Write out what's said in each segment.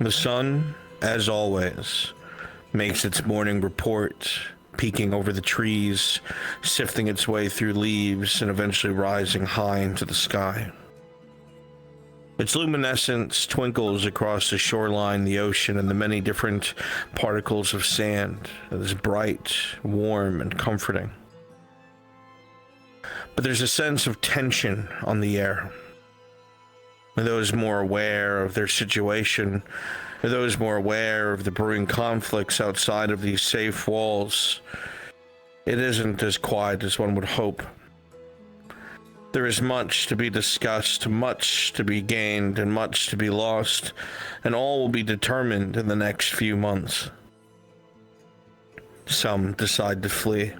The sun, as always, makes its morning report, peeking over the trees, sifting its way through leaves, and eventually rising high into the sky. Its luminescence twinkles across the shoreline, the ocean, and the many different particles of sand. It is bright, warm, and comforting. But there's a sense of tension on the air. And those more aware of their situation, or those more aware of the brewing conflicts outside of these safe walls, it isn't as quiet as one would hope. There is much to be discussed, much to be gained, and much to be lost, and all will be determined in the next few months. Some decide to flee.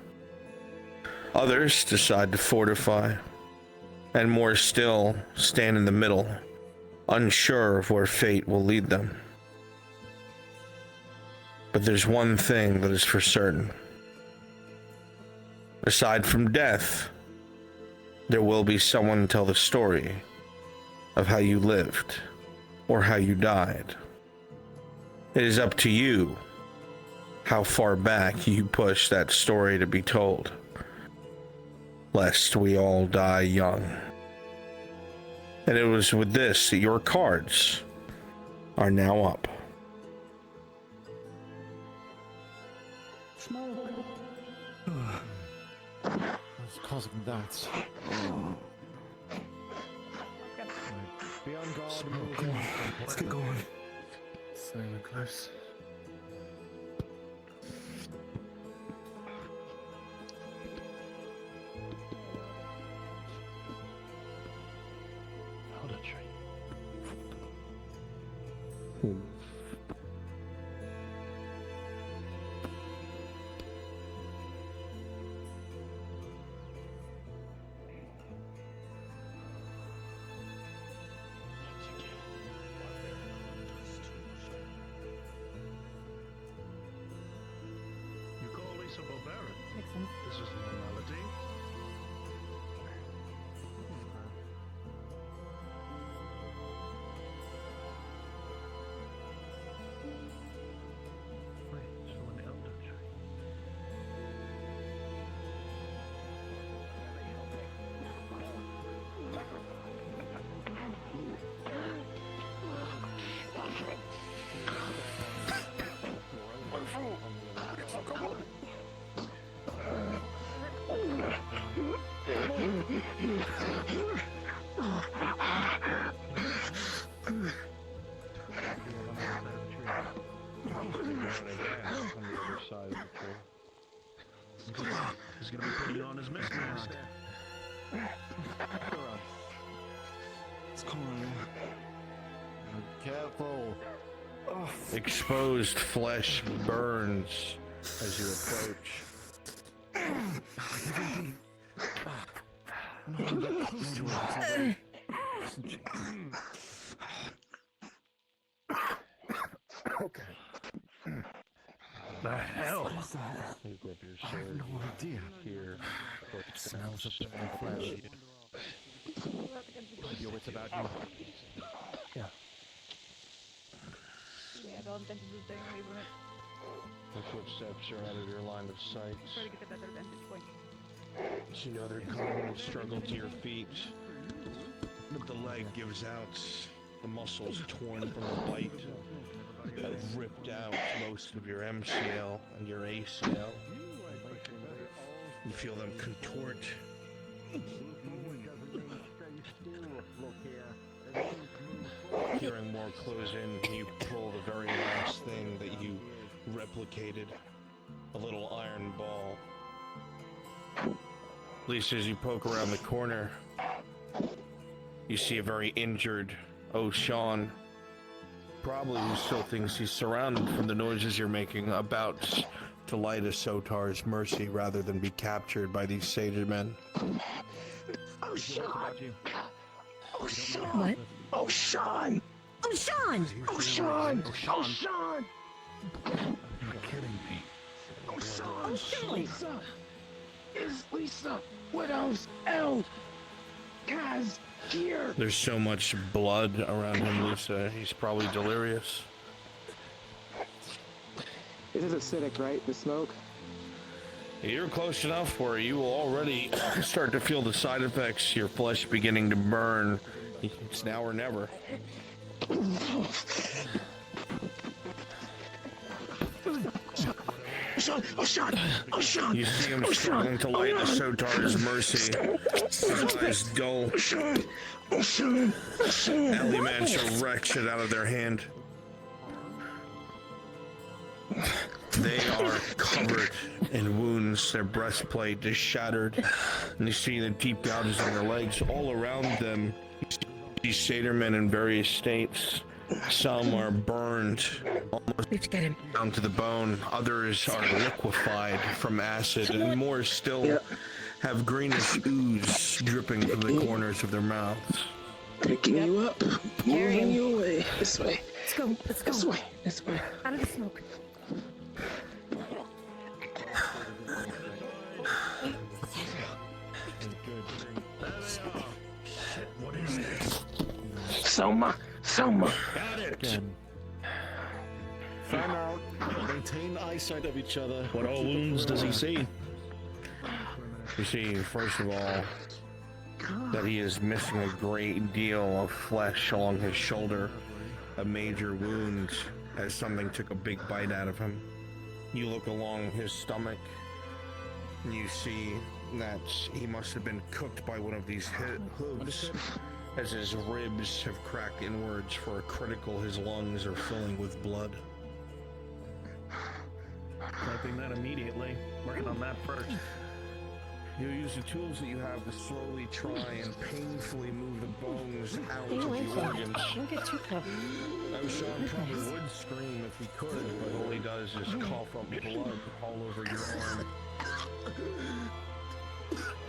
Others decide to fortify. And more still, stand in the middle, unsure of where fate will lead them. But there's one thing that is for certain. Aside from death, there will be someone to tell the story of how you lived or how you died. It is up to you how far back you push that story to be told, lest we all die young. And it was with this that your cards are now up. What's causing that? Be on guard. Come on, let's get going. So close. Hold on, Trey. This is normality. Wait, so an elder tree. He's gonna be putting on his mist mask. It's coming. Careful. Oh. Exposed flesh burns as you approach. Okay. The hell? You grip your I have sword. no idea. Here, It smells of burning flesh. Keep your wits about you. Yeah. Yeah, wel advantage is staying away from it. the footsteps are out of your line of sight. Try to get a better vantage point. You know they're coming. You struggle to your feet, but the leg gives out. The muscles torn from the bite have ripped out most of your MCL and your ACL. You feel them contort. Hearing more close in, you pull the very last thing that you replicated, a little iron ball. At least as you poke around the corner, you see a very injured O'Shawn, probably who still thinks he's surrounded from the noises you're making, about to light a Sotar's mercy rather than be captured by these sated men. Oh, Sean! Oh, Sean! What? Oh, Sean! Oh, Sean! Oh, Sean! Oh, Sean! You're kidding me. Oh, Sean! Oh, Sean! Lisa! Is Lisa Widow's L? Kaz here! There's so much blood around him, Lisa. He's probably delirious. It is acidic, right? The smoke? You're close enough where you will already start to feel the side effects, your flesh beginning to burn. It's now or never. Sean! Oh, Sean! Oh, Sean! You see him Oh, struggling to light the Sotar's mercy. His eyes dull. Oh, Sean! Oh, Sean! Oh, Sean! Ellie managed to wrench it out of their hand. They are covered in wounds. Their breastplate is shattered. And you see the deep gouges on their legs. All around them, you see satyr-men in various states. Some are burned almost We have to get him. down to the bone. Others are liquefied from acid. And more still have greenish ooze dripping from the corners of their mouths. Picking you up. Moving you away. This way. Let's go. Let's go. This way. This way. Out of the smoke. What is this? Selma! Selma! Got it! Again. Fan out. Maintain eyesight of each other. What all wounds does he see? You see, first of all, that he is missing a great deal of flesh along his shoulder. A major wound as something took a big bite out of him. You look along his stomach, and you see that he must have been cooked by one of these hooves, as his ribs have cracked inwards for a critical his lungs are filling with blood. Typing that immediately. Working on that first. You'll use the tools that you have to slowly try and painfully move the bones out Stay away of the from organs. it. Don't get too clever. Sean probably would scream if he could, but all he does is cough up blood all over your arm.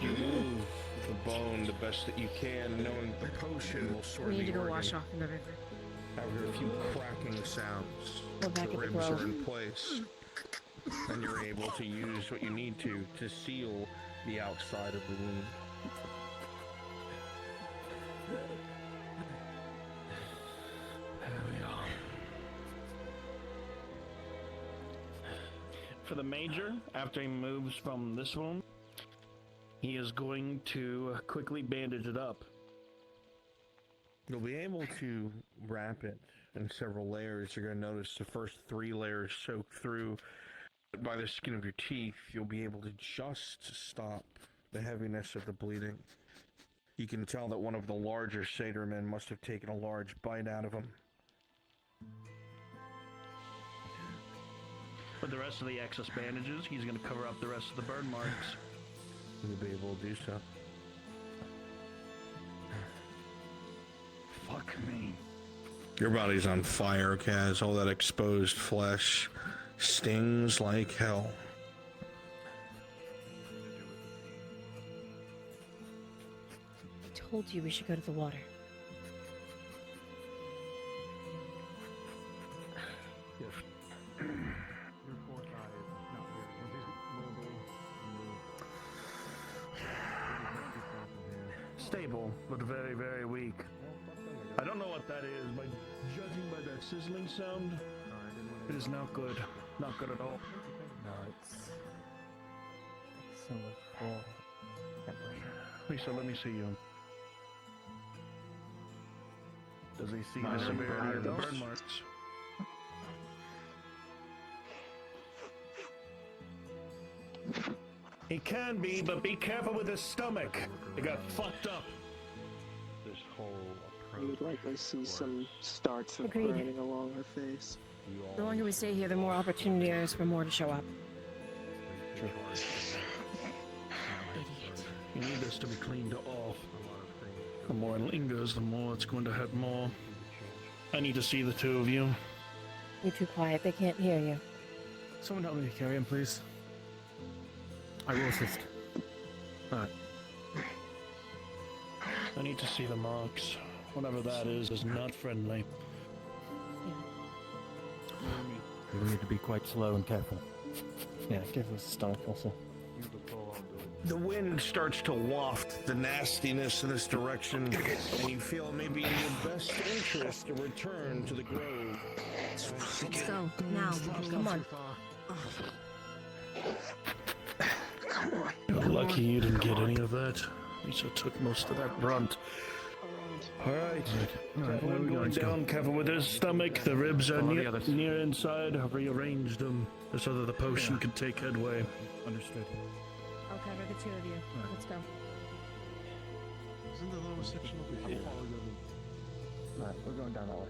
You move the bone the best that you can, knowing the potion will sort We need the to go organ. wash off in the river. After a few cracking sounds, Go back the at the ribs grove. are in place, and you're able to use what you need to seal the outside of the wound. For the major, after he moves from this wound, he is going to quickly bandage it up. You'll be able to wrap it in several layers. You're going to notice the first 3 layers soak through. By the skin of your teeth, you'll be able to just stop the heaviness of the bleeding. You can tell that one of the larger satyr men must have taken a large bite out of him. With the rest of the excess bandages, he's going to cover up the rest of the burn marks. You'll be able to do so. Fuck me. Your body's on fire, Kaz. All that exposed flesh stings like hell. I told you we should go to the water. Your fourth eye is not here. When he's mobile, move. Stable, but very, very weak. I don't know what that is, but judging by that sizzling sound, it is not good. Not good at all. No, it's so full. Lisa, let me see you. Does he see My the severity of the eyes. burn marks? He can be, but be careful with his stomach. It got fucked up. This whole You would likely see some starts of Agreed. burning along her face. The longer we stay here, the more opportunity there is for more to show up. Idiot. You need this to be cleaned off. The more it lingers, the more it's going to hurt more. I need to see the two of you. You're too quiet. They can't hear you. Someone help me carry him, please. I will assist. Alright. I need to see the marks. Whatever that is not friendly. We need to be quite slow and careful. Yeah, careful with the stomach also. The wind starts to waft the nastiness in this direction, and you feel maybe in your best interest to return to the grove. Let's go. Now. Come on. Come on. You're lucky you didn't get any of that. Lisa took most of that brunt. All right. Careful when going down. Careful with his stomach. The ribs are Follow the near, others. near inside. I've rearranged them so that the potion can take headway. Understood. I'll cover the two of you. Let's go. Isn't the little section over here? Alright, we're going down that way.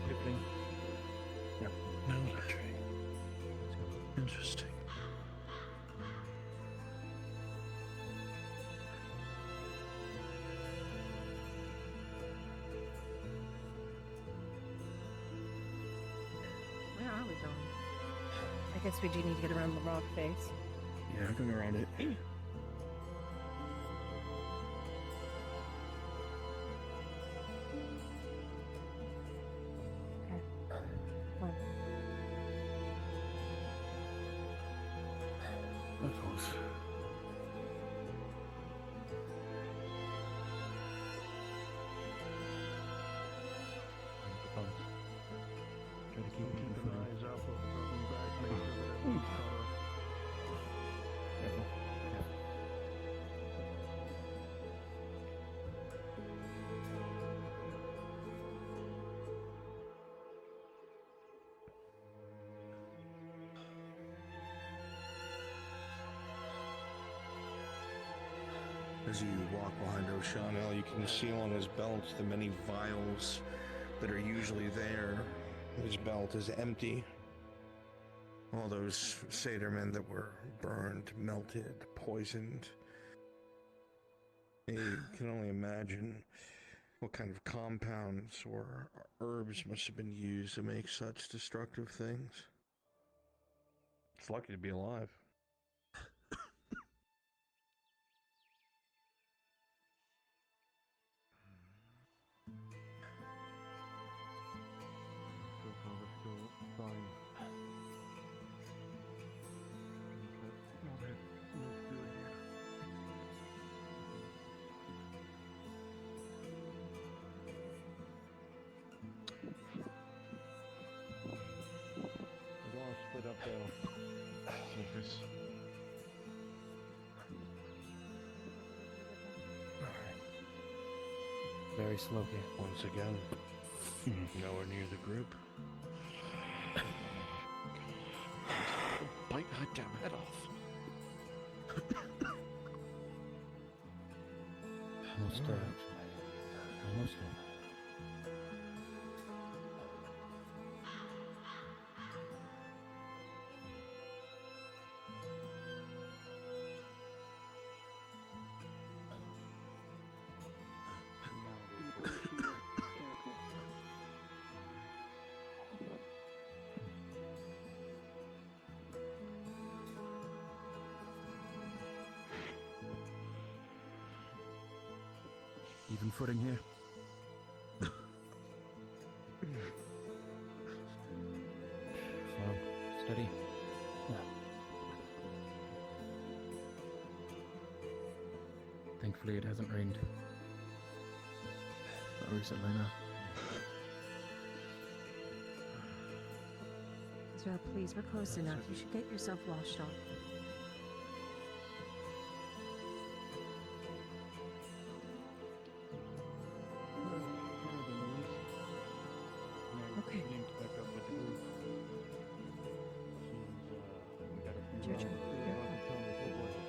Understood. Military. Interesting. Where are we going? I guess we do need to get around the rock face. Yeah, going around it. Okay. Come on. That was. Try to keep Keep moving an forward. eyes out for broken back. Make sure that everyone's caught up. Careful. As you walk behind O'Shawnell, you can see along his belt the many vials that are usually there. His belt is empty. All those satyr-men that were burned, melted, poisoned. You can only imagine what kind of compounds or herbs must have been used to make such destructive things. It's lucky to be alive. Still cover, still fine. I don't want to split up though. Surface. Very slow here. Once again, nowhere near the group. Bite her damn head off. Almost there, actually. Almost there. Even footing here. Slow, steady. Yeah. Thankfully, it hasn't rained. Not recently, no. Az'Rael, please, we're close enough. You should get yourself washed off. Okay. Linked back up with the group. Seems, we got a It's your turn. Yeah, I can tell me what was it.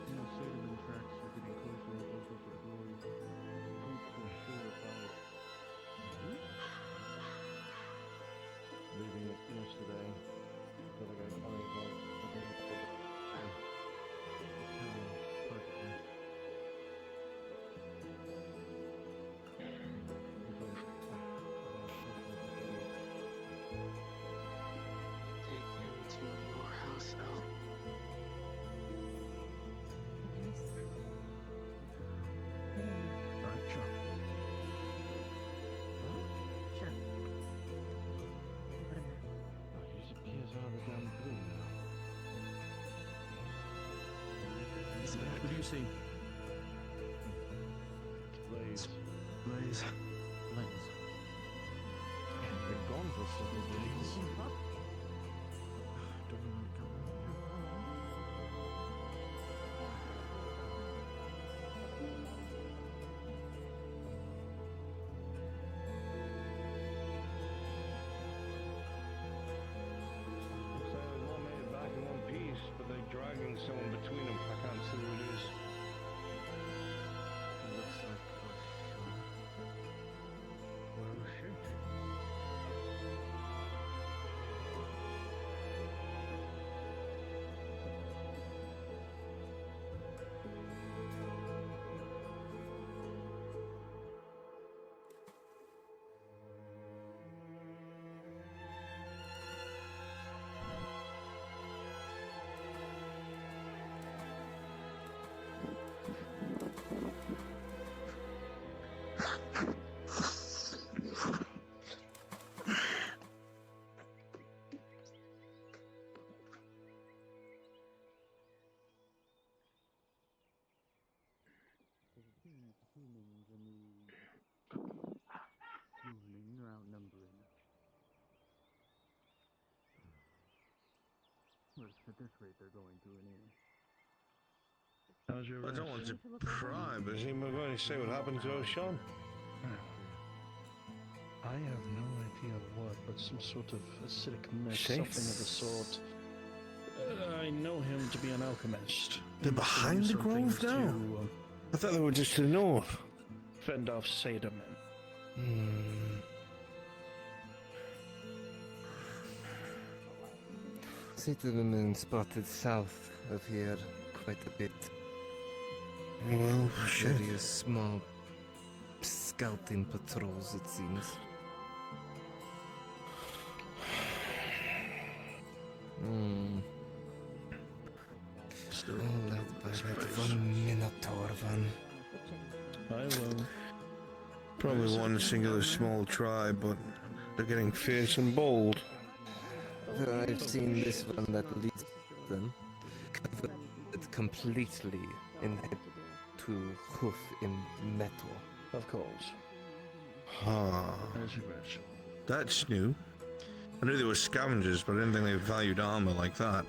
You know, Satyr tracks are getting closer and closer to the glory. Groups were sure about leaving it yesterday. Feel like I finally got perfectly. Take him to your house, El. Yes. Alright, sure. Sure. Put him there. He appears out of the damn blue now. What do you see? Blaze. Blaze. Lights. Looks like they've all made it back in one piece, but they're dragging someone between them. I can't see who it is. Looks like Well, shit. humans and the ruling are outnumbering. Well, at this rate, they're going to anyway. How's your I don't rest? want to pry, but is anyone going to say what happened to O'Shawn? I have no idea what, but some sort of acidic mist, Safe? something of the sort. I know him to be an alchemist. They're behind the Some grove things now? to, I thought they were just to the north. fend off Sadamen. Settlement spotted south of here quite a bit. Well, shit. Various small scouting patrols, it seems. Still, Oh, led by that one Minotaur one. I will. Probably one singular small tribe, but they're getting fierce and bold. I've seen this one that leads them covered completely in head to hoof in metal. Of course. Huh. As you wish. That's new. I knew they were scavengers, but I didn't think they valued armor like that.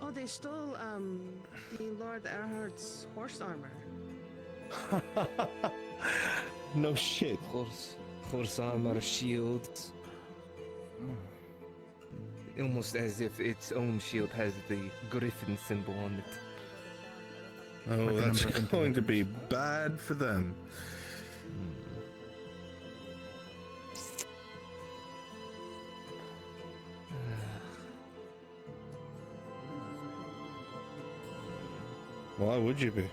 Oh, they stole the Lord Erhard's horse armor. No shit. Horse armor, shields. Almost as if its own shield has the griffin symbol on it. Oh, that's going to be bad for them. Why would you be?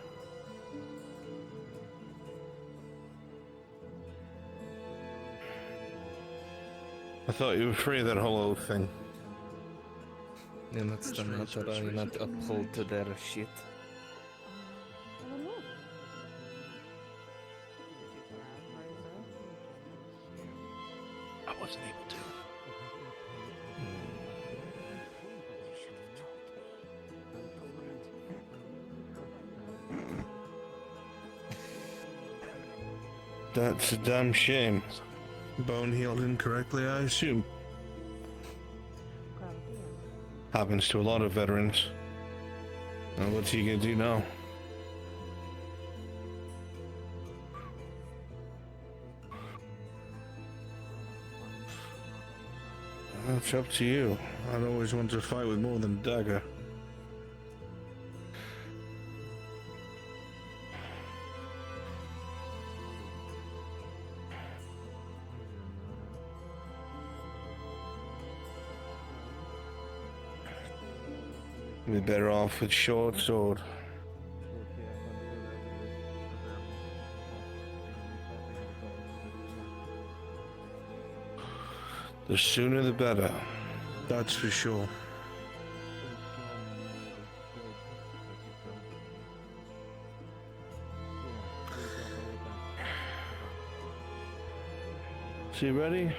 I thought you were free of that whole oath thing. And that's the matter, I not uphold to their shit. I wasn't able to. That's a damn shame. Bone healed incorrectly, I assume. Happens to a lot of veterans. Now, what's he gonna do now? It's up to you. I'd always want to fight with more than a dagger. You'd be better off with short sword. The sooner the better. That's for sure. So you ready?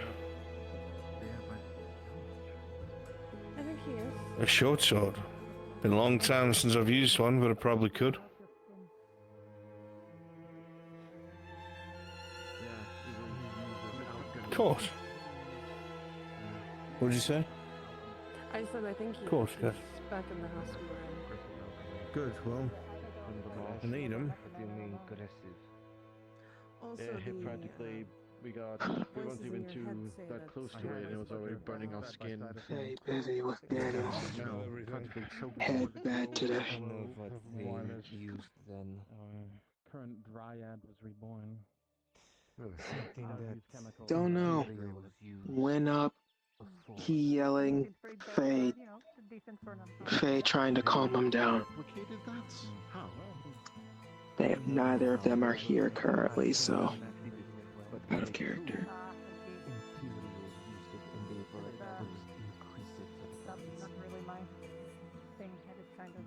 I think he is. A short sword. Been a long time since I've used one, but I probably could. course. What did you say? I said I think Of course, he's yes. back in the hospital. Good, well, I need him. What do you mean aggressive? Also, Yeah, the practically, we voices weren't in even your too head say that that close to Yeah, it, and it was already burning our skin. Stay busy with Daniel. Practically choking. Head bad today. I know what they One used then. Our current dryad was reborn. Something How to that use chemicals. Don't know. Materials used Went up, before. he yelling, Faye. Faye trying to calm him down. replicated that? How? Neither of them are here currently, so out of character. Materials used it and they were just increase it to the That's not really my thing. It kind of,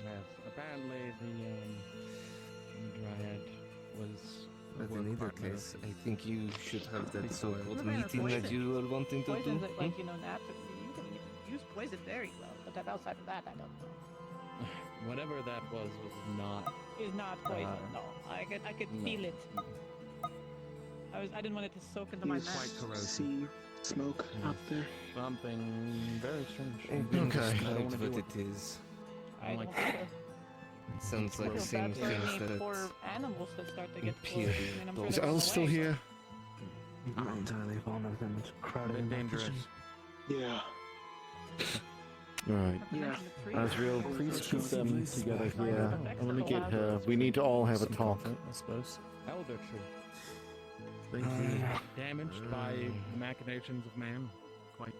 Yes, apparently the dryad was. a But work in either partner. case, I think you should have that sort What of about meeting that poison? you were wanting to do. poison's like, Hmm? naturally. You can use poison very well, but then outside of that, I don't know. Whatever that was not. It's not poison, no. I could no. feel it. I didn't want it to soak into my You mouth. see smoke out there? Something very strange. I can Okay. describe wanna do what it. it is. I like- don't think It sounds so. I like the feel same bad for things any that poor animals that start to get Imperial poor. I mean, I'm sure dogs. Is they'll Al run still away. here? Not entirely one of them is A crowded bit in my dangerous. kitchen. Yeah. Alright. Not to Yeah. mention the trees. Az'Rael, please keep them together Fine, here. perfect. And let me get her. We need to all have a talk. I suppose. Elder tree. Thank you. Damaged by the machinations of man. Quite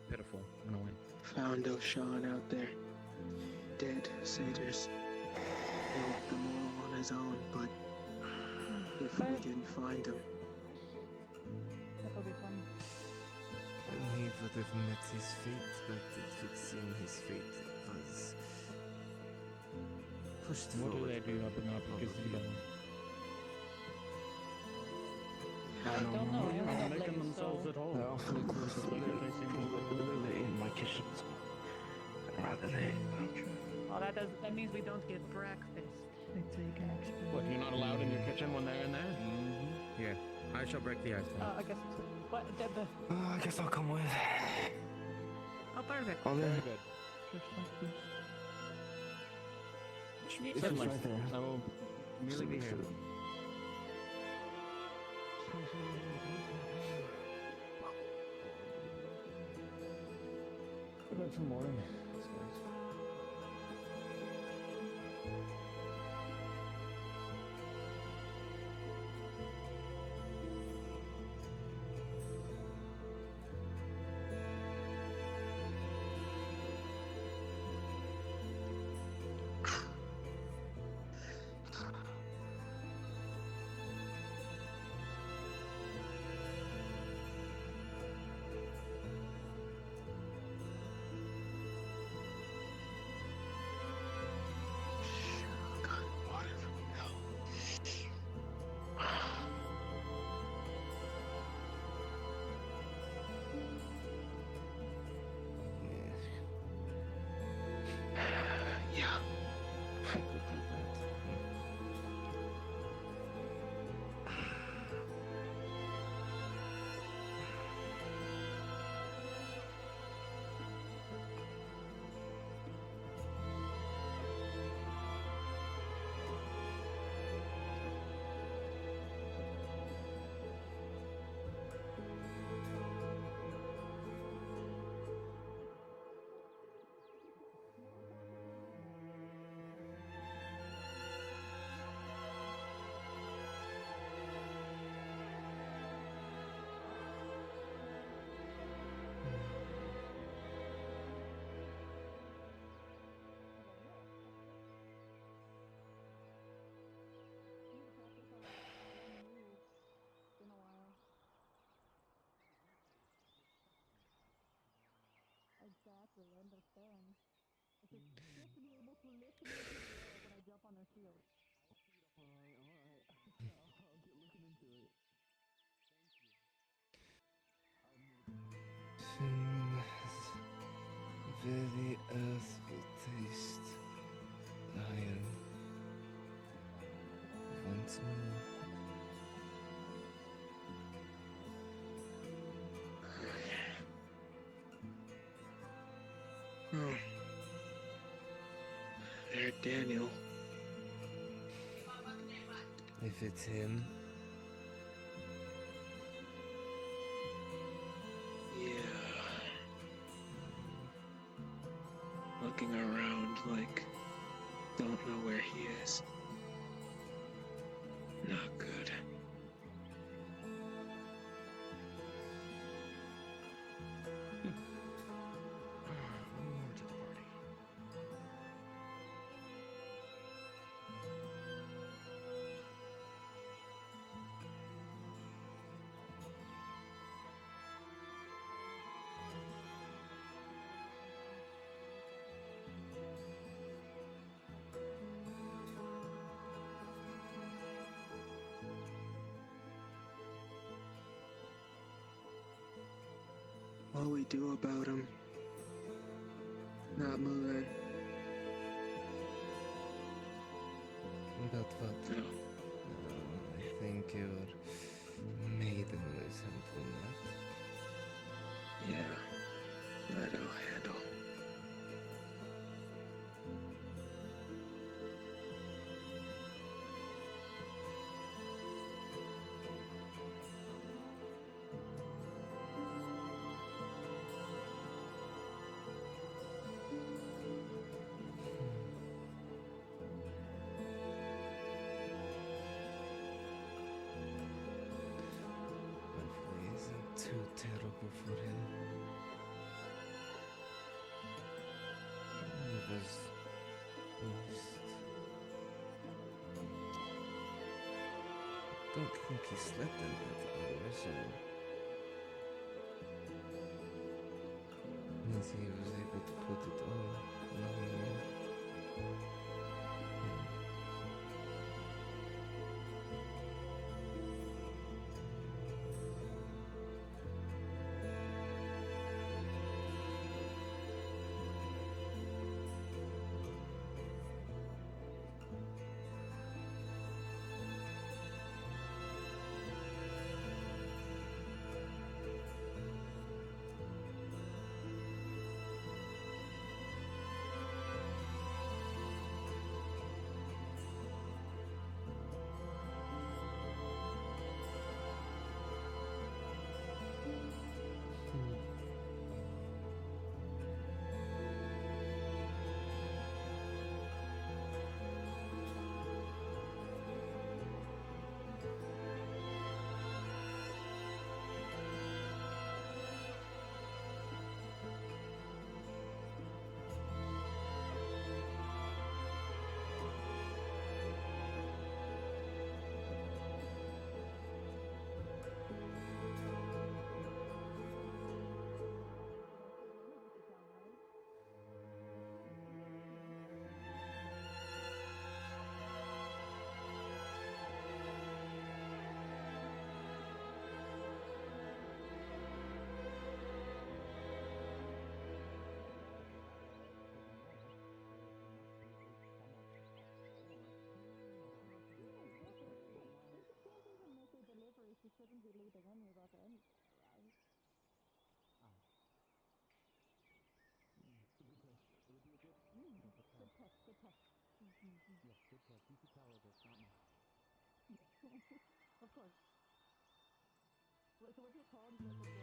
pitiful in a way. Found O'Shawn out there. Dead satyrs. Killed them all on his own, but if we didn't find him, That'll be fun. he would have met his fate, but it would seem his fate was pushed What do forward. they do up in our gazebo? I don't know. You're not Making living, themselves so... at home. well, literally in my kitchen. I'd rather they. Well, that means we don't get breakfast. What, you're not allowed in your kitchen when they're in there? Mm-hmm. Here, I shall break the ice then. I guess. What? I guess I'll come with. Oh, perfect. On Very there. good. It's Certainly. right there. I will merely be here. Good night for morning. God, water from hell. Yeah. I could do that. Exactly, I understand. I just have to be able to lift me into the air when I jump on her shield. Alright. I'll get looking into it. Very earth will taste iron. Once more. Daniel. If it's him, Yeah. Looking around like don't know where he is. Not good. More to the party. What'll we do about him? Not moving. about what? No. I think your maiden is handling that. Yeah. That I'll handle. Hopefully it isn't too terrible for him. He was lost. Don't think he slept in that hour, so means he was able to put it on knowingly. She shouldn't be leaving any of that anyway, right? Good test, good test. Yes, good test. You should tell her this, not me. Of course. So what's your call? You said the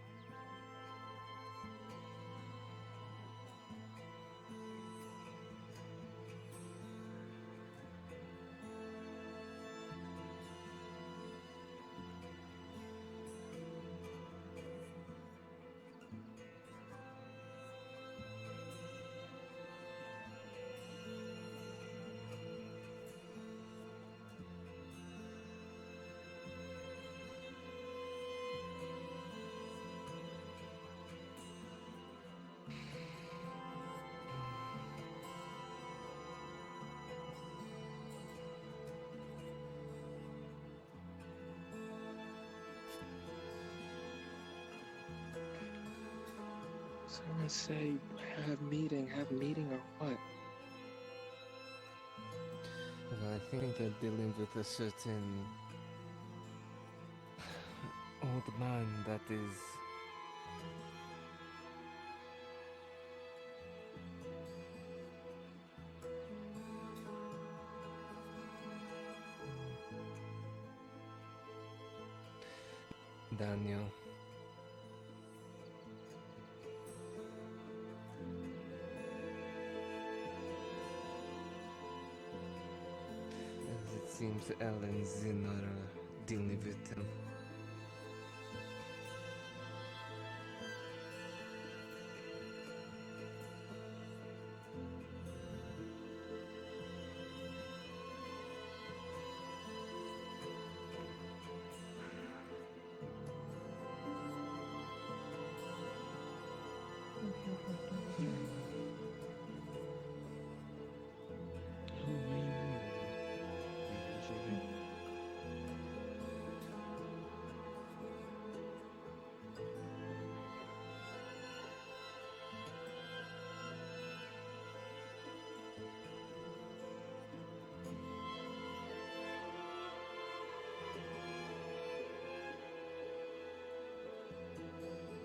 Someone say have meeting or what? Well, I think they're dealing with a certain old man that is Daniel. As it seems Elle and Zin are dealing with him.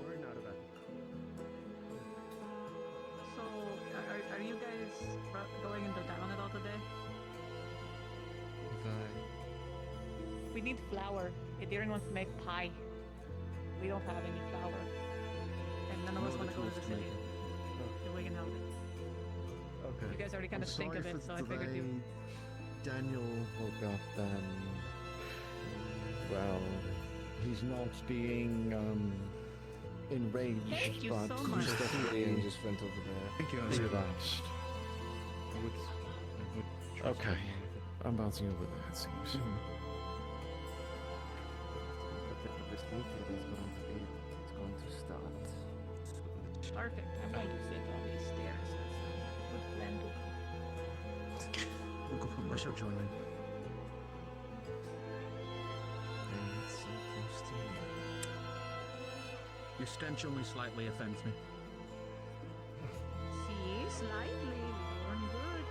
We're not about So, are you guys going into town at all today? Why? We need flour. Adrian wants to make pie. We don't have any flour. And none of us want to go to the city. So we can help. Okay. You guys already kind of think of it, so I figured you... Daniel woke up and, well, he's not being enraged, Thank you but so he's much. definitely Ian just went over there. Thank you, relaxed. I would trust Okay. him more with it. I'm bouncing over there, it seems. But this meeting is going to start. Perfect. I'm going to sit on these stairs. Good plan to... I shall join in. And it's so close to me. Your stench only slightly offends me. See? Slightly. Born good.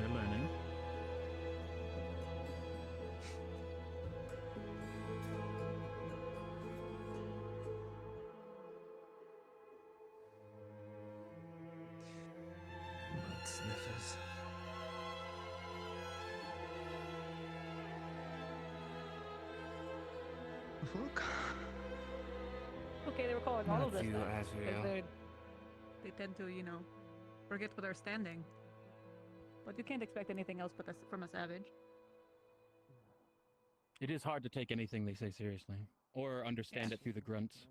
You're learning. Blood sniffers. Look. Okay, they were calling all of this Matthew, then, 'cause Az'Rael. they tend to, you know, forget what they're standing. But you can't expect anything else but from a savage. It is hard to take anything they say seriously, or understand it through the grunts.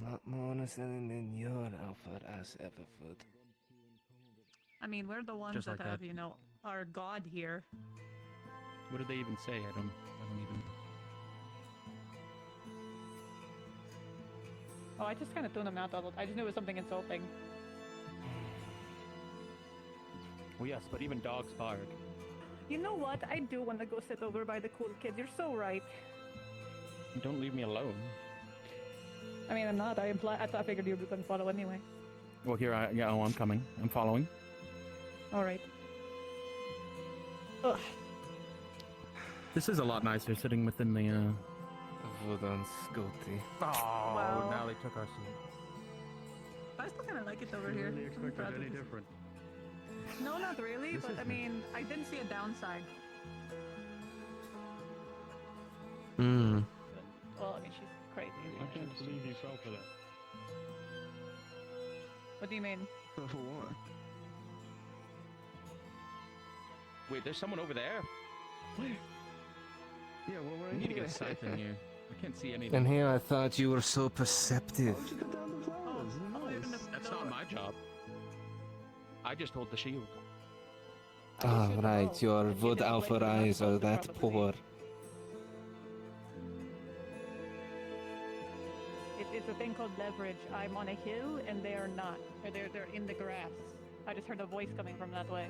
Not more understanding than your Alpha as ever would. I mean, we're the ones Just that like have, that. you know, our god here. What did they even say? I don't even. Oh, I just kind of tuned them out. I just knew it was something insulting. Well, yes, but even dogs bark. You know what? I do want to go sit over by the cool kids. You're so right. Don't leave me alone. I mean, I'm not. I figured you were going to follow anyway. Well, here I'm coming. I'm following. All right. Ugh. This is a lot nicer sitting within the. Wooden Scotty. Oh, Wow. now they took our seat. I still kind of like it over here. I'm proud of this. different. No, not really. This But is I mean, I didn't see a downside. Hmm. Well, I mean, she's crazy. I can't believe you fell for that. What do you mean? For what? Wait, there's someone over there. Yeah, well, we're I need to get a here. scythe in here. I can't see anything. And here I thought you were so perceptive. Why don't you cut down the flowers? They're Oh, you're nice. gonna- That's no, not my job. I just hold the shield. Ah, should right, know. your If you wood didn't alpha like it, you're not eyes are supposed to that probably. poor. It's a thing called leverage. I'm on a hill and they are not. They're in the grass. I just heard a voice coming from that way.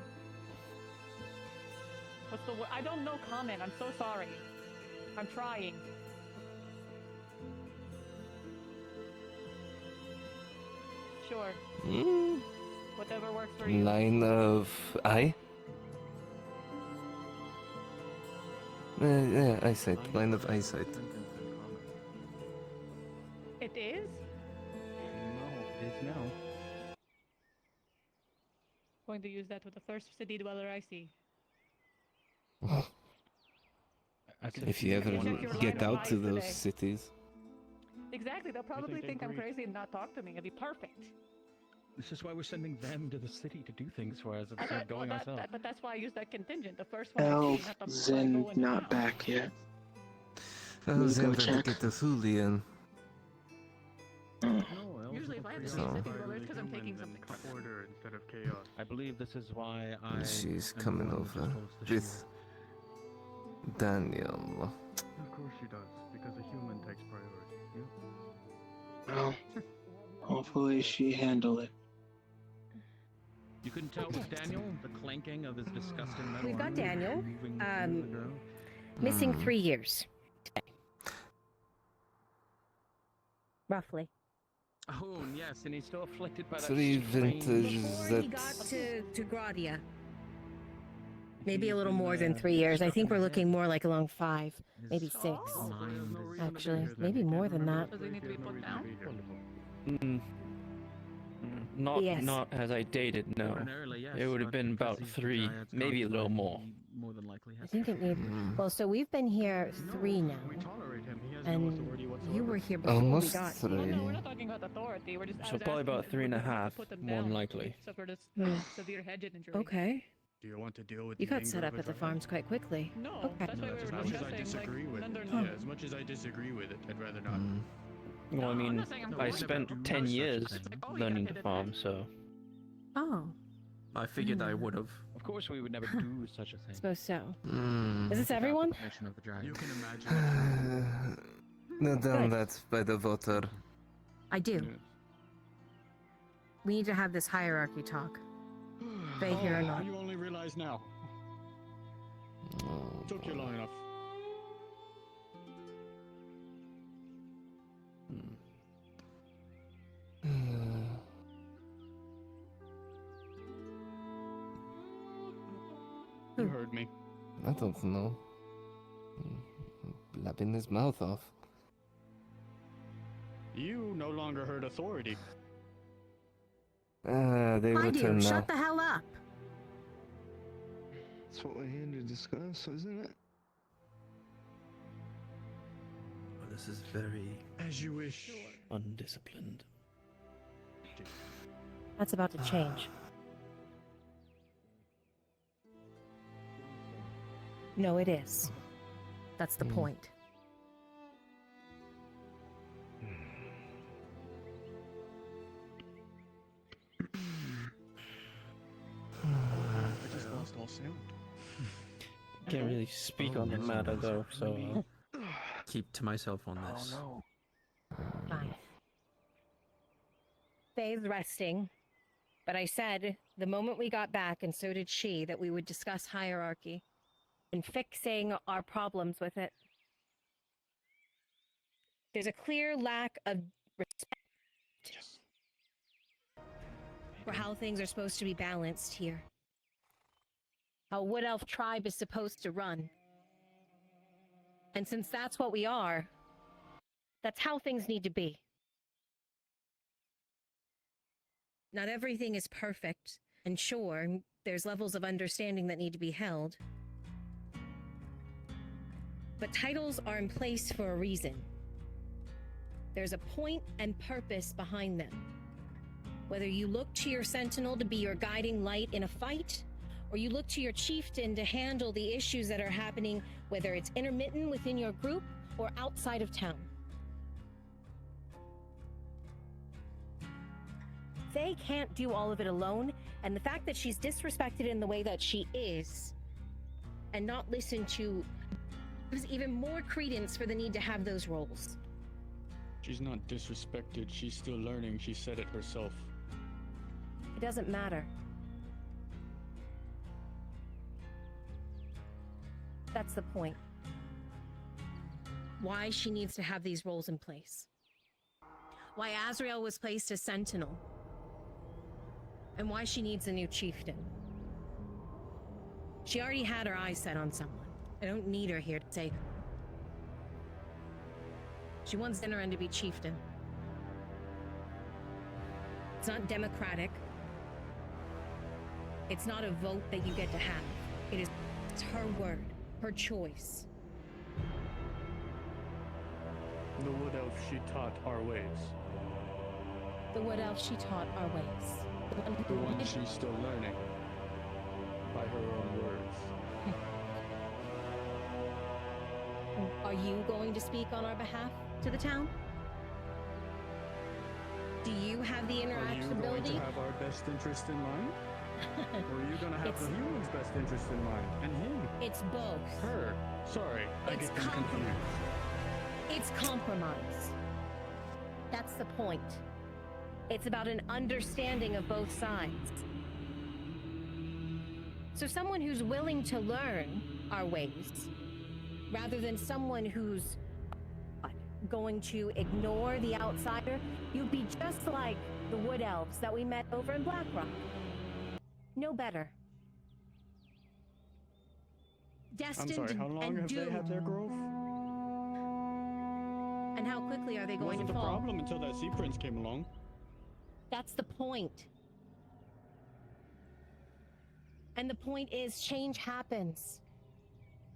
What's the word? I don't know common. I'm so sorry. I'm trying. Sure. Hmm? Whatever works for you. Line of eye? Yeah, eyesight. Line of eyesight. It is? No, it is now. Going to use that with the first city dweller I see. If you ever Except you're get lying out to lies those today. cities. Exactly, they'll probably think think I'm agree. crazy and not talk to me. It'd be perfect. This is why we're sending them to the city to do things for us I instead of thought- well, going that- ourselves. that- but that's why I used that contingent. The first one. I Elf see, not the Zen go and not now. back yet. I We was go in to check. get the Thulian. Oh. Usually if I have to So- see a city dweller, it's because I'm taking something from her. Order instead of chaos. I believe this is why I. She's am the coming one that just over holds the with shield. Daniel. Of course she does, because a human takes priority. Yeah? Well, hopefully she handled it. You couldn't tell with Daniel the clanking of his disgusting metal. We've got armor Daniel, moving through the ground? Missing Hmm. 3 years. Roughly. Oh, yes, and he's still afflicted by that 3 strange- vintages Before he got that. to Gradia. Maybe a He's little been, more than 3 years. I stuck think in we're his looking head. more like along 5, His maybe 6. mind is- Actually, maybe more than that. Does he need to be put down? Not Yes. not as I dated, no. Ordinarily, yes, It would have but been because about he's the 3, Giants maybe a little concubine, more. he more than likely I has think to. it need. Well, so we've been here 3 now, We tolerate him. He has no and authority whatsoever. you were here before Almost we got. 3. Well, no, we're not talking about authority. We're just. I So was probably asking about if 3 and a we're gonna half, put them more than down, likely. Except for this Hmm. severe head injury. Okay, Do you want to deal with you the got anger set of up a at the giant? farms quite quickly. No, Okay. that's why we As were much as I discussing. disagree like, with it, under yeah, no. as much as I disagree with it, I'd rather not. Mm. Well, I No, I'm mean, not saying I'm I going to spent do 10 such a years thing. It's like, oh, you learning got to hit farm, it. so Oh, I figured I Hmm. would have. Of course, we would never do such a thing. suppose so. Mm. Is this without the everyone? permission of the You giant. can imagine. Not done Good. that by the voter. I do. Yes. We need to have this hierarchy talk. Stay here or not. You only realize now. Oh, Took you boy. long enough. You heard me. I don't know. Blabbing his mouth off. You no longer heard authority. They I return do. now. Shut the hell up. That's what we're here to discuss, isn't it? Well, this is very As you wish. undisciplined. That's about to change. No, it is. That's the point. I just lost all sound. Can't really speak on the matter though, so I'll keep to myself on this. Fine. Faye's resting. But I said the moment we got back, and so did she, that we would discuss hierarchy and fixing our problems with it. There's a clear lack of respect for how things are supposed to be balanced here. How Wood Elf tribe is supposed to run. And since that's what we are, that's how things need to be. Not everything is perfect, and sure, there's levels of understanding that need to be held. But titles are in place for a reason. There's a point and purpose behind them. Whether you look to your sentinel to be your guiding light in a fight, or you look to your chieftain to handle the issues that are happening, whether it's intermittent within your group or outside of town. They can't do all of it alone, and the fact that she's disrespected in the way that she is, and not listened to, gives even more credence for the need to have those roles. She's not disrespected. She's still learning. She said it herself. It doesn't matter. That's the point. Why she needs to have these roles in place. Why Az'Rael was placed as sentinel. And why she needs a new chieftain. She already had her eyes set on someone. I don't need her here to say. She wants Dinneran to be chieftain. It's not democratic. It's not a vote that you get to have. It's her word, her choice. The wood elf she taught our ways. The wood elf she taught our ways. The one she's still learning. By her own words. Are you going to speak on our behalf to the town? Do you have the Are you going to interactability? have our best interest in mind? Or are you going to have the human's best interest in mind? And him? It's both. Her. Sorry, I It's get them confused. It's compromise. That's the point. It's about an understanding of both sides. So someone who's willing to learn our ways, rather than someone who's going to ignore the outsider, you'd be just like the wood elves that we met over in Blackrock. No better. Destined I'm sorry, how long and have they had their growth? And how quickly are they going Wasn't to the fall? problem until that sea prince came along. That's the point. And the point is, change happens.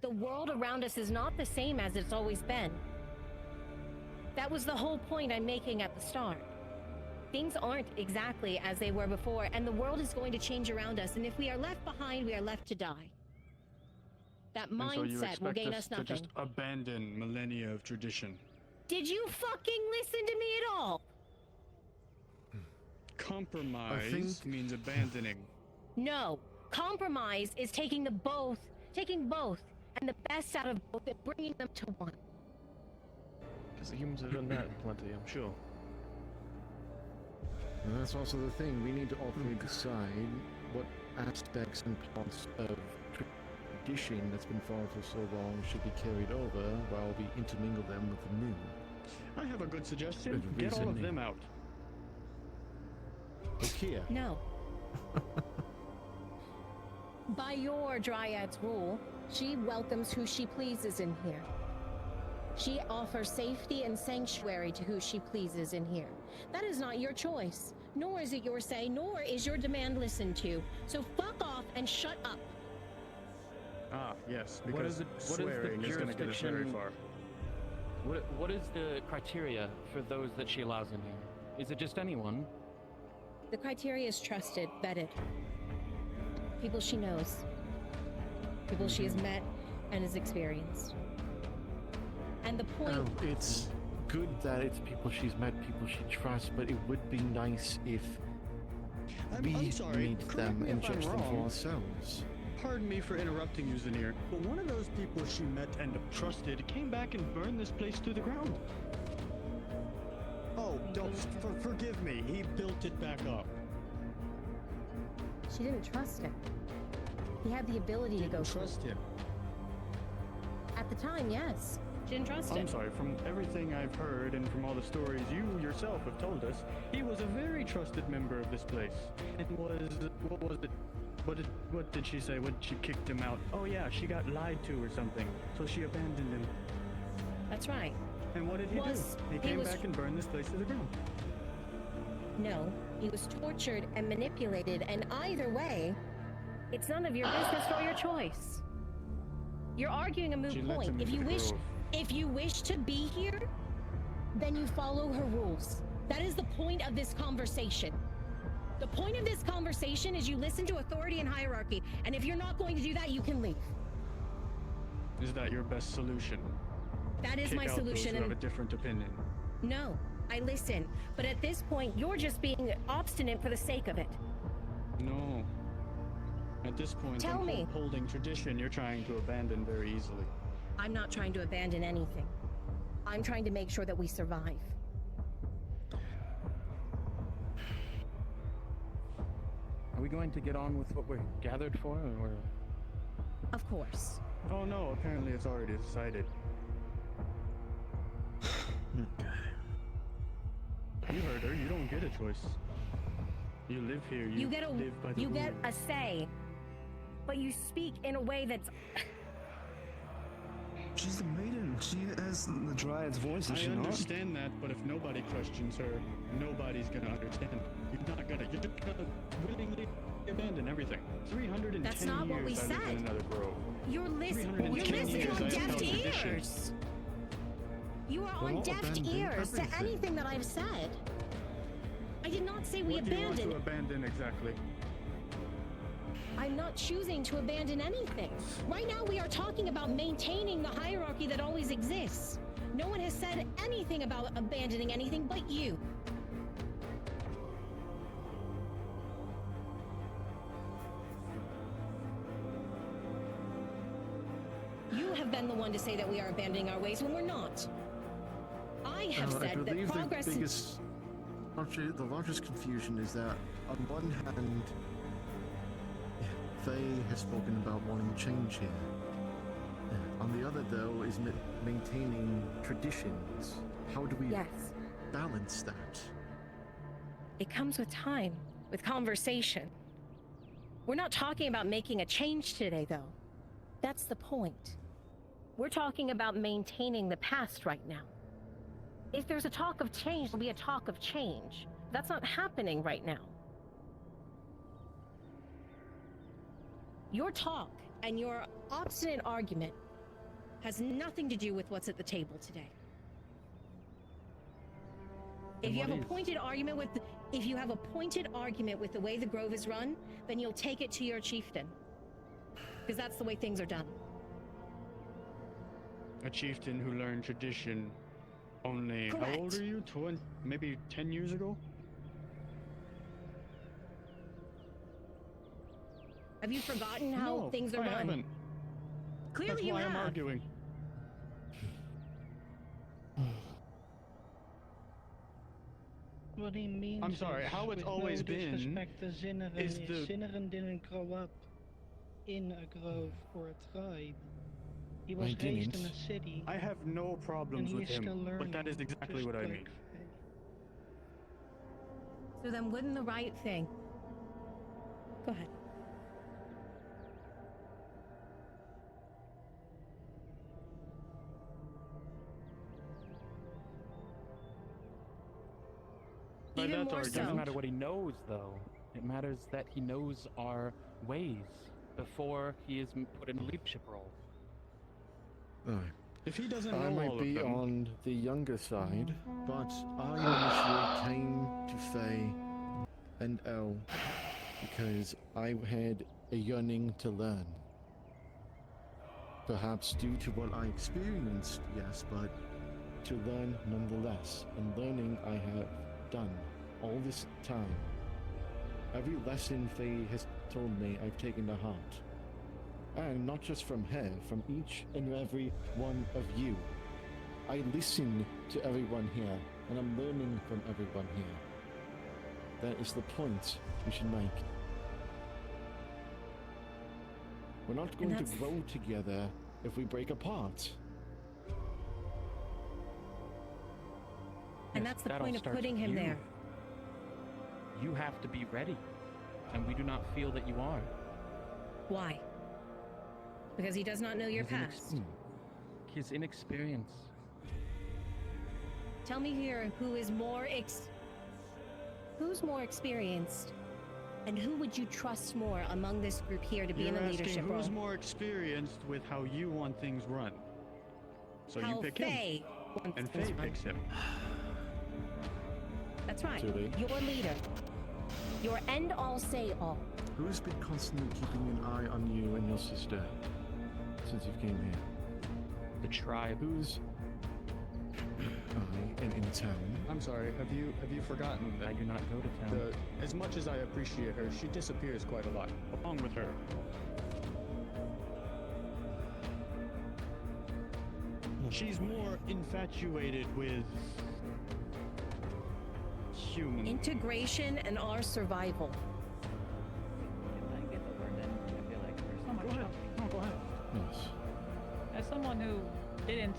The world around us is not the same as it's always been. That was the whole point I'm making at the start. Things aren't exactly as they were before, and the world is going to change around us, and if we are left behind, we are left to die. That And so you mindset will expect gain us us to nothing. just abandon millennia of tradition. Did you fucking listen to me at all? Compromise means abandoning. No. Compromise is taking both, and the best out of both and bringing them to one. Because the humans have done that plenty, I'm sure. And that's also the thing. We need to ultimately decide what aspects and plots of tradition that's been followed for so long should be carried over while we intermingle them with the new. I have a good suggestion. Good Get all of reasoning. them out. Here. No. By your Dryad's rule, she welcomes who she pleases in here. She offers safety and sanctuary to who she pleases in here. That is not your choice, nor is it your say, nor is your demand listened to. So fuck off and shut up. Ah, yes, What because is the swearing is going to get us very jurisdiction- far. What is the criteria for those that she allows in here? Is it just anyone? The criteria is trusted, vetted. People she knows. People she has met and has experienced. And the point... It's good that it's people she's met, people she trusts, but it would be nice if I'm sorry, meet correct them me and if I'm judge them for wrong. ourselves. Pardon me for interrupting you, Zanir, but one of those people she met and trusted came back and burned this place to the ground. Oh, don't forgive me. He built it back up. She didn't trust him. He had the ability to go Trust him. At the time, yes. She didn't trust him. I'm sorry, from everything I've heard and from all the stories you yourself have told us, he was a very trusted member of this place. And what was it? What did she say when she kicked him out? Oh yeah, she got lied to or something, so she abandoned him. That's right. And what did he do? He came back and burned this place to the ground. No, he was tortured and manipulated, and either way, it's none of your business or your choice. You're arguing a moot She led point. him If into you the wish, grove. if you wish to be here, then you follow her rules. That is the point of this conversation. The point of this conversation is you listen to authority and hierarchy, and if you're not going to do that, you can leave. Is that your best solution? That is Kick my out solution, Those who have and a different opinion. no, I listen. But at this point, you're just being obstinate for the sake of it. No. At this point, Tell I'm me. upholding tradition you're trying to abandon very easily. I'm not trying to abandon anything. I'm trying to make sure that we survive. Are we going to get on with what we're gathered for, or? Of course. Oh no, apparently it's already decided. You heard her, you don't get a choice. You live here, you get live by the you get rules. a say, but you speak in a way that's She's the maiden. She has the Dryad's voice, is I she not? understand that, but if nobody questions her, nobody's gonna understand. You're just gonna willingly abandon everything. 310 That's not years what we I lived said. in another grove. you're listening 310 on years I deaf held ears. tradition. ears. You are We're on not deaf abandoning ears to everything. anything that I've said. I did not say we What do you want abandoned. to abandon exactly? I'm not choosing to abandon anything. Right now, we are talking about maintaining the hierarchy that always exists. No one has said anything about abandoning anything but you. You have been the one to say that we are abandoning our ways when we're not. I have I said that believe progress. the largest confusion is that on one hand, Faye has spoken about wanting change here. On the other, though, is maintaining traditions. How do we Yes. balance that? It comes with time, with conversation. We're not talking about making a change today, though. That's the point. We're talking about maintaining the past right now. If there's a talk of change, there'll be a talk of change. That's not happening right now. Your talk and your obstinate argument has nothing to do with what's at the table today. If you have a pointed argument with the way the Grove is run, then you'll take it to your chieftain. Because that's the way things are done. A chieftain who learned tradition only. How old Correct. are you? Maybe 10 years ago? Have you forgotten how No, things are I run? haven't. Clearly That's you why I'm have. arguing. What he means I'm sorry, is, how it's with always no been disrespect to Zinneren, is the- Zinneren didn't grow up in a grove or a tribe. He was I raised in didn't. a city. I have no problems and with he is still him, learning, but that is exactly just what I like mean. Faye. So then wouldn't the right thing... Go ahead. But Even that's more our so. It doesn't matter what he knows, though. It matters that he knows our ways before he is put in a leadership role. If he doesn't I know might all be of them, on the younger side, but I initially came to Faye and Elle because I had a yearning to learn. Perhaps due to what I experienced, yes, but to learn nonetheless. And learning I have done all this time. Every lesson Faye has told me I've taken to heart. And not just from her, from each and every one of you. I listen to everyone here, and I'm learning from everyone here. That is the point we should make. We're not going to grow together if we break apart. And Yes, that's the that all point of starts putting with him you. there. You have to be ready, and we do not feel that you are. Why? Because he does not know your past. His inexperience. Tell me here who's more experienced, and who would you trust more among this group here to be in you're a asking leadership role? who's more experienced with how you want things run. So How you pick Faye him, wants and things Faye run. picks him. That's right. Julie. Your leader. Your end-all, say-all. Who's been constantly keeping an eye on you and your sister since you came here? The tribe. Who's in town? I'm sorry, have you forgotten that I do not go to town. as much as I appreciate her, she disappears quite a lot, along with her. She's more infatuated with human. Integration and our survival. Can I get the word in? I feel like there's so much talking. No, go ahead. Yes. As someone who I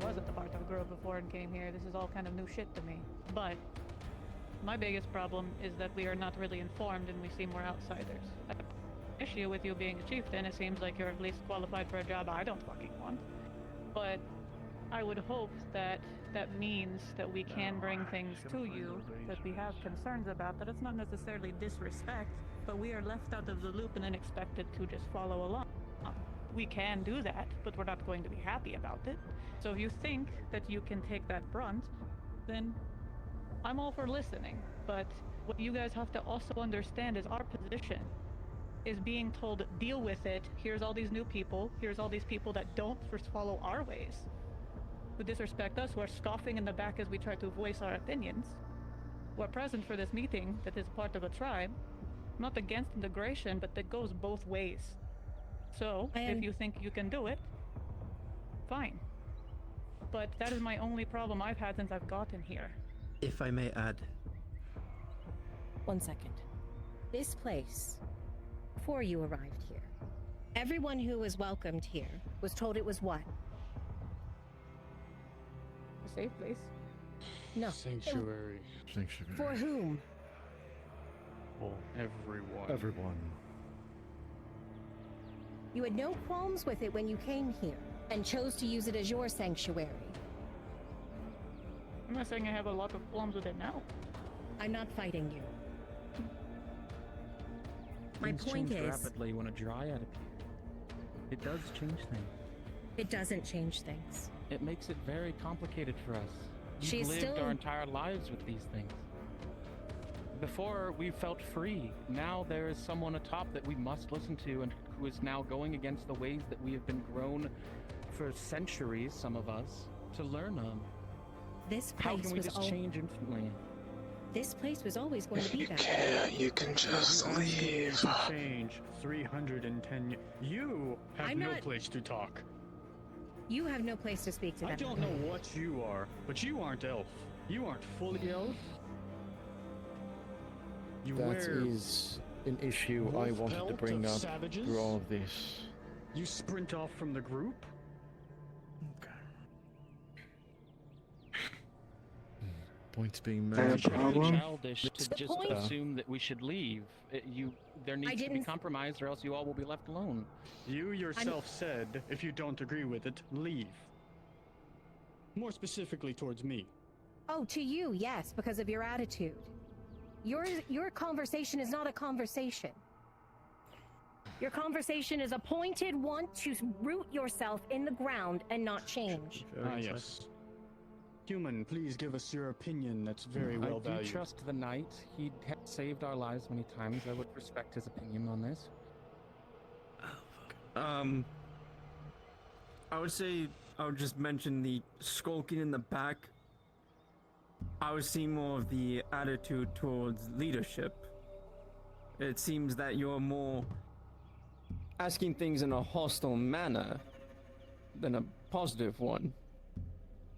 was at the Bartok Grove before and came here, this is all kind of new shit to me. But my biggest problem is that we are not really informed and we seem we're outsiders. I have an issue with you being a chieftain. It seems like you're at least qualified for a job I don't fucking want. But I would hope that that means that we can bring things to you that we have concerns about, that it's not necessarily disrespect, but we are left out of the loop and then expected to just follow along. we can do that, but we're not going to be happy about it. So if you think that you can take that brunt, then I'm all for listening. But what you guys have to also understand is our position is being told, deal with it. Here's all these new people. Here's all these people that don't follow our ways, who disrespect us, who are scoffing in the back as we try to voice our opinions, who are present for this meeting that is part of a tribe. I'm not against integration, but that goes both ways. So, if you think you can do it, fine. But that is my only problem I've had since I've gotten here. If I may add. 1 second. This place, before you arrived here, everyone who was welcomed here was told it was what? A safe place? No. Sanctuary. Sanctuary. For whom? For everyone. Everyone. You had no qualms with it when you came here, and chose to use it as your sanctuary. I'm not saying I have a lot of qualms with it now. I'm not fighting you. My Things point change is... rapidly when a dryad appears. It does change things. It doesn't change things. It makes it very complicated for us. She We've is lived still... our entire lives with these things. Before, we felt free. Now there is someone atop that we must listen to and who is now going against the ways that we have been grown for centuries, some of us, to learn on. This How place can we was just change instantly? This place was always going to be that way. You can just leave. To change 310 You have I'm no not- place to talk. You have no place to speak to them. I don't know what you are, but you aren't elf. You aren't fully elf. You That wear is an issue I wolf wanted to pelt bring of up savages? through all of this. You sprint off from the group? Points being Fair made. It's very problem. childish to The just point- assume that we should leave. There needs to be didn't- compromise, or else you all will be left alone. You yourself said, if you don't agree with it, leave. More specifically towards me. Oh, to you, yes, because of your attitude. Your conversation is not a conversation. Your conversation is a pointed want to root yourself in the ground and not change. Yes. Human, please give us your opinion. That's very well I do valued. trust the knight. He has saved our lives many times. I would respect his opinion on this. I would say I would just mention the skulking in the back. I was seeing more of the attitude towards leadership. It seems that you're more asking things in a hostile manner than a positive one.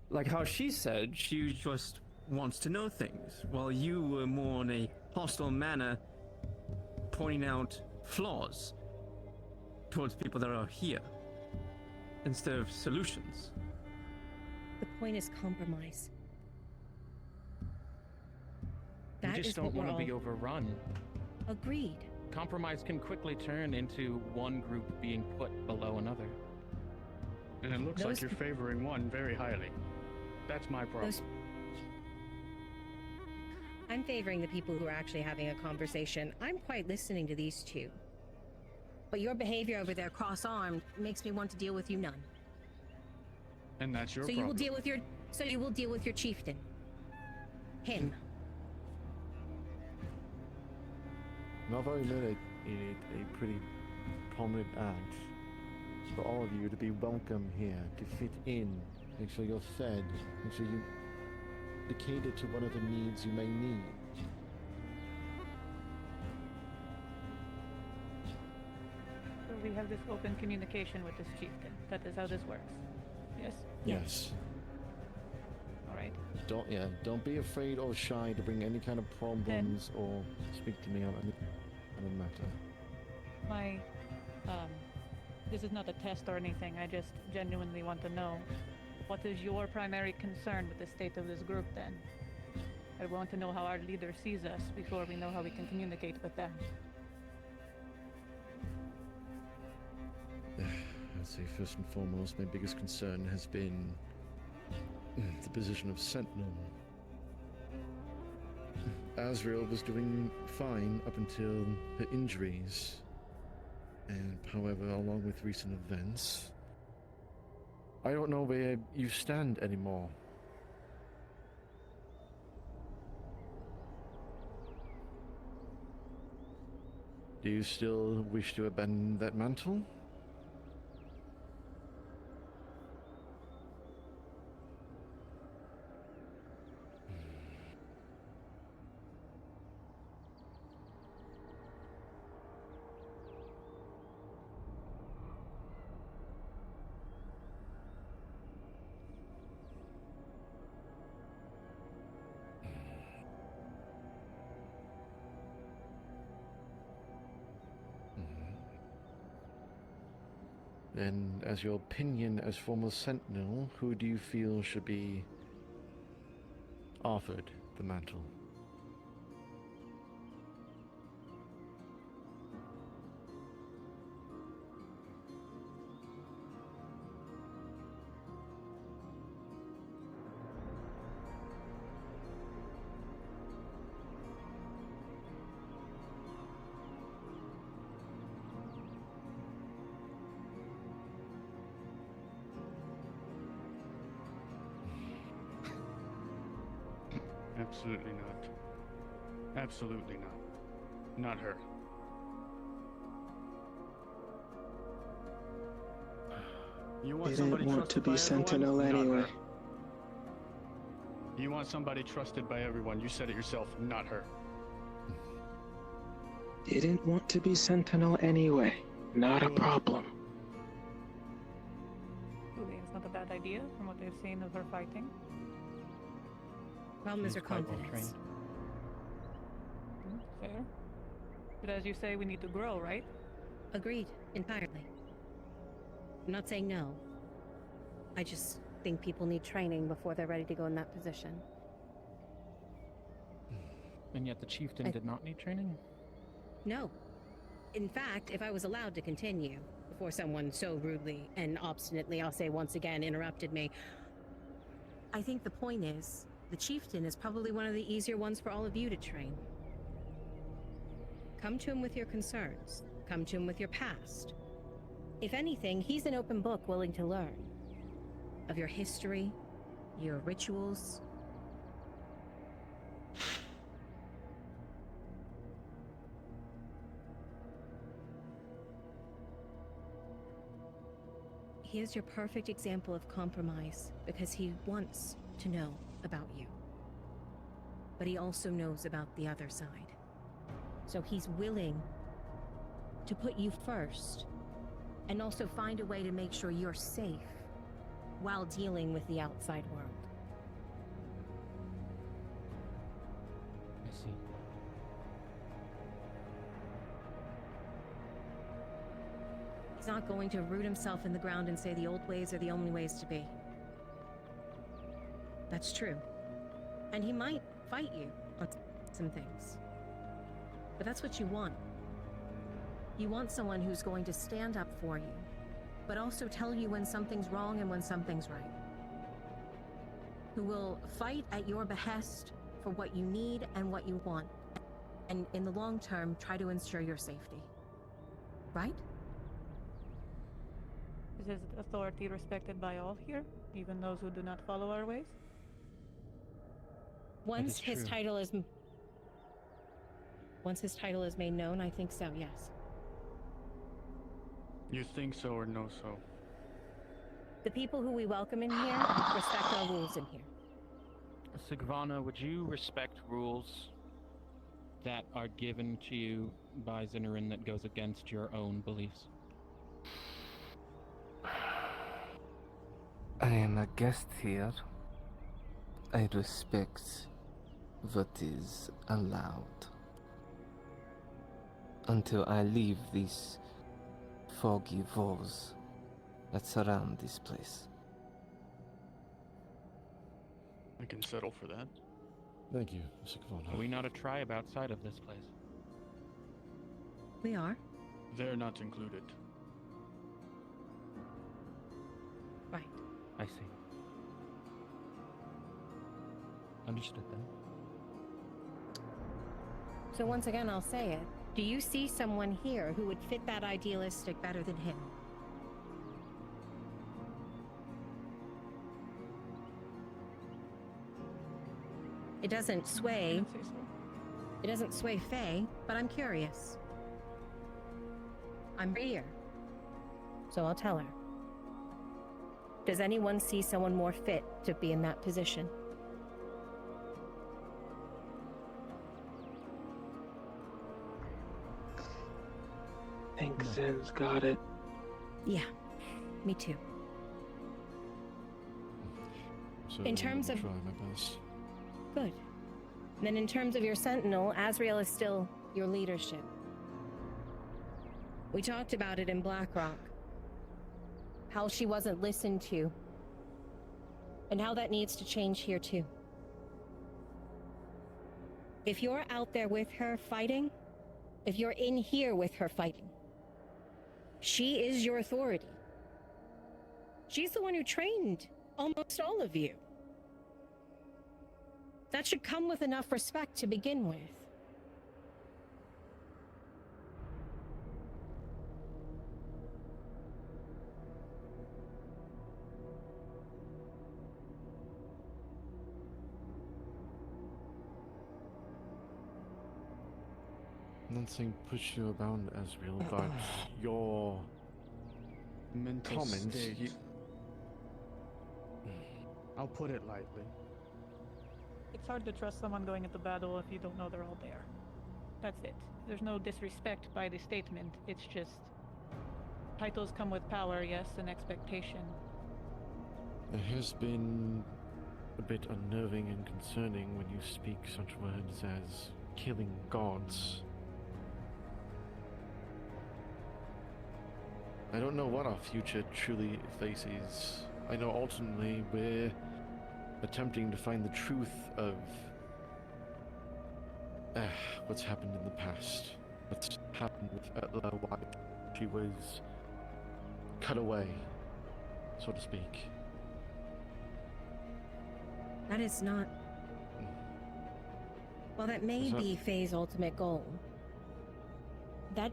Like how she said, she just wants to know things, while you were more in a hostile manner, pointing out flaws towards people that are here, instead of solutions. The point is compromise. We That just is don't what we're want to be all... overrun. Agreed. Compromise can quickly turn into one group being put below another. And it looks Those like you're favoring one very highly. That's my problem. I'm favoring the people who are actually having a conversation. I'm quite listening to these two. But your behavior over there, cross-armed, makes me want to deal with you none. And that's your So problem. you will deal with your... So you will deal with your chieftain. Him. Now I've already made a pretty prominent act for all of you to be welcome here, to fit in, make sure you're fed, make sure you cater to whatever needs you may need. So we have this open communication with this chieftain. That is how this works. Yes? Yes. Alright. Don't be afraid or shy to bring any kind of problems or speak to me on any kind of matter. My, this is not a test or anything. I just genuinely want to know, what is your primary concern with the state of this group then? I want to know how our leader sees us before we know how we can communicate with them. I'd say first and foremost, my biggest concern has been the position of Sentinel. Az'Rael was doing fine up until her injuries. And however, along with recent events, I don't know where you stand anymore. Do you still wish to abandon that mantle? Then, as your opinion as former Sentinel, who do you feel should be offered the mantle? Absolutely not. Absolutely not. Not her. You want They somebody didn't want to trusted be by Sentinel everyone? Not anyway. her. You want somebody trusted by everyone. You said it yourself. Not her. Didn't want to be Sentinel anyway. Not a problem. I think it's not a bad idea from what they've seen of her fighting. Problem is her She's quite well confidence. Fair. But as you say, we need to grow, right? Agreed, entirely. I'm not saying no. I just think people need training before they're ready to go in that position. And yet the chieftain did not need training? No. In fact, if I was allowed to continue, before someone so rudely and obstinately, I'll say once again, interrupted me, I think the point is, the chieftain is probably one of the easier ones for all of you to train. Come to him with your concerns. Come to him with your past. If anything, he's an open book willing to learn. Of your history, your rituals. He is your perfect example of compromise because he wants to know about you. But he also knows about the other side. So he's willing to put you first and also find a way to make sure you're safe while dealing with the outside world. I see. He's not going to root himself in the ground and say the old ways are the only ways to be. That's true. And he might fight you on some things. But that's what you want. You want someone who's going to stand up for you, but also tell you when something's wrong and when something's right. Who will fight at your behest for what you need and what you want, and in the long term, try to ensure your safety. Right? Is his authority respected by all here, even those who do not follow our ways? Once his title is made known, I think so, yes. You think so or know so? The people who we welcome in here respect our rules in here. Sigvana, would you respect rules that are given to you by Zinnerin that goes against your own beliefs? I am a guest here. I respect what is allowed. Until I leave these foggy walls that surround this place. I can settle for that. Thank you, Sigvana. Are we not a tribe outside of this place? We are. They're not included. Right. I see. Understood then. So once again, I'll say it. Do you see someone here who would fit that idealistic better than him? It doesn't sway. It doesn't sway Faye, but I'm curious. I'm here, so I'll tell her. Does anyone see someone more fit to be in that position? I think Zen's got it. Yeah, me too. So In terms I'll of- try my best. Good. Then in terms of your Sentinel, Az'Rael is still your leadership. We talked about it in Blackrock. How she wasn't listened to. And how that needs to change here too. If you're out there with her fighting, if you're in here with her fighting, she is your authority. She's the one who trained almost all of you. That should come with enough respect to begin with. Nothing push you about, Az'Rael, but your Mental comments. state. I'll put it lightly. It's hard to trust someone going into battle if you don't know they're all there. That's it. There's no disrespect by the statement. It's just titles come with power, yes, and expectation. It has been a bit unnerving and concerning when you speak such words as killing gods. I don't know what our future truly faces. I know ultimately we're attempting to find the truth of what's happened in the past. What's happened with Az'Rael, why she was cut away, so to speak. That is not... While that may be Faye's ultimate goal, that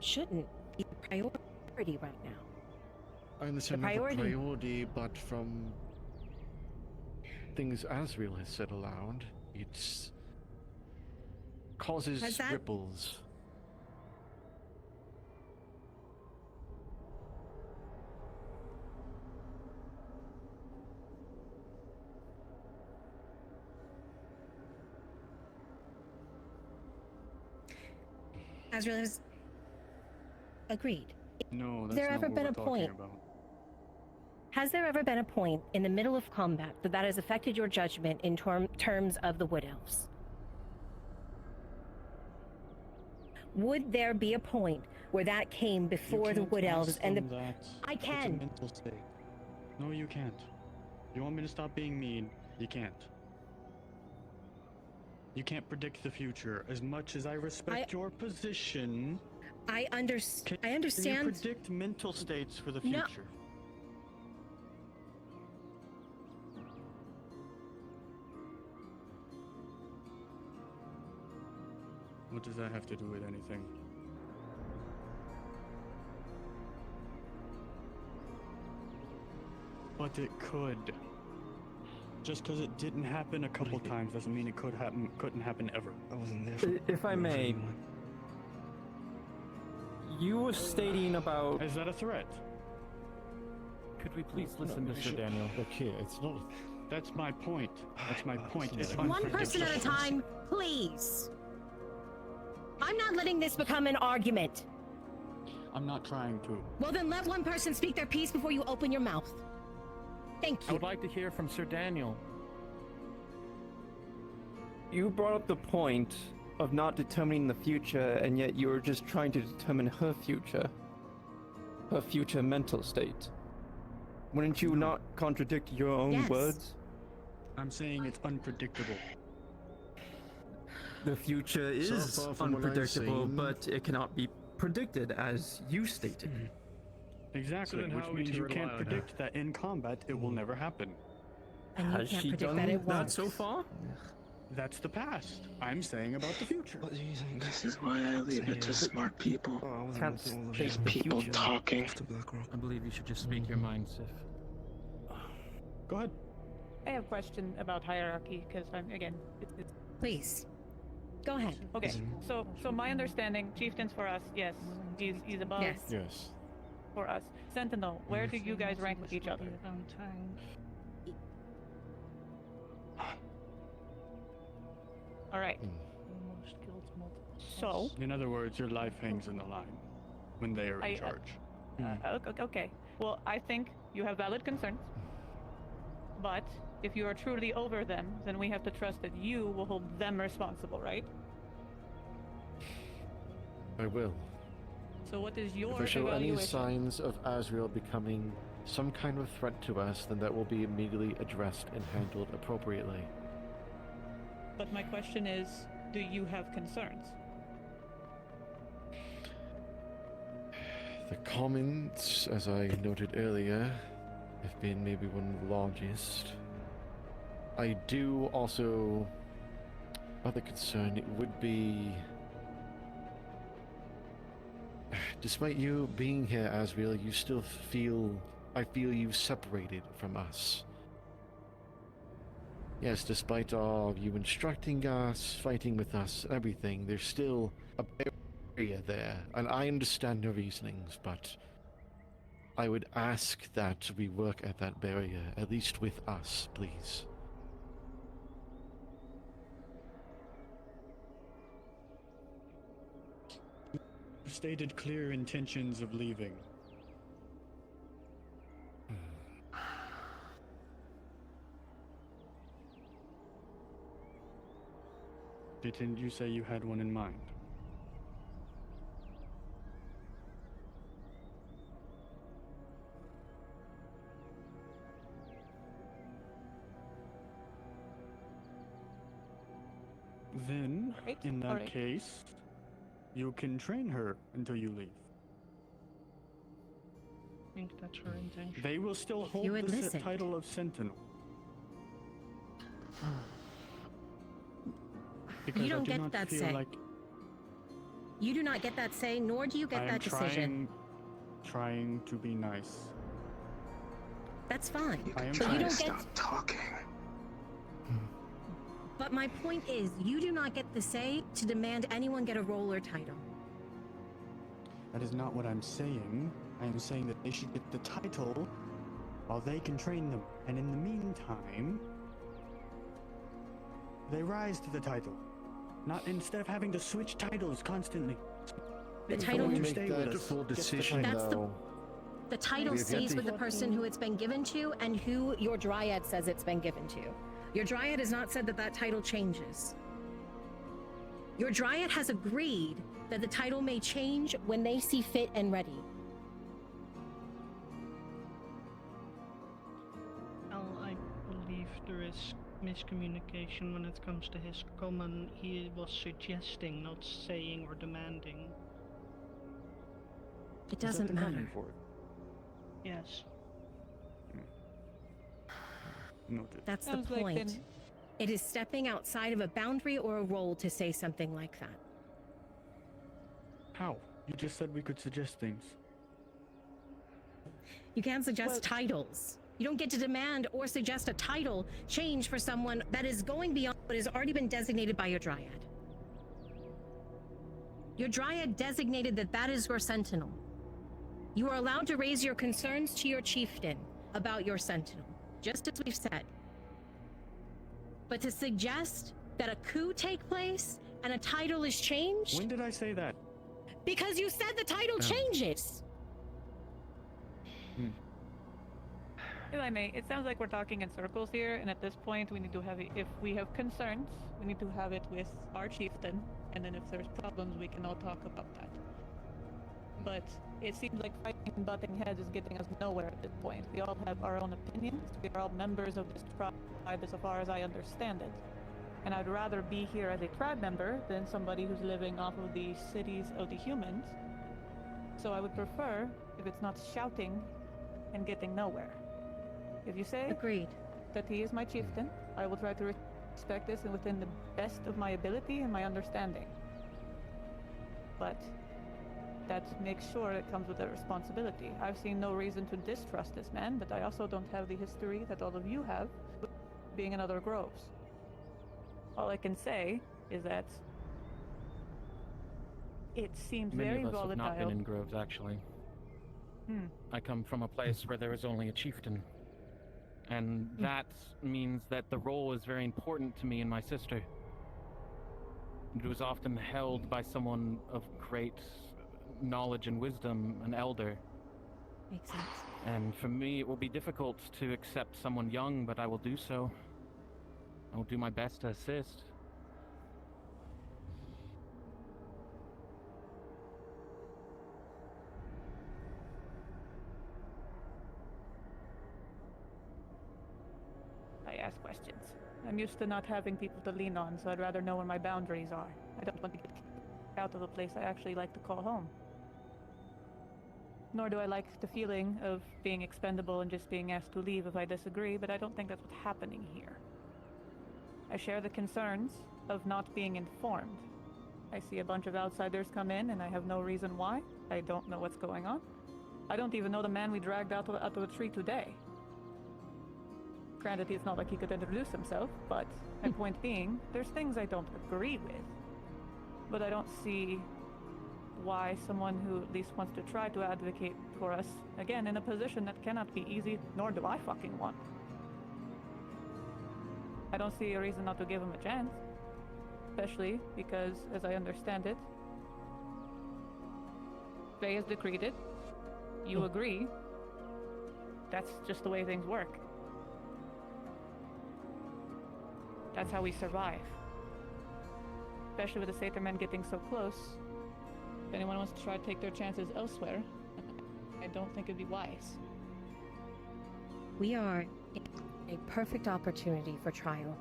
shouldn't be a priority right now. I understand The not the priority- priority, but from things Az'Rael has said aloud, it causes Has that- ripples. Az'Rael has agreed. No, Has that's there not ever what been we're a talking point? about. Has there ever been a point in the middle of combat that has affected your judgment in terms of the Wood Elves? Would there be a point where that came before the can't Wood ask Elves and the... them that. I It's a can. mental state. No, you can't. You want me to stop being mean? You can't. You can't predict the future. As much as I respect your position, I understand. can you predict mental states for the No. future? What does that have to do with anything? But it could. Just because it didn't happen a couple times doesn't mean it couldn't happen ever. I wasn't there for If I may, you were stating about. Is that a threat? Could we please listen to Sir Daniel? Look here, it's not. That's my point. That's my point. It's One person at a time, please. I'm not letting this become an argument. I'm not trying to. Well, then let one person speak their piece before you open your mouth. Thank I you. would like to hear from Sir Daniel. You brought up the point of not determining the future, and yet you were just trying to determine her future mental state. Wouldn't you not contradict your own Yes. words? I'm saying it's unpredictable. The future is far from what I've unpredictable, seen- but it cannot be predicted, as you stated. Exactly, then how which are we means to you rely can't on her? predict that in combat it will never happen. And you Has can't she predict done that it that won't. so far? That's the past. I'm saying about the future. What do you think? This is why I leave it to smart people. Oh, I wasn't Can't into all of state this. the People future. talking. After Blackrock. I believe you should just speak your mind, Sif. Go ahead. I have a question about hierarchy because I'm again. It's Please. Go ahead. okay. So my understanding, chieftains for us, yes, he's above Yes. Yes. for us. Sentinel, where do you guys rank with each other? All right. So In other words, your life hangs in the line when they are in charge. okay. Well, I think you have valid concerns, but if you are truly over them, then we have to trust that you will hold them responsible, right? I will. So what is your If I show any evaluation? signs of Az'Rael becoming some kind of threat to us, then that will be immediately addressed and handled appropriately. But my question is, do you have concerns? The comments, as I noted earlier, have been maybe one of the largest. I do also... Other concern, it would be... Despite you being here, Az'Rael, you still feel... I feel you separated from us. Yes, despite all of you instructing us, fighting with us, everything, there's still a barrier there. And I understand your reasonings, but I would ask that we work at that barrier, at least with us, please. You've stated clear intentions of leaving. Didn't you say you had one in mind? Then, Right, in that alright. case, you can train her until you leave. I think that's her intention. They will still hold you had the listened. title of Sentinel. Because You don't I do get not that feel say. like You do not get that say, nor do you get I am that decision. trying to be nice. That's fine. I am But trying you to don't Stop get. talking. But my point is, you do not get the say to demand anyone get a role or title. That is not what I'm saying. I am saying that they should get the title while they can train them. And in the meantime, they rise to the title. Not instead of having to switch titles constantly. The If title- someone We to make stay that with us full gets the decision, title. That's the- though. The title We have yet stays to- with the person who it's been given to and who your dryad says it's been given to. Your dryad has not said that that title changes. Your dryad has agreed that the title may change when they see fit and ready. Well, I believe there is miscommunication when it comes to his comment. He was suggesting, not saying or demanding. It doesn't matter. For it. Yes. Noted. That's the Sounds like point. then- It is stepping outside of a boundary or a role to say something like that. How? You just said we could suggest things. You can't suggest Well- titles. You don't get to demand or suggest a title change for someone that is going beyond what has already been designated by your dryad. Your dryad designated that that is your sentinel. You are allowed to raise your concerns to your chieftain about your sentinel, just as we've said. But to suggest that a coup take place and a title is changed, When did I say that? because you said the title changes. If I may, it sounds like we're talking in circles here, and at this point, we need to have if we have concerns, we need to have it with our chieftain, and then if there's problems, we can all talk about that. But it seems like fighting and butting heads is getting us nowhere at this point. We all have our own opinions. We are all members of this tribe, as far as I understand it. And I'd rather be here as a tribe member than somebody who's living off of the cities of the humans. So I would prefer if it's not shouting and getting nowhere. If you say Agreed. that he is my chieftain, I will try to respect this and within the best of my ability and my understanding. But that makes sure it comes with a responsibility. I've seen no reason to distrust this man, but I also don't have the history that all of you have with being in other groves. All I can say is that it seems Many very of us volatile. have not been in groves, actually. I come from a place where there is only a chieftain. And that means that the role is very important to me and my sister. It was often held by someone of great knowledge and wisdom, an elder. Makes sense. And for me, it will be difficult to accept someone young, but I will do so. I will do my best to assist. I ask questions. I'm used to not having people to lean on, so I'd rather know where my boundaries are. I don't want to get kicked out of a place I actually like to call home. Nor do I like the feeling of being expendable and just being asked to leave if I disagree, but I don't think that's what's happening here. I share the concerns of not being informed. I see a bunch of outsiders come in, and I have no reason why. I don't know what's going on. I don't even know the man we dragged out of the tree today. Granted, it's not like he could introduce himself, but my point being, there's things I don't agree with. But I don't see why someone who at least wants to try to advocate for us, again, in a position that cannot be easy, nor do I fucking want. I don't see a reason not to give him a chance. Especially because, as I understand it, Faye has decreed it. You agree. That's just the way things work. That's how we survive. Especially with the Satyr men getting so close. If anyone wants to try to take their chances elsewhere, I don't think it'd be wise. We are in a perfect opportunity for trial.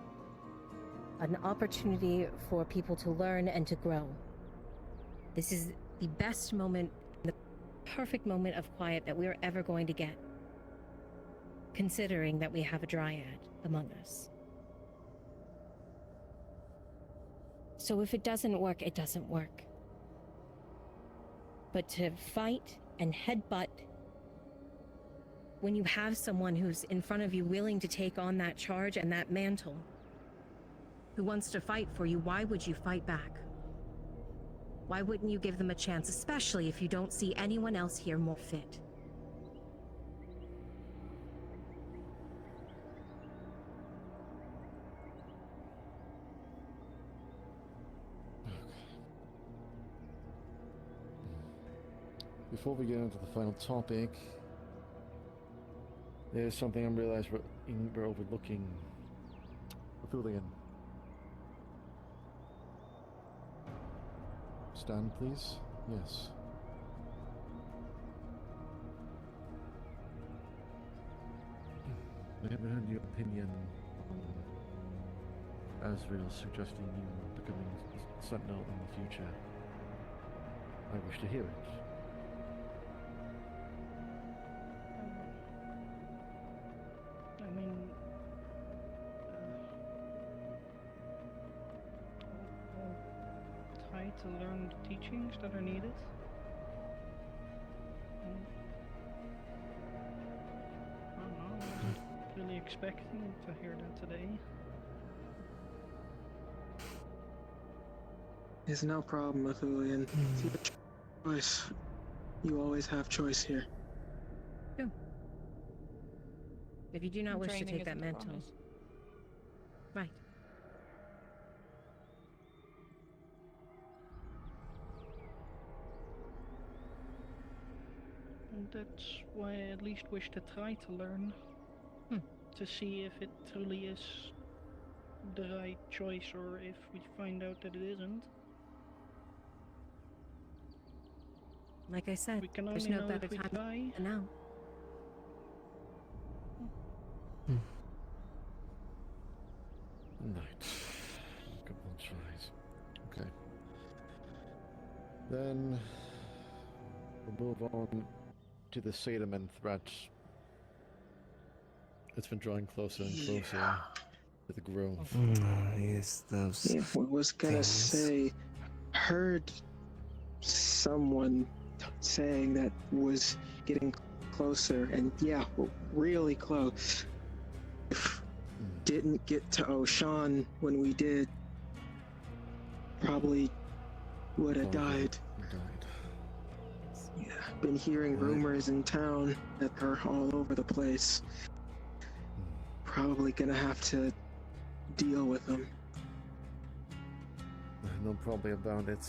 An opportunity for people to learn and to grow. This is the best moment, the perfect moment of quiet that we're ever going to get. Considering that we have a dryad among us. So if it doesn't work, it doesn't work. But to fight and headbutt when you have someone who's in front of you willing to take on that charge and that mantle, who wants to fight for you, why would you fight back? Why wouldn't you give them a chance, especially if you don't see anyone else here more fit? Before we get into the final topic, there's something I realized we're overlooking. Athelian. Stand, please. Yes. I haven't heard your opinion on Az'Rael suggesting you becoming Sentinel in the future. I wish to hear it. I mean, I'll try to learn the teachings that are needed. And I don't know, I wasn't really expecting to hear that today. It's no problem, Athelian. It's your choice. You always have choice here. If you do not wish to Training take that isn't a mantle. promise. Right. And that's why I at least wish to try to learn. To see if it truly is the right choice or if we find out that it isn't. Like I said, We can there's only no know better if we time try. than now. Right. A couple of tries. Okay. Then we'll move on to the Satyr threat. It's been drawing closer and closer. to the grove. Yes, those Yeah, I was gonna things. say, heard someone saying that was getting closer, and yeah, really close. If didn't get to Oshan when we did, probably would have died. Yeah, been hearing rumors in town that they're all over the place. Probably gonna have to deal with them. No problem about it.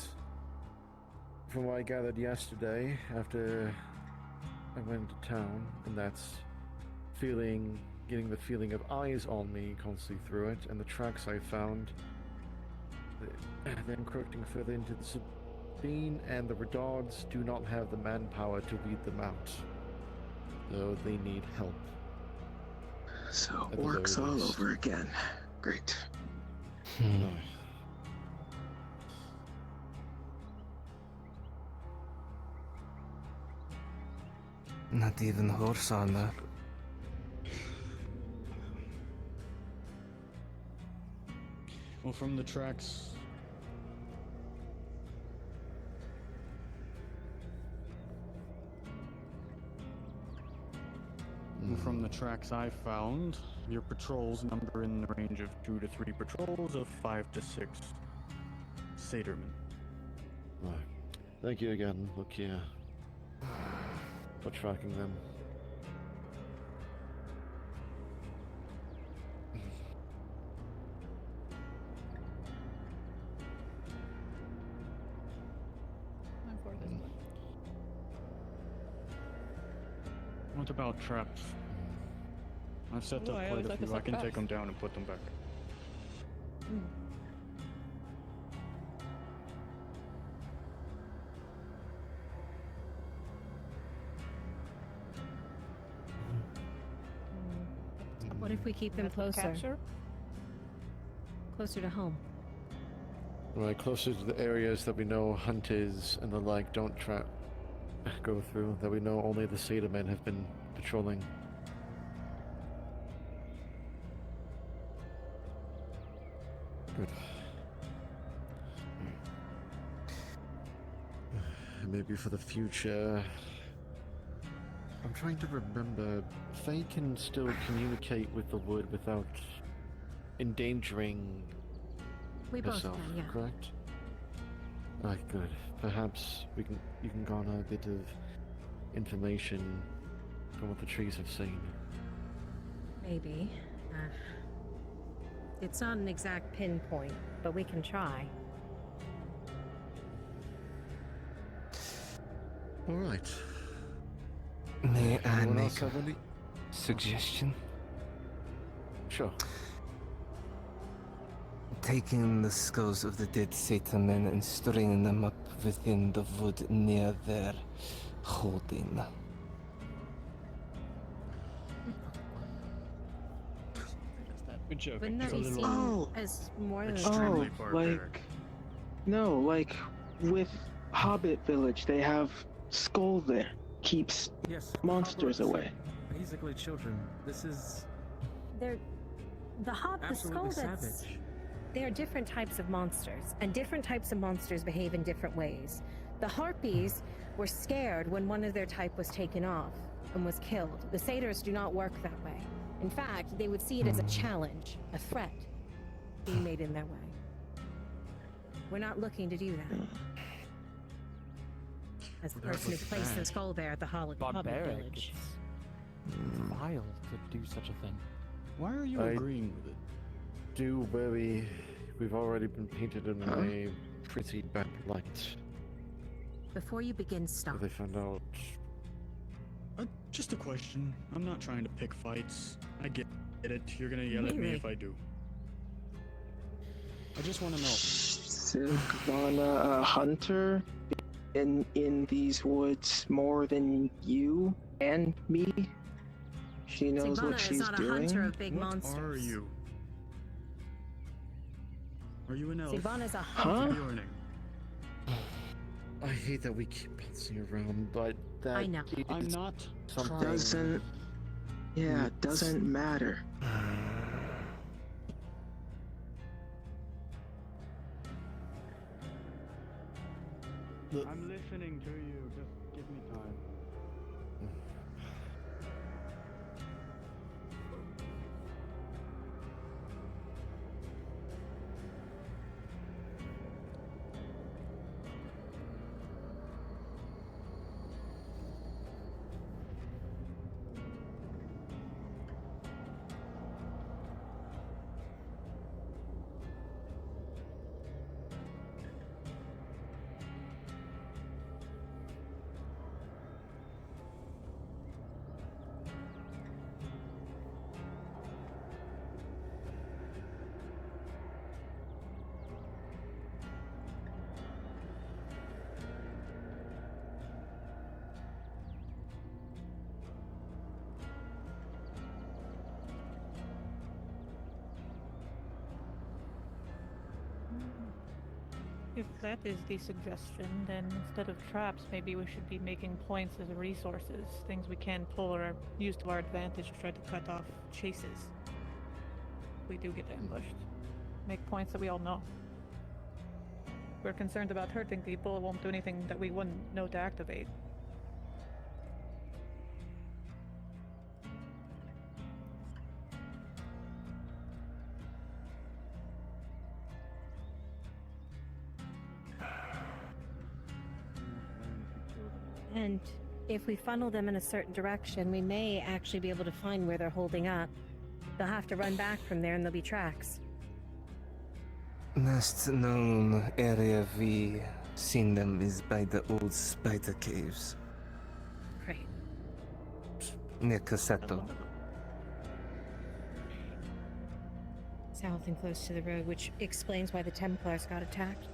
From what I gathered yesterday, after I went to town, and that's getting the feeling of eyes on me constantly through it, and the tracks I found, they're encroaching further into the Sabine, and the Redards do not have the manpower to weed them out. So they need help. So works all over again. Great. Not even horse armor. Well, from the tracks. From the tracks I found, your patrols number in the range of 2 to 3 patrols of 5 to 6 Satyrmen. Right. Thank you again, look here, for tracking them. What about traps? I've set up quite a few. I can take them down and put them back. What if we keep them closer? Closer to home. Right, closer to the areas that we know hunters and the like don't go through, that we know only the Satyrmen have been patrolling. Good. Maybe for the future. I'm trying to remember. Faye can still communicate with the wood without endangering We both herself, can, yeah. correct? Right, good. Perhaps you can garner a bit of information from what the trees have seen. Maybe. It's not an exact pinpoint, but we can try. All right. May I Anyone make else have any? suggestion? Sure. Taking the skulls of the dead Satyrmen and storing them up within the wood near their holding. Good joke. Wouldn't that be seen as more than Oh, like with Hobbit Village, they have skull there. Keeps monsters away. Basically children. This is They're the absolutely skull that's savage. there are different types of monsters, and different types of monsters behave in different ways. The Harpies were scared when one of their type was taken off and was killed. The Satyrs do not work that way. In fact, they would see it as a challenge, a threat, being made in their way. We're not looking to do that. As the person who placed the skull there at the Hobbit Barbaric. Village. It's vile to do such a thing. Why are you agreeing with it? Do worry, we've already been painted in a pretty bad light. Before you begin, stop. They found out. Just a question. I'm not trying to pick fights. I get it. You're gonna yell at me if I do. I just want to know. Silvana a hunter in these woods more than you and me? She knows what she's is not doing. a hunter of big What monsters. are you? Are you an elf? Sivana's a What's hunter. your name? I hate that we keep bouncing around, but that I know. I'm not something. Doesn't matter. I'm listening to you. Just give me time. If that is the suggestion, then instead of traps, maybe we should be making points as resources, things we can pull or use to our advantage to try to cut off chases. If we do get ambushed. Make points that we all know. If we're concerned about hurting people, it won't do anything that we wouldn't know to activate. And if we funnel them in a certain direction, we may actually be able to find where they're holding up. They'll have to run back from there and there'll be tracks. Last known area we seen them is by the old spider caves. Great. Near Cassetto. South and close to the road, which explains why the Templars got attacked.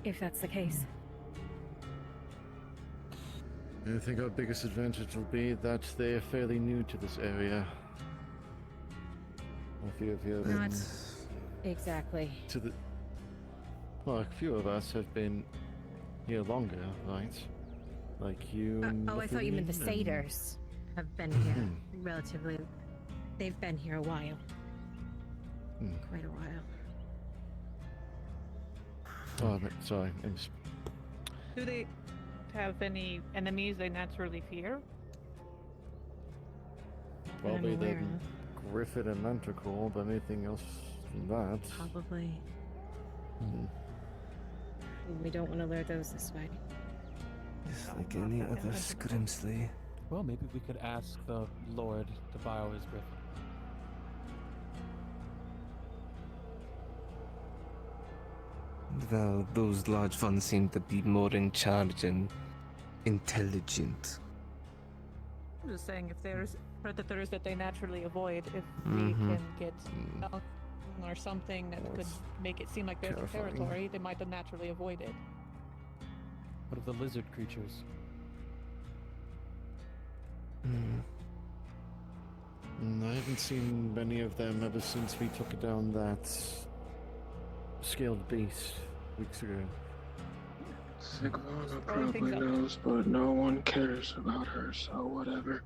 If that's the case. I think our biggest advantage will be that they are fairly new to this area. A few of you have Not been exactly. to the. Well, a few of us have been here longer, right? Like you. And I thought you meant the Lithurian and- satyrs have been here relatively. They've been here a while. Quite a while. Oh, sorry. Do they have any enemies they naturally fear? Probably the aware Griffin and Manticore, but anything else than that. Probably. We don't want to lure those this way. Just like any other scrimsly. Well, maybe we could ask the Lord to borrow his griffin. Well, those large ones seem to be more in charge and intelligent. I'm just saying, if there's predators that they naturally avoid, if we Mhm. can get elk or something that could make it seem like there's a terrifying. territory, they might have naturally avoid it. What of the lizard creatures? I haven't seen many of them ever since we took down that scaled beast weeks ago. Sigvana probably knows, but no one cares about her, so whatever.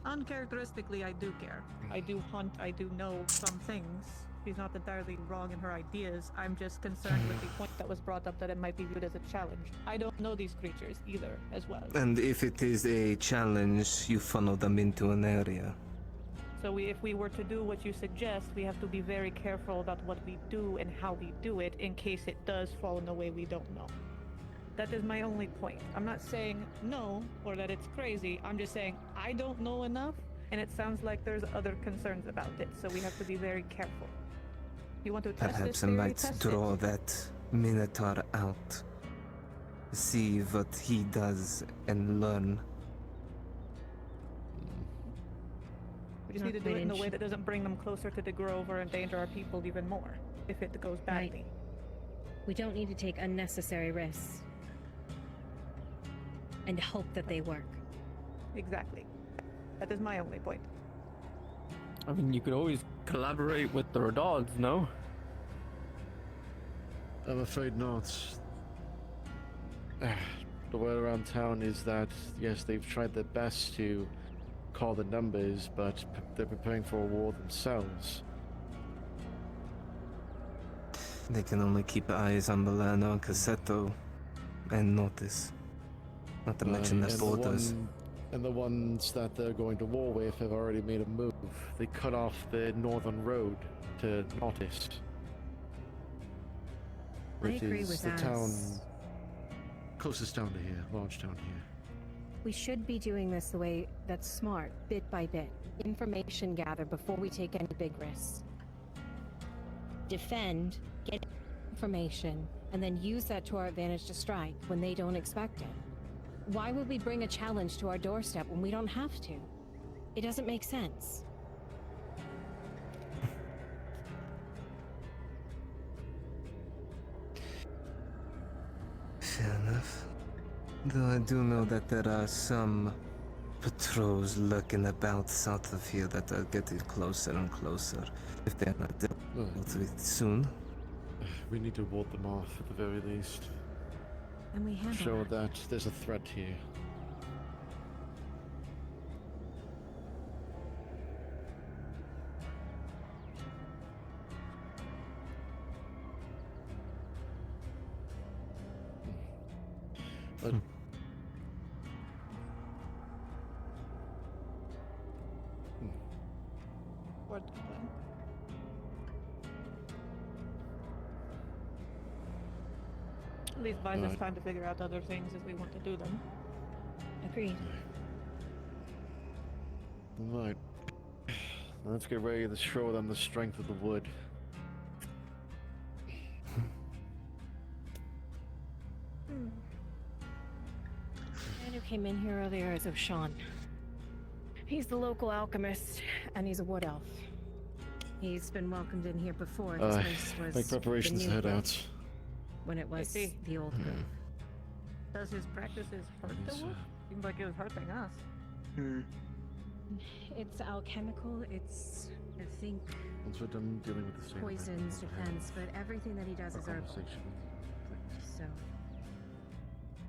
Uncharacteristically, I do care. I do hunt, I do know some things. She's not entirely wrong in her ideas. I'm just concerned with the point that was brought up that it might be viewed as a challenge. I don't know these creatures either, as well. And if it is a challenge, you funnel them into an area. So if we were to do what you suggest, we have to be very careful about what we do and how we do it in case it does fall in a way we don't know. That is my only point. I'm not saying no or that it's crazy. I'm just saying I don't know enough, and it sounds like there's other concerns about it, so we have to be very careful. You want to test Perhaps this I theory? might Test draw it. that Minotaur out. See what he does and learn. We just Not need to do it in a way quite that doesn't bring them closer to the grove or endanger our people even more, if it goes badly. We don't need to take unnecessary risks. And hope that they work. Exactly. That is my only point. I mean, you could always collaborate with the dogs, no? I'm afraid not. The word around town is that, yes, they've tried their best to call the numbers, but they're preparing for a war themselves. They can only keep eyes on Milano and Cassetto. and notice. Not to mention the and borders. And the ones that they're going to war with have already made a move. They cut off the northern road to Nautis. I Which agree is with the Az. town closest town to here, large town here. We should be doing this the way that's smart, bit by bit. Information gather before we take any big risks. Defend, get information, and then use that to our advantage to strike when they don't expect it. Why would we bring a challenge to our doorstep when we don't have to? It doesn't make sense. Fair enough. Though I do know that there are some patrols lurking about south of here that are getting closer and closer. If they're not dealt with soon. We need to ward them off at the very least. And we handle Show that. that there's a threat here. But What? At least buys us Right. time to figure out other things if we want to do them. Agreed. right. Let's get ready to show them the strength of the wood. The man who came in here earlier is O'Shawn. He's the local alchemist, and he's a wood elf. He's been welcomed in here before. This place was Make preparations the to new head grove, out. when it was see. the old grove. Does his practices hurt the Yes, wolf? Seems like it was hurting us. It's alchemical. It's, I think, Once we're done dealing with the same poisons, defense, but everything that he does is herbal. conversation. So,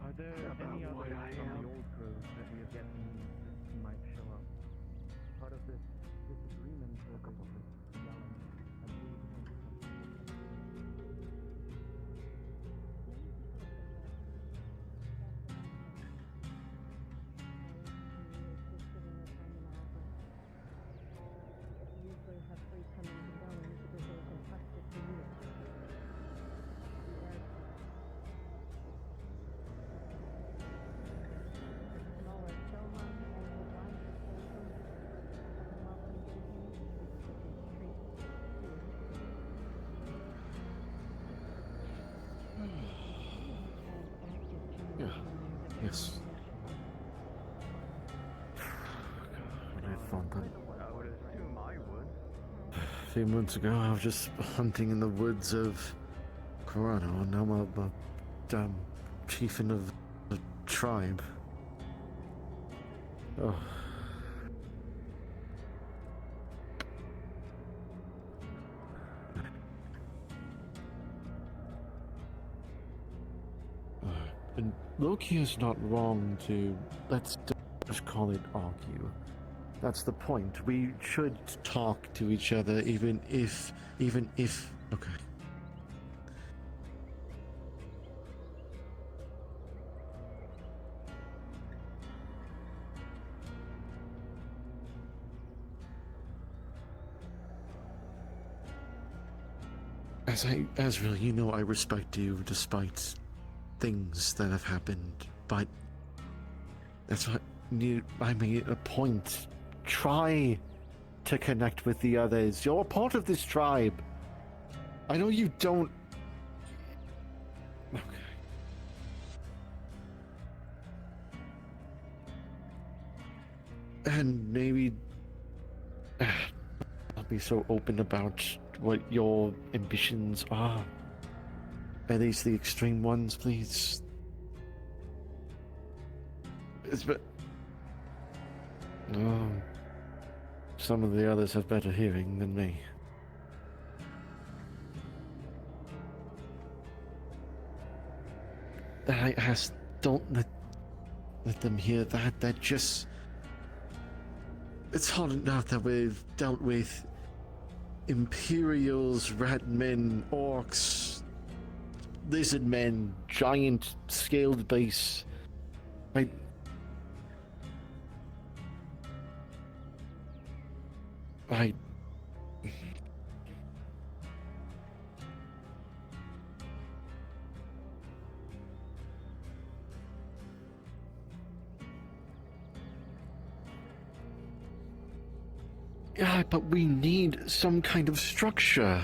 Are there any About what others I from am. the old grove that we have yet to meet that might show up? Part of this disagreement over this yelling, I believe, Yeah. Yes. When I found them. I would assume I would. A few months ago, I was just hunting in the woods of Corano, and now I'm a chieftain of a tribe. Oh. And Loki is not wrong to, let's just call it argue. That's the point. We should talk to each other even if, okay. Az'Rael, you know I respect you despite things that have happened, but that's what I made a point. Try to connect with the others. You're a part of this tribe. I know you don't. Okay. And maybe I'll be so open about what your ambitions are. At least the extreme ones, please. But no, some of the others have better hearing than me. I asked, don't let them hear that. That just, it's hard enough that we've dealt with Imperials, Ratmen, Orcs, lizard men, giant scaled base. I Yeah, but we need some kind of structure.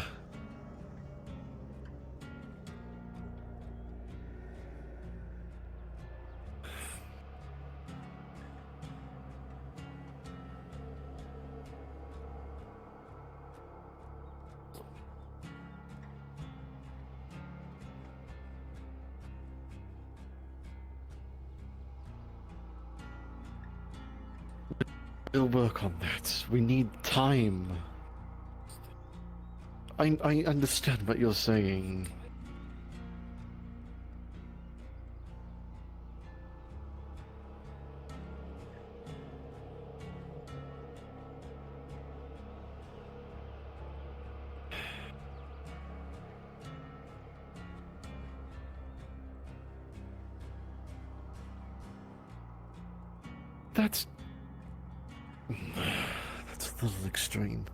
We'll work on that. We need time. I understand what you're saying. That's a little extreme.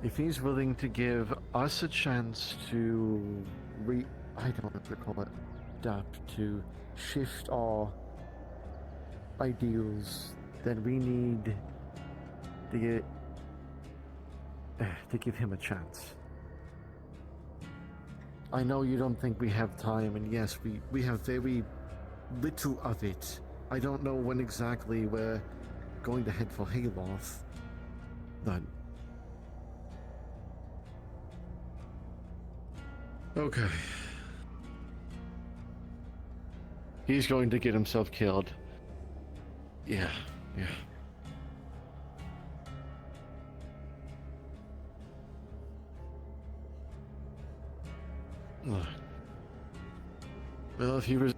If he's willing to give us a chance to I don't know what to call it, adapt, to shift our ideals, then we need to give him a chance. I know you don't think we have time, and yes, we have very little of it. I don't know when exactly we're going to head for Hayloft, but okay. He's going to get himself killed. Yeah. Ugh. Well, if he was...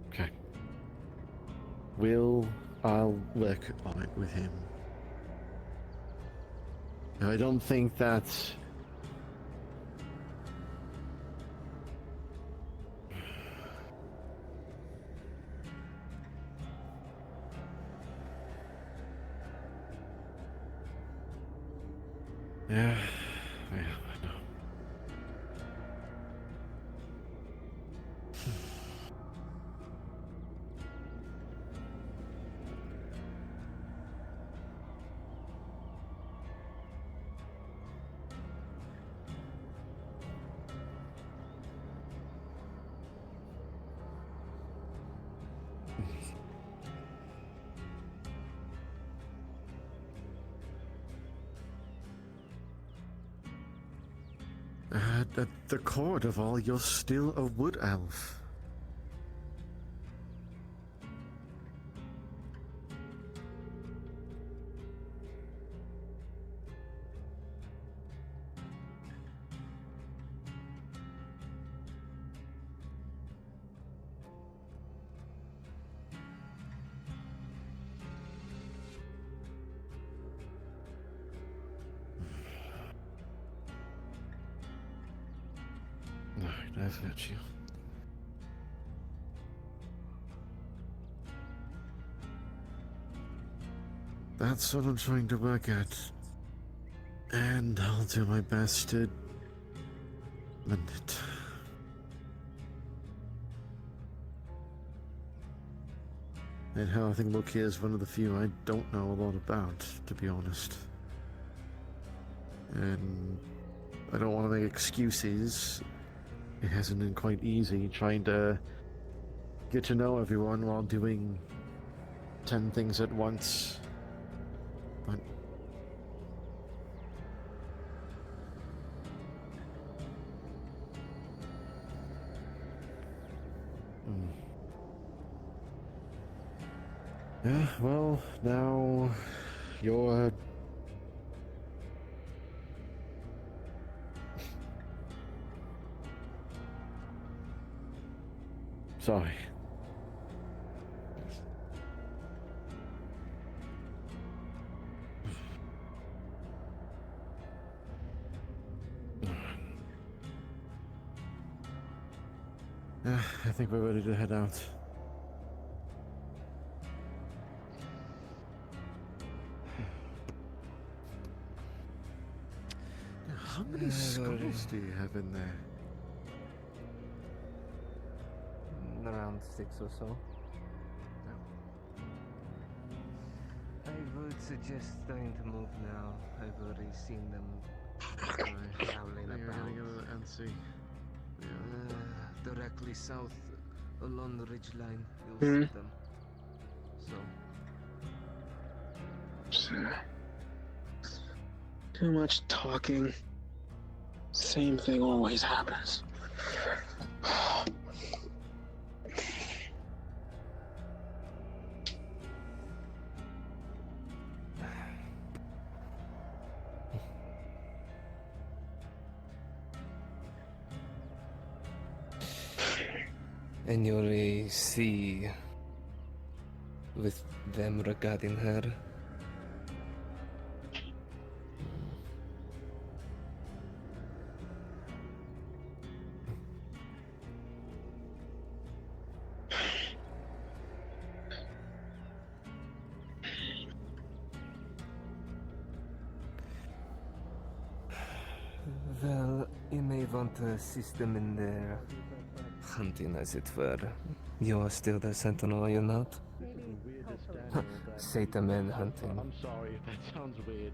Okay. I'll work on it with him. I don't think that's... Yeah, I know. At the core of all, you're still a wood elf. Alright, I've got you. That's what I'm trying to work at. And I'll do my best to mend it. And how I think Loki is one of the few I don't know a lot about, to be honest. And I don't want to make excuses. It hasn't been quite easy trying to get to know everyone while doing 10 things at once. But yeah, well, now you're sorry. I think we're ready to head out. How many skulls do you have in there? Around 6 or so. I would suggest starting to move now. I've already seen them howling about. And see. Directly south along the ridgeline, you'll see them. So. Too much talking. Same thing always happens. And you'll see with them regarding her. Well, you may want to assist them in their hunting, as it were. You are still the sentinel, are you not? Satan man hunting. I'm sorry if that sounds weird.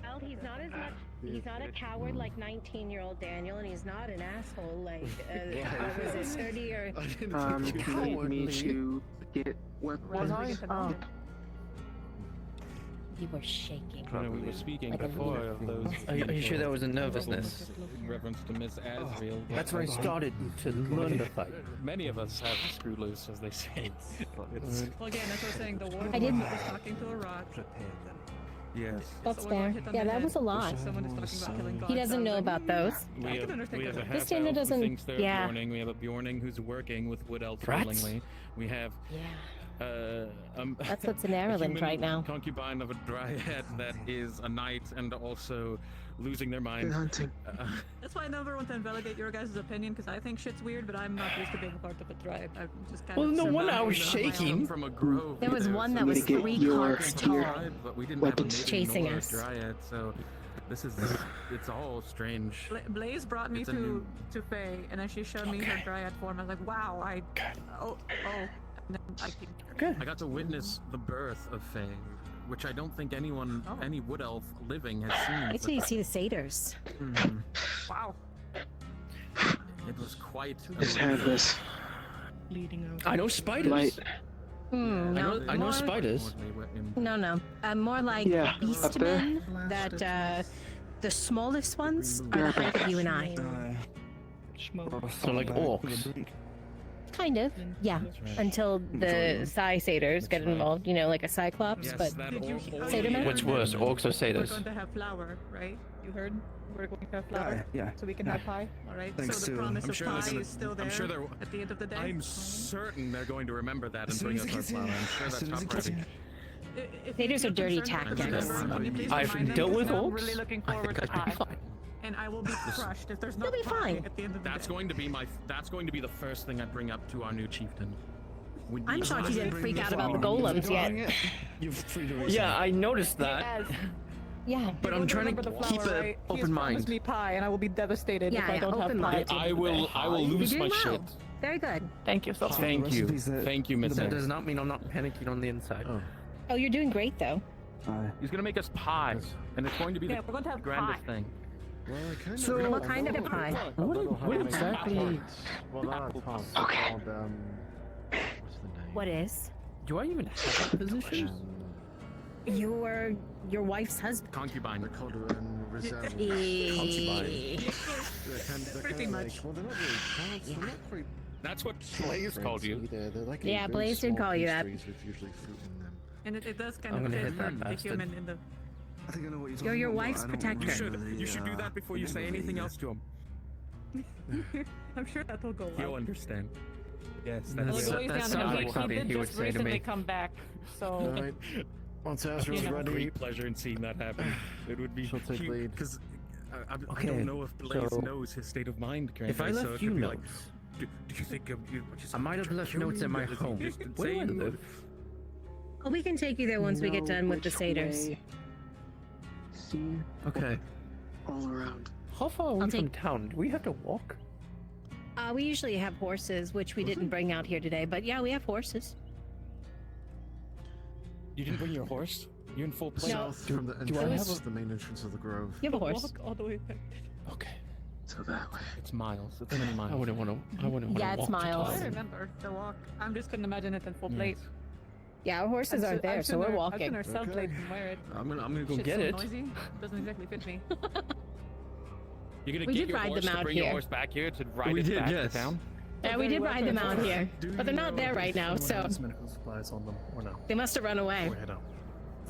Well, he's not as much. He's not a coward like 19-year-old Daniel, and he's not an asshole like what was it, 30 or. You need me to get weapons. You were shaking. We were speaking before of those. Are you sure that wasn't nervousness? In reference to Miss Az'Rael. That's when I started to learn to fight. Many of us have screw loose, as they say. Well, again, that's what I'm saying. The war I didn't- was talking to a rock. Yes. That's fair. Yeah, that was a lot. Someone is talking about killing gods. He doesn't know about those. We have a This half Dana elf doesn't. who thinks they're Yeah. Bjorning. We have a Bjorning who's working with Wood Elf Rats? willingly. We have That's what's in a Ireland human right now. concubine of a dryad that is a knight and also losing their mind. Hunting. That's why I never want to invalidate your guys' opinion, because I think shit's weird, but I'm not used to being a part of a tribe. I'm just kind Well, of. no wonder I was surviving on my own. shaking. From a grove. There was either, one so that was to get 3 your carts gear. tall. but we didn't Weapons. have a Chasing native nor a us. dryad, so this is it's all strange. Blaze brought me It's a new- to Faye, and then she showed me her dryad form. I was like, wow, oh. And then I keep. I got to witness the birth of Faye, which I don't think anyone, any wood elf living, has seen. Wait till you see the satyrs. Wow. It was quite. Just have this. Leading out. I know spiders. Light. No, I know more- spiders. No. More like Yeah, up there. beastmen. That the smallest ones are the height of you and I. Smoke. So like orcs. Kind of, yeah. Until the Psy satyrs get involved, like a cyclops. Yes, But that Did you old- Satyr man? What's worse, orcs or We're satyrs? going to have flour, right? You heard? We're going to have flour. Yeah. So we can have pie. All right. Thanks so the to- promise I'm of sure pie they're gonna- is still there. I'm sure they're- at the end of the day. I'm certain they're going to remember that and As soon bring as us it our gets flour. in. I'm sure As that's soon as top it gets priority. If Satyrs you're are dirty concerned with tactics. this, can you please I've remind them? dealt with Because I'm orcs. really looking I forward think to I'd be pie. fine. And I will be crushed if there's You'll not be pie fine. at the end of the That's day. going to be the first thing I bring up to our new chieftain. I'm shocked you didn't freak out about the golems yet. You've freed a Yeah, I noticed that. Yeah. But I'm trying to keep an open mind. Me pie, and I will be devastated Yeah, if I don't have open pie. mind. I will lose You're my doing well. shit. Very good. Thank you so much. Thank you. Thank you, Miss. That does not mean I'm not panicking on the inside. Oh, you're doing great though. He's gonna make us pie, and it's going to be Yeah, the we're going to have grandest pie. thing. Well, I kind So- of What kind of pie? What exactly? Well, not called, what's the name? What is? Do I even have a position? Your wife's husband. Concubine. They're called resemble. Pretty much. Well, they're not really plants. They're not very That's what Blaze called you. either. They're like Yeah, very Blaze did small call you that. pastries with usually fruit in them. And it does kind I'm of gonna fit hit that the bastard. human in the... I think I know what you're talking You're your about, but wife's I don't protector. remember You should do that before you say anything else to him. I'm sure that will go He'll well. understand. Yes, That's- Well, it goes that down sounds to like he something did he would just say to recently me. come back, so... Alright. Once Azrael's You know. ready, great pleasure in seeing that happen. It would be she'll take cute lead. because I Okay, don't know if Blaze so knows his state of mind currently. If I so left it you could be notes, like, do you think I might have left notes at my home. Where do I live? Oh, we can take you there once we get Know done with the which satyrs. way. See Okay. all around. How far away I'll from take- town? Do we have to walk? We usually have horses, which we didn't bring out here today, but yeah, we have horses. You didn't bring your horse? You're in full plate. No. south from the do I entrance, have a- the main entrance of the grove. You have a horse. Walk all the way back. Okay. So that way. It's miles. It's many miles. I wouldn't want to. I wouldn't want to Yeah, it's walk to miles. town. I remember the walk. I'm just couldn't imagine it in full plate. Yeah, our horses aren't there, so we're I've walking. seen her cell plate and wear it. I'm gonna go Shit's get so it. noisy. Doesn't exactly fit me. You're gonna We get did your ride horse them to out bring your here. horse back here to ride We it did, back yes. to town? Yeah, we did ride them out here, Do but they're you not know there if right now, anyone so has medical supplies on them or no? they must have run away. We'll head out.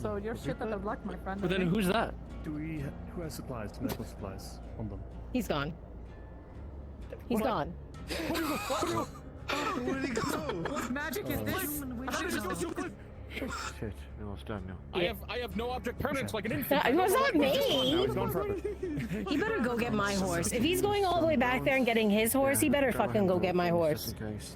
So you're shit out of luck, my friend. But then who's that? Who has supplies, medical supplies on them? He's gone. He's gone. Where did he go? What magic is this? Shit, we lost Daniel. I have no object permanence like an infant. That was not me. He's gone forever. He better go get my horse. If he's going all the way back there and getting his horse, he better fucking go get my horse. Just in case.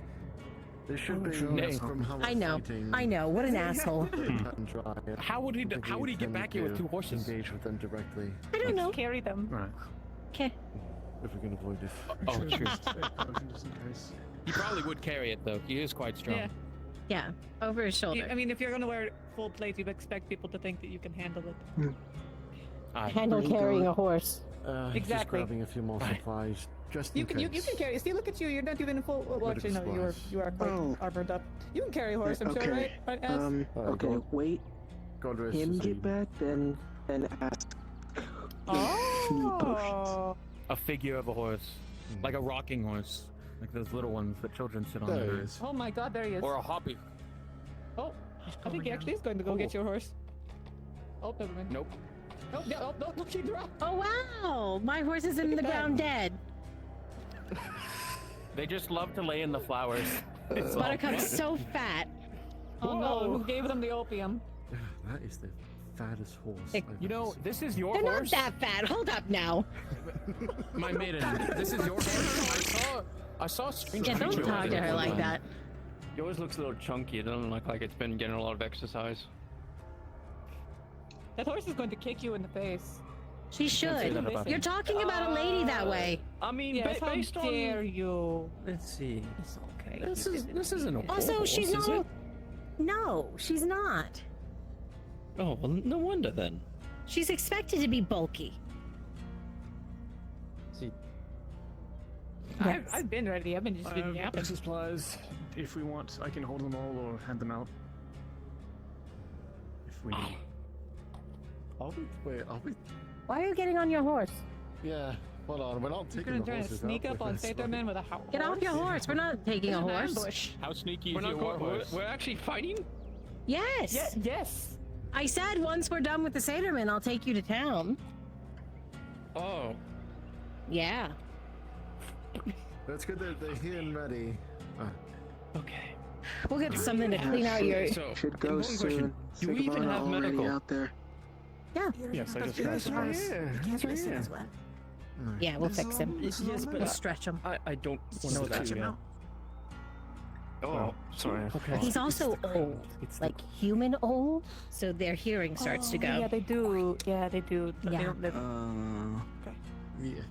There should be Nay. from how I know. fighting, I know. What an asshole. cut and dry. How would he? I think How would he we get back tend here with to 2 horses? Engage with them directly I don't know. Carry them. Right. Okay. if we can avoid it. Oh, true. Just in case. He probably would carry it though. He is quite strong. Yeah. Yeah. Over his shoulder. I mean, if you're gonna wear full plate, you'd expect people to think that you can handle it. Handle carrying a horse. Just Exactly. grabbing a few more supplies, just in You can case. carry. See, look at you. You're not even in full. Well, actually, no. Medical You are quite Oh. armored up. You can carry a horse. I'm sure, Okay. right? Az? Okay, God. wait. God rest Him his get soul. back, then ask. Oh. A figure of a horse, like a rocking horse, like those little ones that children sit on. There their- he is. Oh my God! There he is. Or a hoppy. Oh, I think he actually is going to go get your horse. Oh, never mind. Nope. Oh, yeah, oh, no, she dropped. Oh wow! My horse is in the ground dead. They just love to lay in the flowers. It's all Buttercup's good. so fat. Oh no! Who gave them the opium? That is the fattest horse. They- I've You ever know, seen. this is your They're not horse. that fat. Hold up now. My maiden. This is your horse. I saw a strange Yeah, don't creature talk riding to her one like time. that. Yours looks a little chunky. It doesn't look like it's been getting a lot of exercise. That horse is going to kick you in the face. She should. that about You're talking about a lady that way. I mean, Yes, how based on. dare you? Let's see. It's okay. This isn't a Also, horse, she's is not. it? No, she's not. Oh well, no wonder then. She's expected to be bulky. See, I've been ready. I've been just I been have yapping. supplies. If we want, I can hold them all or hand them out. If we need. Are we? Wait, are we? Why are you getting on your horse? Yeah. Hold on, we're not You're taking gonna the try to horses sneak out up on with us, Saterman with a horse? Get off your horse. We're not taking a An horse. ambush. How sneaky we're is not your going. horse? We're actually fighting. Yes. Yes. I said once we're done with the Saterman, I'll take you to town. Oh. Yeah. That's good that they're here and ready. Okay. We'll get something to clean out your. So, Should go important soon. question. Do we even Sigmar have already medical? out there. Yeah. Yes, I just Yes, grabbed right the here. Can't Right fix it here. as well. Yeah, we'll fix him. Yes, but We'll stretch him. I don't One know of the that. two, yeah. Oh, sorry. Okay. He's also old, like human old, so their hearing starts to go. Yeah, they do. Yeah, they do. They Yeah. don't live. Yeah.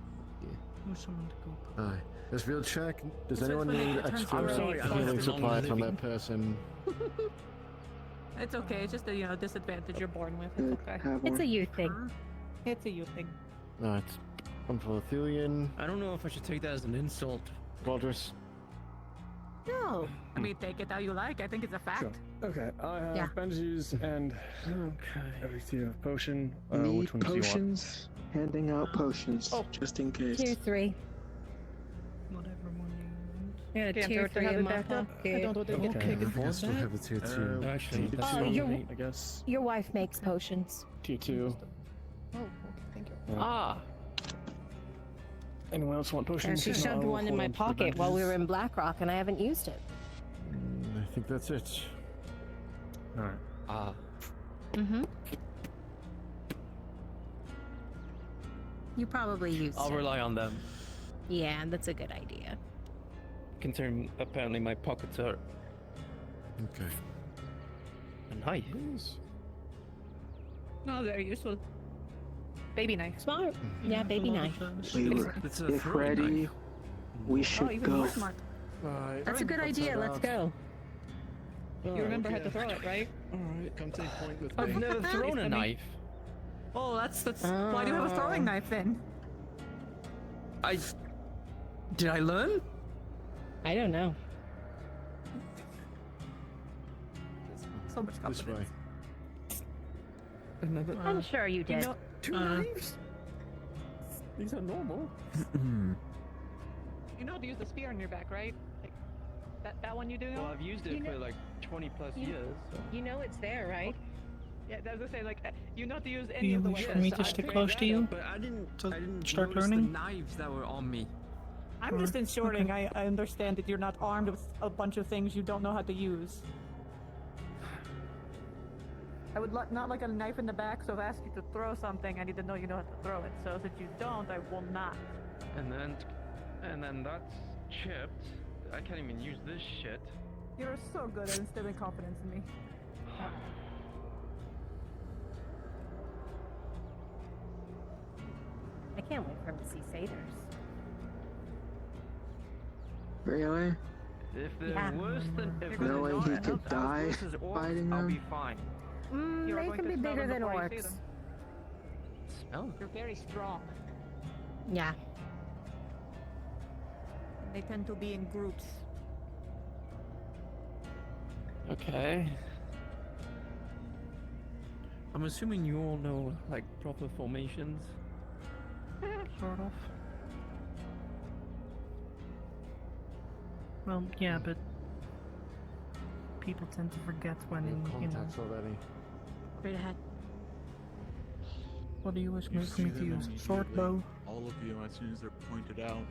Who's someone to go? Alright. Let's real check. Does So anyone it's when need it turns extra I'm sorry, I don't healing have to supplies from long that person? It's okay. It's just a disadvantage you're born with. Good. It's okay. Have It's one. a you thing. It's a you thing. Alright. One for Athelian. I don't know if I should take that as an insult. Baldrus. No. I mean, take it how you like. I think it's a fact. Sure. Okay, I have Yeah. bandages and everything of potion. Need Which ones do you want? potions? Handing out potions, Oh. just in case. Tier 3. Whatever one you want. I got a Can't tier hurt to 3 have in it my back up. I pocket. don't know what they get Okay. taken I for guess we'll that. have a tier 2. Actually, Tier that's two, your- I guess. Your wife makes potions. Tier 2. Oh, okay. Thank you. Ah. Anyone else want And potions? she If not, I shoved will one in hold my on to the pocket while we were bandages. in Blackrock, and I haven't used it. I think that's it. Alright. Ah. Mm-hmm. You probably used I'll it. rely on them. Yeah, that's a good idea. Considering apparently my pockets are Okay. nice. No, very useful. Baby knife. Smart. Yeah, baby knife. We were, It's a if throwing ready, knife. we Oh, should even go. more smart. Alright. That's a good idea. Let's go. You remember how to throw it, right? Alright, come take point with I've me. never thrown a knife. Oh, that's why do you have a throwing knife then? Did I learn? I don't know. So much This confidence. way. Another. I'm sure you You did. know, Two knives? These are normal. you know how to use the spear on your back, right? Like that one you do know? Well, I've used it You know- for like 20 plus you- years. So. You know it's there, right? Yeah, I was gonna say like you know how to use Do any you of the wish weapons. for me so to I stick figured close that to out. you? But I didn't start notice learning? the knives that were on me. I'm just ensuring I understand that you're not armed with a bunch of things you don't know how to use. I would not like a knife in the back, so if I ask you to throw something, I need to know you know how to throw it. So since you don't, I will not. And then that's chipped. I can't even use this shit. You're so good at instilling confidence in me. I can't wait for him to see satyrs. Really? If they're Yeah. worse than if No way they're he not could as die worse as orcs, fighting I'll them? be fine. You are They going can to be smell bigger them than before you see orcs. them. Smell. You're very strong. Yeah. They tend to be in groups. Okay. I'm assuming you all know like proper formations. Sort of. Well, yeah, but people tend to forget when, you know. Contacts already. Right ahead. What do you wish You for see me to them use? Sword, immediately, bow? all of you, as soon as they're pointed out.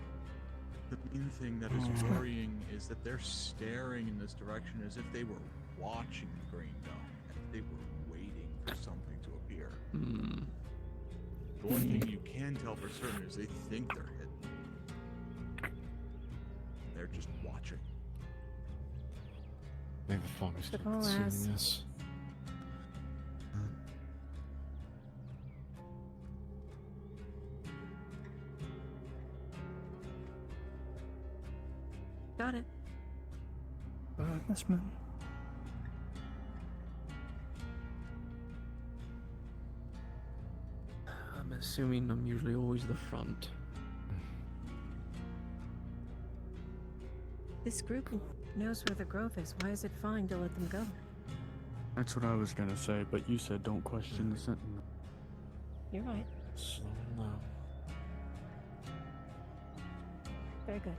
The main thing that is worrying is that they're staring in this direction as if they were watching the green dome, as if they were waiting for something to appear. Hmm. The one thing you can tell for certain is they think they're hidden. They're just watching. Maybe the fog's The call seeing as- this. Got it. Yes, ma'am. I'm assuming I'm usually always the front. This group knows where the grove is. Why is it fine to let them go? That's what I was gonna say, but you said don't question the sentinel. You're right. Slow down. Very good.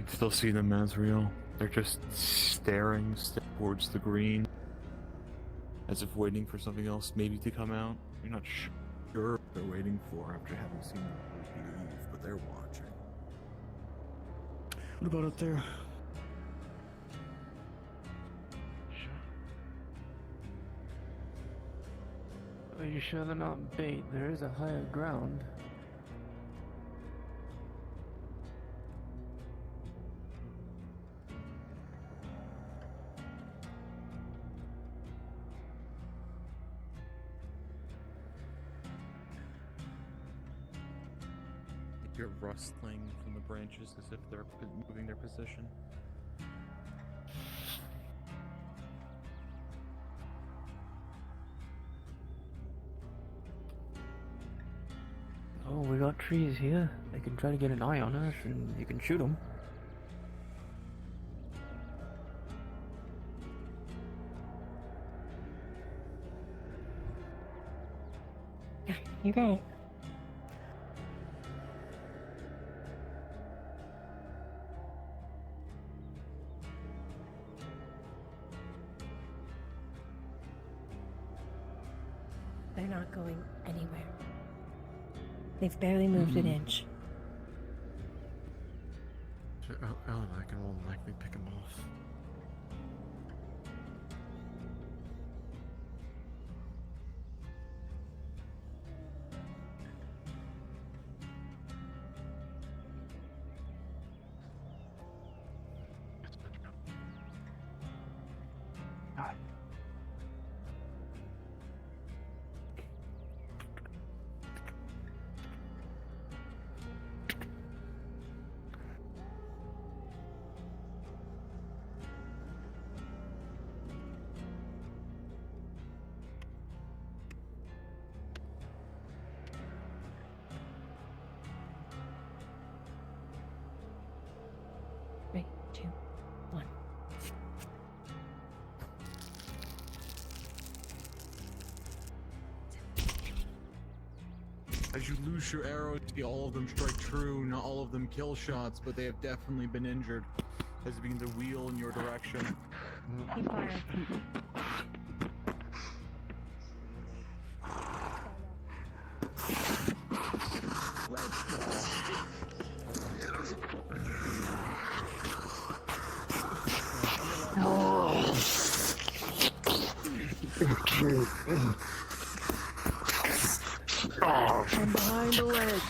can still see them, Az'Rael. They're just staring towards the green, as if waiting for something else maybe to come out. You're not sure what they're waiting for after having seen them leave, but they're watching. What about up there? Are you sure they're not bait? There is a higher ground. You hear rustling from the branches as if they're moving their position. Oh, we got trees here. They can try to get an eye on us, and you can shoot them. You got it. They're not going anywhere. They've barely moved an inch. So Al and I can more than likely pick him off. Three, two, one. As you loose your arrows, see all of them strike true. Not all of them kill shots, but they have definitely been injured as they begin to wheel in your direction. Keep firing. From behind the leg.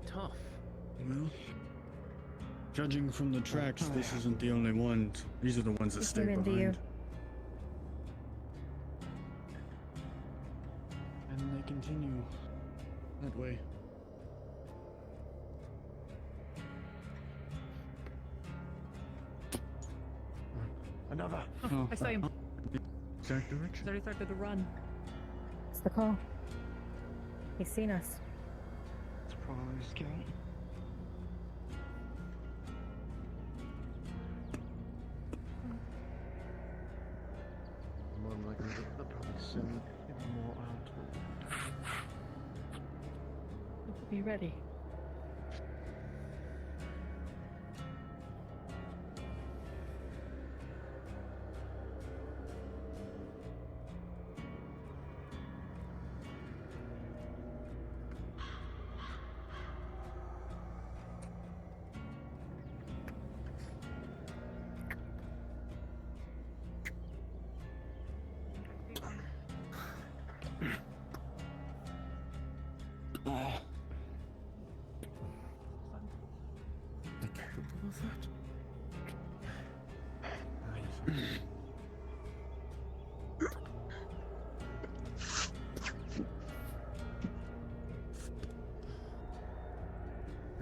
Tough. Well, judging from the tracks, this isn't the only one. These are the ones that stay Into you. behind. And they continue that way. Another. Oh, I saw him. exact He's direction. already started to run. It's the call. He's seen us. It's probably a scout. More than likely, they'll probably send even more out. Be ready.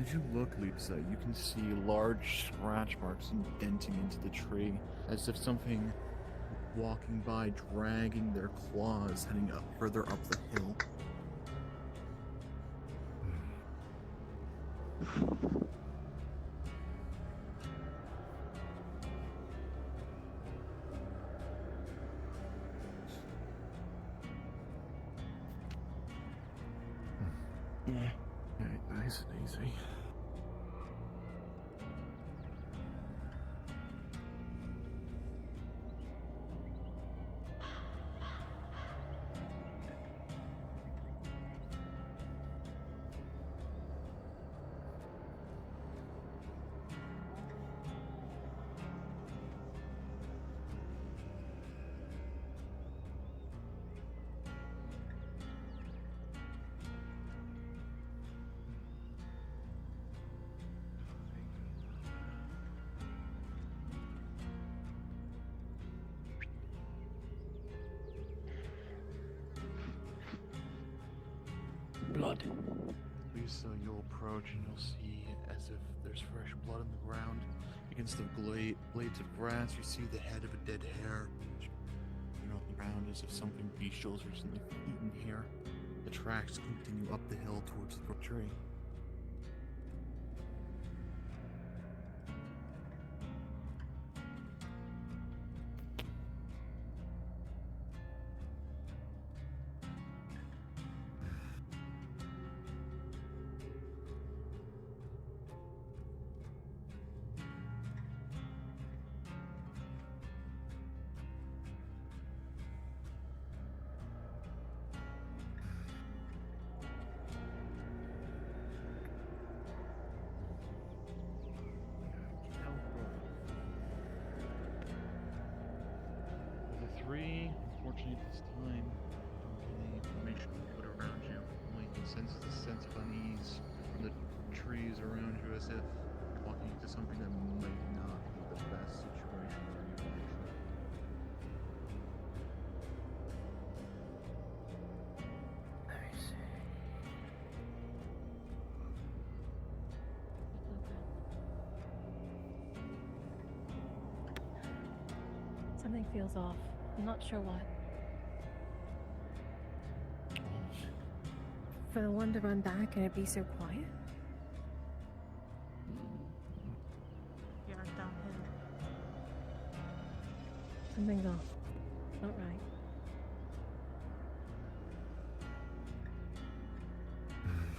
As you look, Lisa, you can see large scratch marks indenting into the tree, as if something walking by, dragging their claws, heading up further up the hill. Alright, nice and easy. Blood. Lisa, you'll approach and you'll see as if there's fresh blood on the ground. Against the blades of grass, you see the head of a dead hare. On the ground as if something bestial has recently eaten here. The tracks continue up the hill towards the tree. The three, unfortunately this time, don't get any information put around you. All you can sense is a sense of unease from the trees around you, as if you're walking into something that might not be the best situation for you, actually. Let me see. Something feels off. I'm not sure what. For the one to run back and it be so quiet? We are downhill. Something's off. Not right.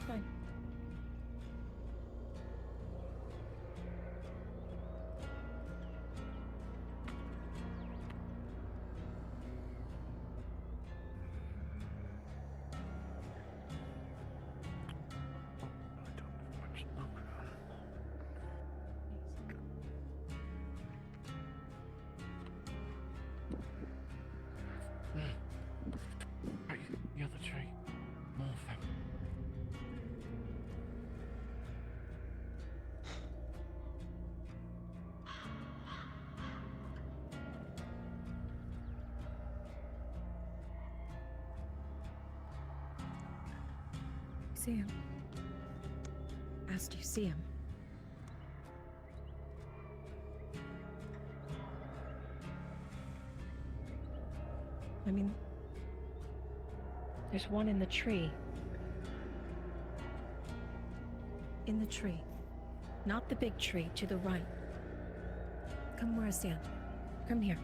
Fine. Right, the other tree. More of them. See him. Asked you see him. I mean, there's one in the tree. In the tree. Not the big tree, to the right. Come where I stand. Come here.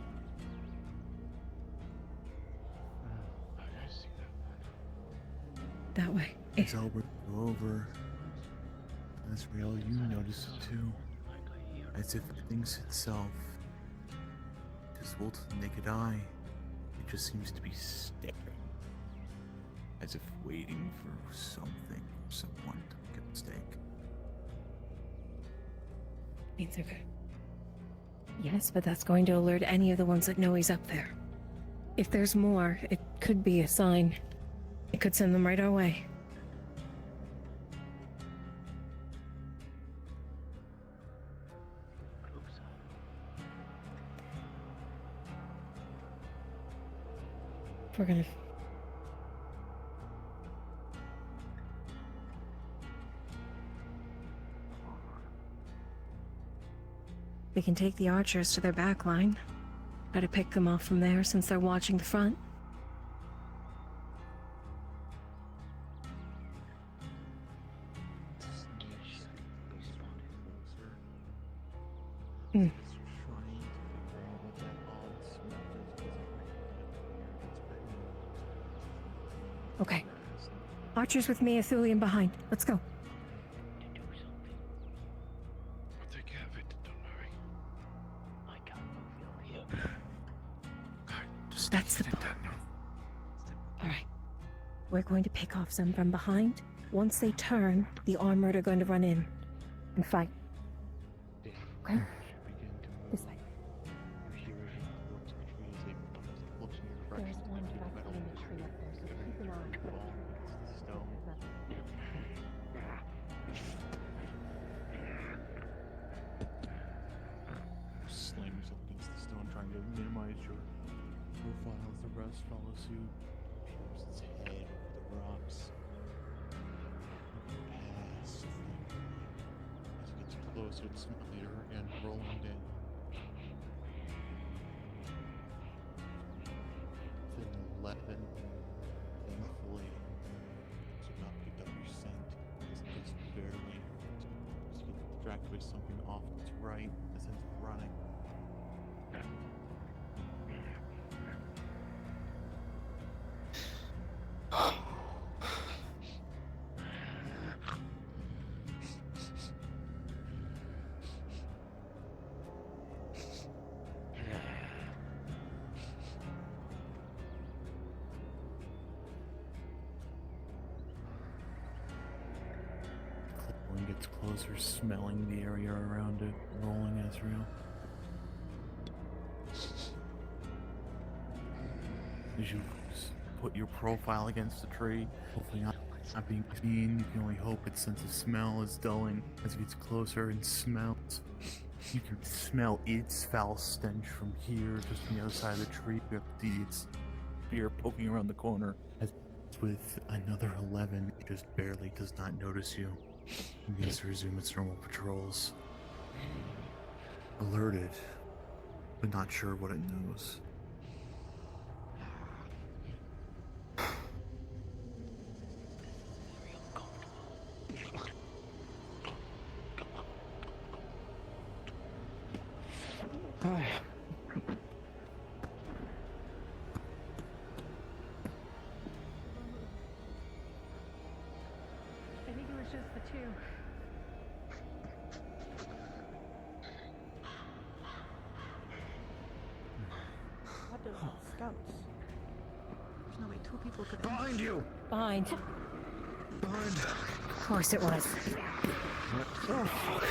I see That way. As Albert go over, Az'Rael, you notice it too. As if it thinks itself, visible to the naked eye, it just seems to be staring. As if waiting for something or someone to make a mistake. Means they're good. Yes, but that's going to alert any of the ones that know he's up there. If there's more, it could be a sign. It could send them right our way. We're gonna... We can take the archers to their back line. Try to pick them off from there since they're watching the front. Hmm. Okay. Archers with me, Athelian behind. Let's go. I'll take care of it, don't worry. I can't move you here. That's the plan. Alright. We're going to pick off some from behind. Once they turn, the armored are going to run in and fight. Okay? This way. There's one directly in the tree up there, so keep an eye on it. Slam yourself against the stone, trying to minimize your profile as the rest follow suit. Pierce its head over the rocks. Past the thing. As it gets closer, it smells later and rolling down. Within 11, thankfully, it's not picked up your scent. It's just barely. As you get distracted by something off to its right, as it's running. One gets closer, smelling the area around it, rolling Az'Rael. As you put your profile against the tree, hopefully not being seen, you can only hope its sense of smell is dulling as it gets closer and smells. You can smell its foul stench from here, just on the other side of the tree. You have to see its spear poking around the corner. As with another 11, it just barely does not notice you. It begins to resume its normal patrols. Alerted, but not sure what it knows. I think it was just the two. What the scouts? There's no way two people could. Behind you! Behind. Behind. Of course it was. Oh, fuck.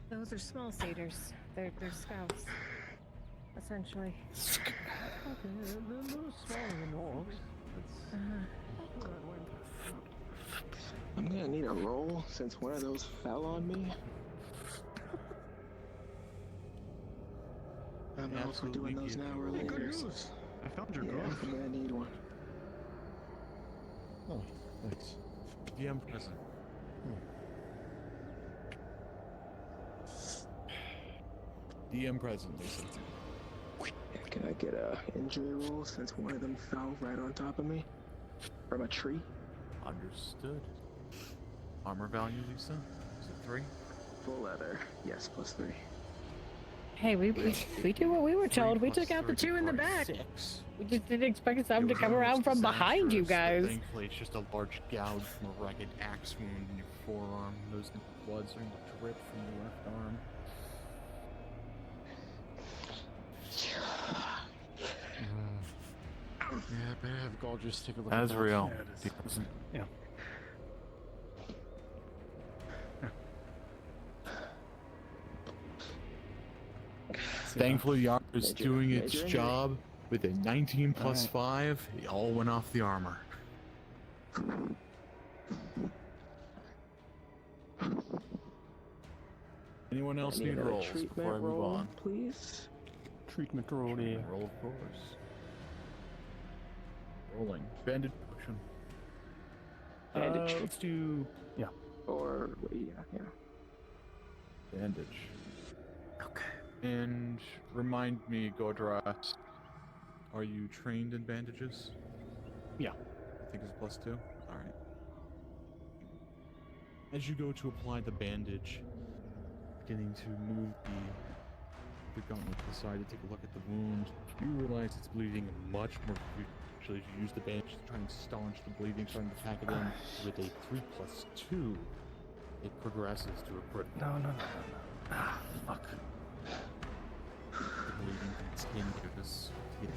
Those are small satyrs. They're scouts. Essentially. Okay, they're a little smaller than orcs. I'm gonna need a roll since one of those fell on me. I don't know if we're doing those now or later. Good news. I found your girl. I'm gonna need one. Oh, thanks. DM present. DM present, Lisa. Yeah, Can I get a injury roll since one of them fell right on top of me from a tree? Understood. Armor value, Lisa? Is it 3? Full leather. Yes, +3. Hey, we do what we were told. We took out the 2 in the back. 6. We just didn't expect them to come around from behind you guys. Thankfully, it's just a large gouge from a ragged axe wound in your forearm. Those blood starting to drip from your left arm. Yeah, better have Gorgeous take a look Az'Rael. at that. Yeah. Thankfully, the armor is doing its major job. With a 19 plus 5, it all went off the armor. Anyone else need another rolls treatment before I move roll, on? please? Treatment roll, yeah. Roll, of course. Rolling. Bandage potion. Bandage. Let's do. Yeah. Or yeah. Bandage. Okay. And remind me, Godras, are you trained in bandages? Yeah. I think it's +2. Alright. As you go to apply the bandage, beginning to move the gauntlet to the side to take a look at the wound, you realize it's bleeding much more actually. As you use the bandage to try and staunch the bleeding, starting to pack it in with a 3+2, it progresses to a crit. No. Ah, fuck. The bleeding continues to get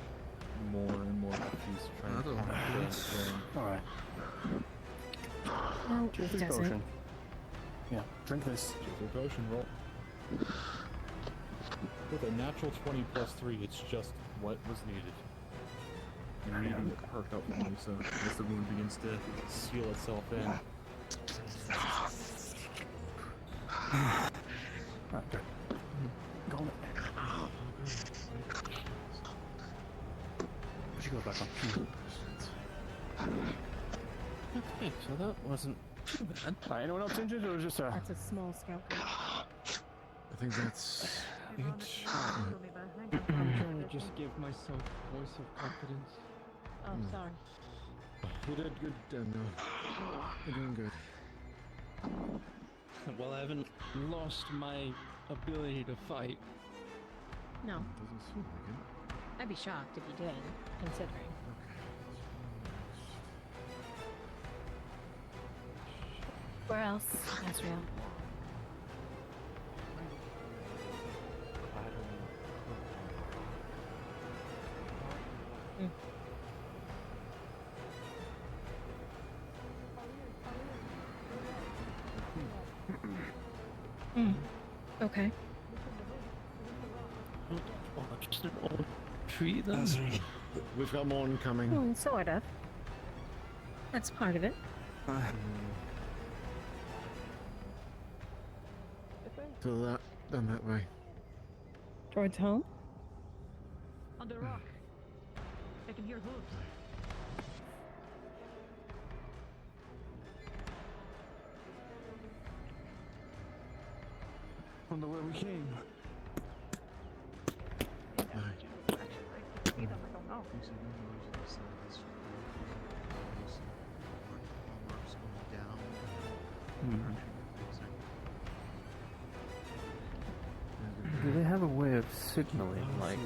more and more confused, trying to pack it in. Alright. No, Choose it the doesn't. potion. Yeah, drink this. Choose a potion, roll. With a natural 20 +3, it's just what was needed. You're needing to perk up from Lisa as the wound begins to seal itself in. Alright, good. Gauntlet. We should go back on. Okay, so that wasn't too bad. Anyone else injured, or was just a? That's a small scout. I think that's it. I'm trying to just give myself a voice of confidence. Oh, sorry. You did good, no. You're doing good. Well, I haven't lost my ability to fight. No, Doesn't seem like it. I'd be shocked if you did, considering. Where else, Az'Rael? Okay. Just an old tree, then? We've got more incoming. Sort of. That's part of it. So that, done that way. Towards home? On the rock. I can hear hooves. From the way we came. See them, I don't know. Do they have a way of signaling, like,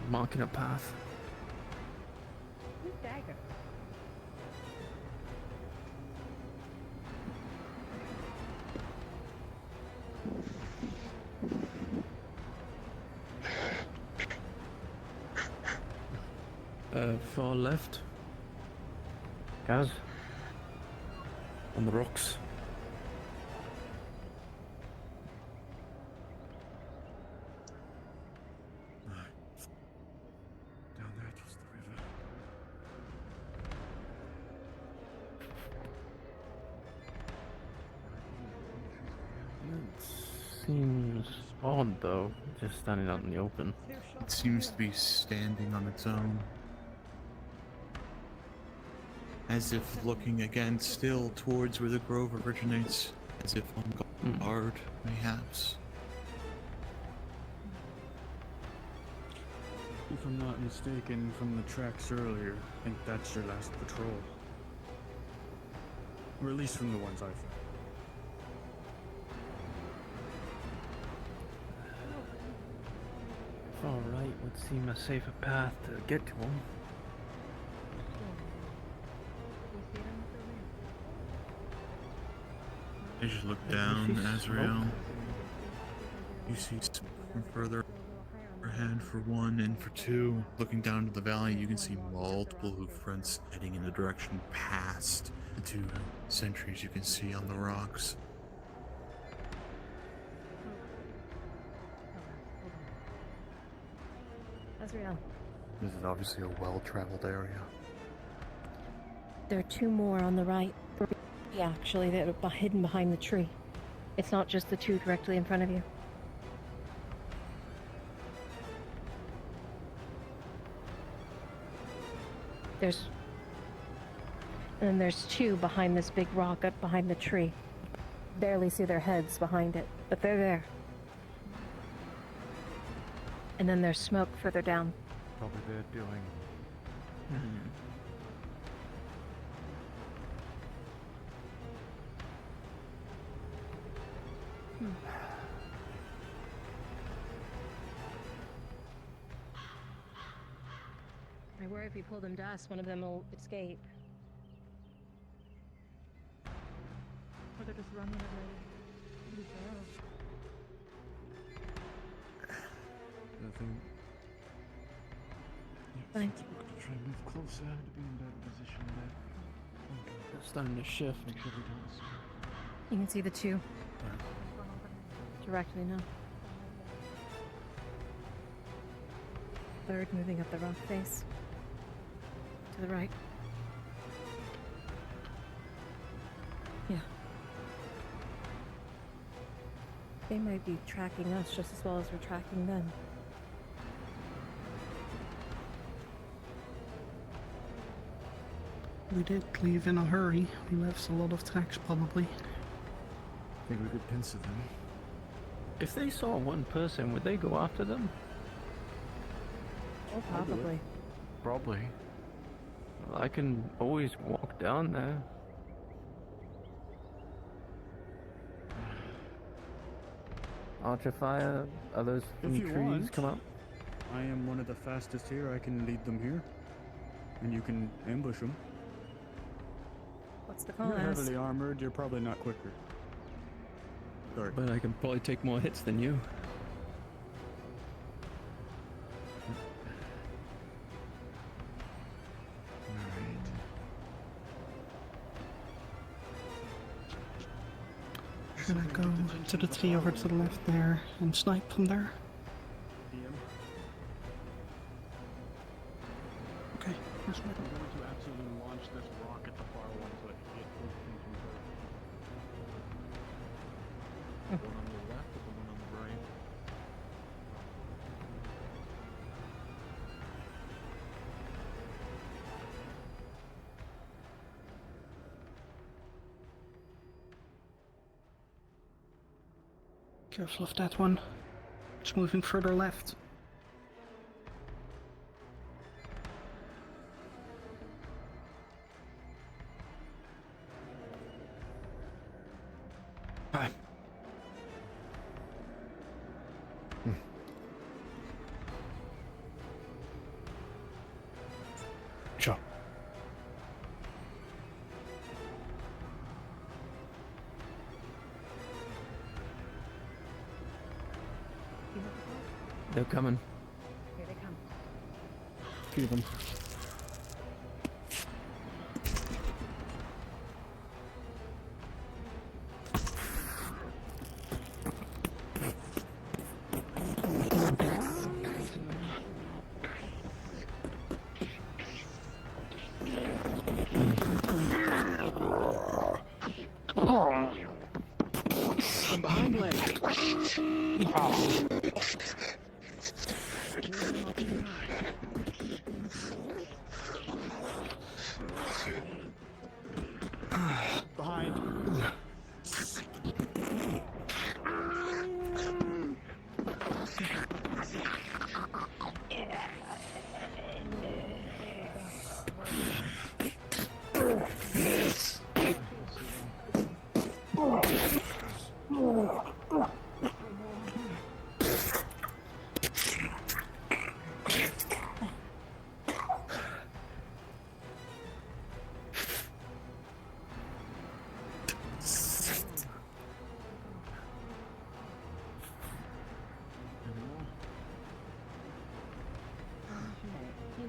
marking a path? Dagger. Far left. Guys? On the rocks. Down there towards the river. It seems odd, though, just standing out in the open. It seems to be standing on its own. As if looking again still towards where the grove originates, as if on guard, perhaps. If I'm not mistaken from the tracks earlier, I think that's your last patrol. Or at least from the ones I've found. Alright, would seem a safer path to get to him. As you look down, Az'Rael, you see smoke from further ahead for one, and for two, looking down to the valley, you can see multiple hoof prints heading in the direction past the two sentries you can see on the rocks. Az'Rael, This is obviously a well-traveled area. there are two more on the right. Yeah, actually, they're hidden behind the tree. It's not just the two directly in front of you. And then there's two behind this big rock up behind the tree. Barely see their heads behind it, but they're there. And then there's smoke further down. Probably they're doing. I worry if we pull them dust, one of them will escape. Or they're just running away. Nothing. Fine. We're gonna try and move closer to be in that position there. They're starting to shift. Make sure we don't see. You can see the two. Directly now. Third moving up the rock face. To the right. Yeah. They might be tracking us just as well as we're tracking them. We did leave in a hurry. We left a lot of tracks, probably. I think we could pincer them. If they saw one person, would they go after them? Oh, probably. Probably. Well, I can always walk down there. Archer fire, others from If you trees want. come up. I am one of the fastest here. I can lead them here. And you can ambush them. What's the call You're as? heavily armored. You're probably not quicker. Sorry. But I can probably take more hits than you. Should I go to the tree over to the left there and snipe from there? Okay, that's I'm going to absolutely launch this rock at the far one so I can get everything from both. The one on the left or the one on the right? Careful of that one. It's moving further left. Hi. Sure. They're coming. Here they come. Few of them. I'm behind leg. Behind.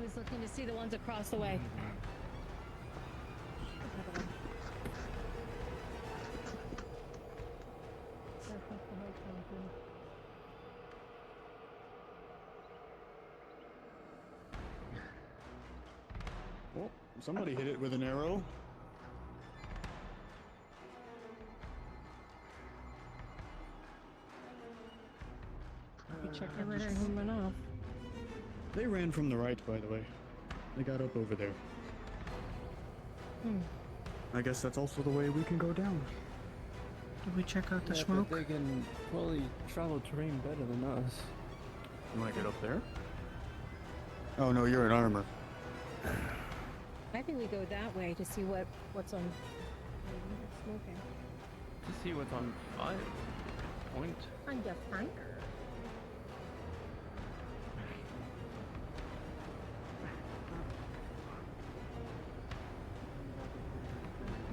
Always looking to see the ones across the way. Well, somebody hit it with an arrow. Check out who went off. They ran from the right, by the way. They got up over there. I guess that's also the way we can go down. Did we check out the Yeah, smoke? but they can probably travel terrain better than us. You want to get up there? Oh no, you're in armor. I think we go that way to see what's on smoking. To see what's on fire. Point. Under fire.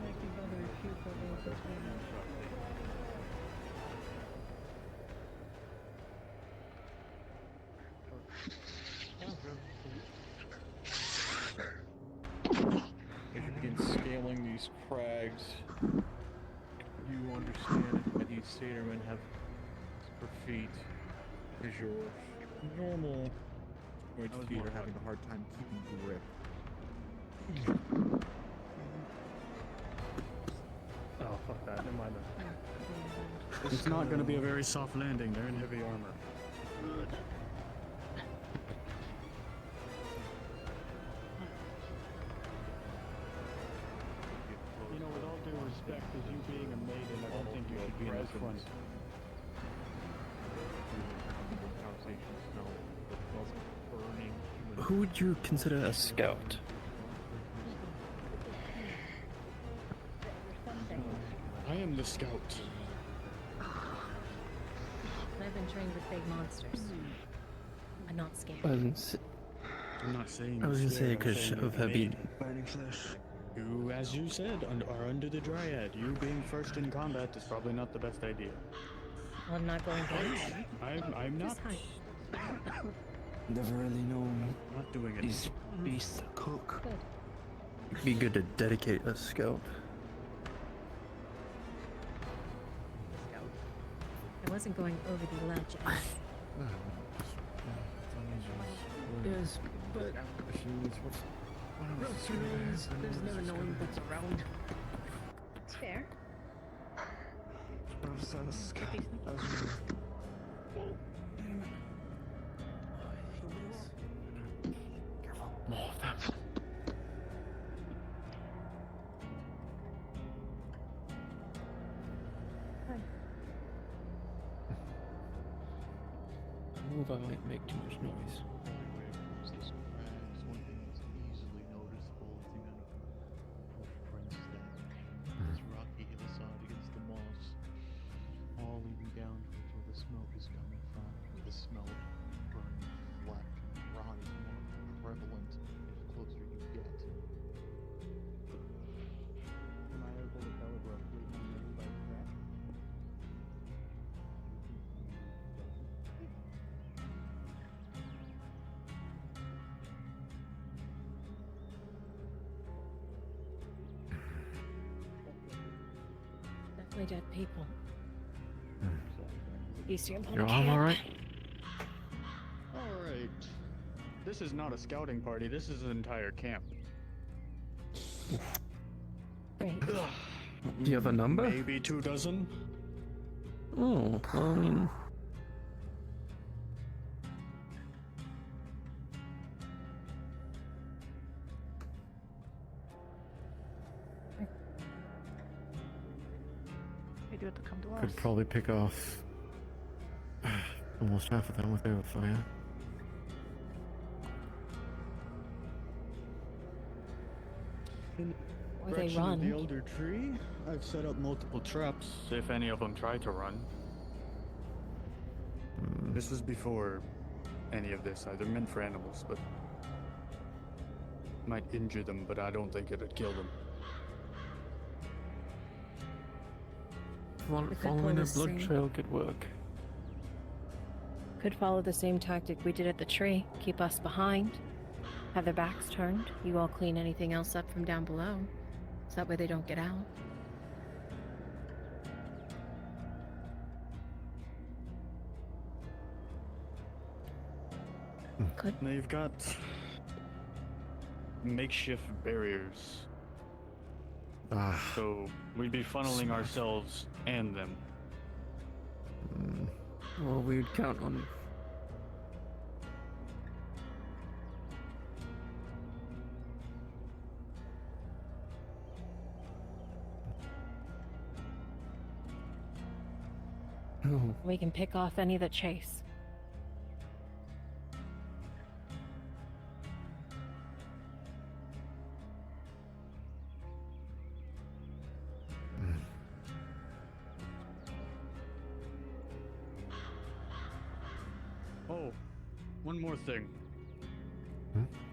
Might be better if you go there between us. As you begin scaling these crags, you understand that these satyr-men have for feet as your normal squid feet are having a hard time keeping grip. Oh, fuck that. Never mind that. It's not going to be a very soft landing. They're in heavy armor. You know, with all due respect, as you being a maiden, I don't think you should be in the front. Who would you consider a scout? I am the scout. I've been trained with big monsters. I'm not scared. I'm not saying. I was gonna say because of her being. Burning flesh. You, as you said, are under the dryad. You being first in combat is probably not the best idea. Well, I'm not going to. I'm not. Just hide. Never really known Not doing it. these beasts to cook. Good. It'd be good to dedicate a scout. I wasn't going over the ledge. Yes, but There's never knowing what's around. It's fair. More of them. Move, I might make too much noise. One thing that's easily noticeable is the amount of footprints that this rocky hillside against the moss, all leading down towards where the smoke is coming from. The smell of burning flesh and rot is more prevalent the closer you get. Am I able to tell it roughly how many by that? Definitely dead people. Eastern Punk Your arm alright? Alright. This is not a scouting party, this is an entire camp. Great. Do you have a number? Maybe 2 dozen? Oh, well, I mean. They do have to come to us. Could probably pick off almost half of them with their fire. Or they Direction of run. the elder tree. I've set up multiple traps if any of them try to run. This was before any of this. They're meant for animals, but might injure them, but I don't think it'd kill them. could Following pull a the blood same- trail could work. Could follow the same tactic we did at the tree. Keep us behind. have their backs turned. You all clean anything else up from down below, so that way they don't get out. Good. They've got makeshift barriers. So we'd be funneling ourselves and them. Well, we would count on. We can pick off any that chase. Oh, one more thing.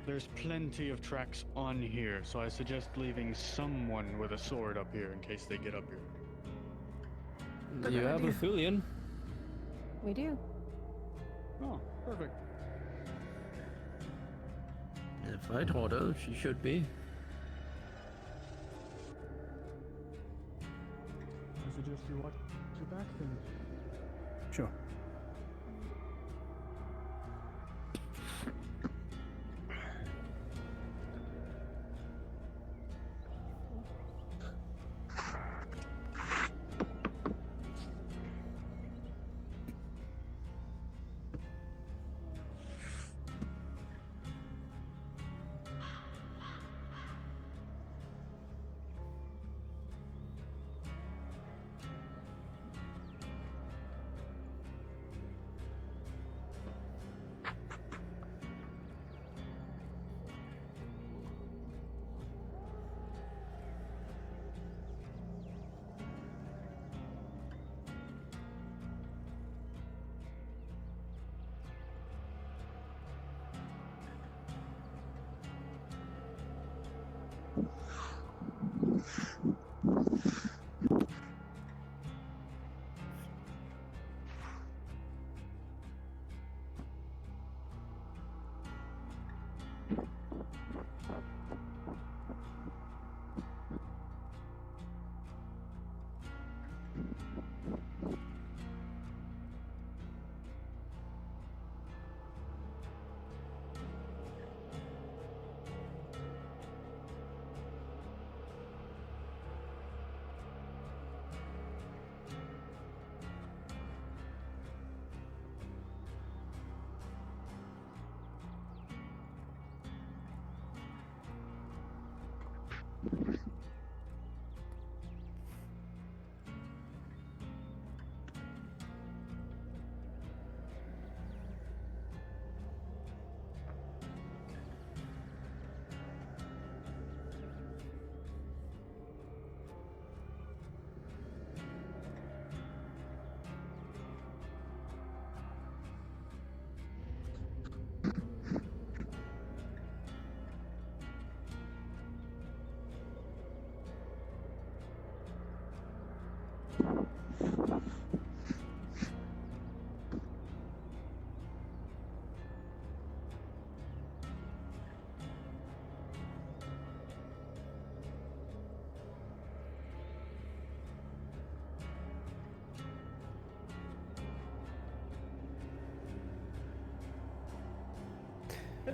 There's plenty of tracks on here, so I suggest leaving someone with a sword up here in case they get up here. You have a Thulian. We do. Oh, perfect. If I told her, she should be. I suggest you watch your back then. Sure.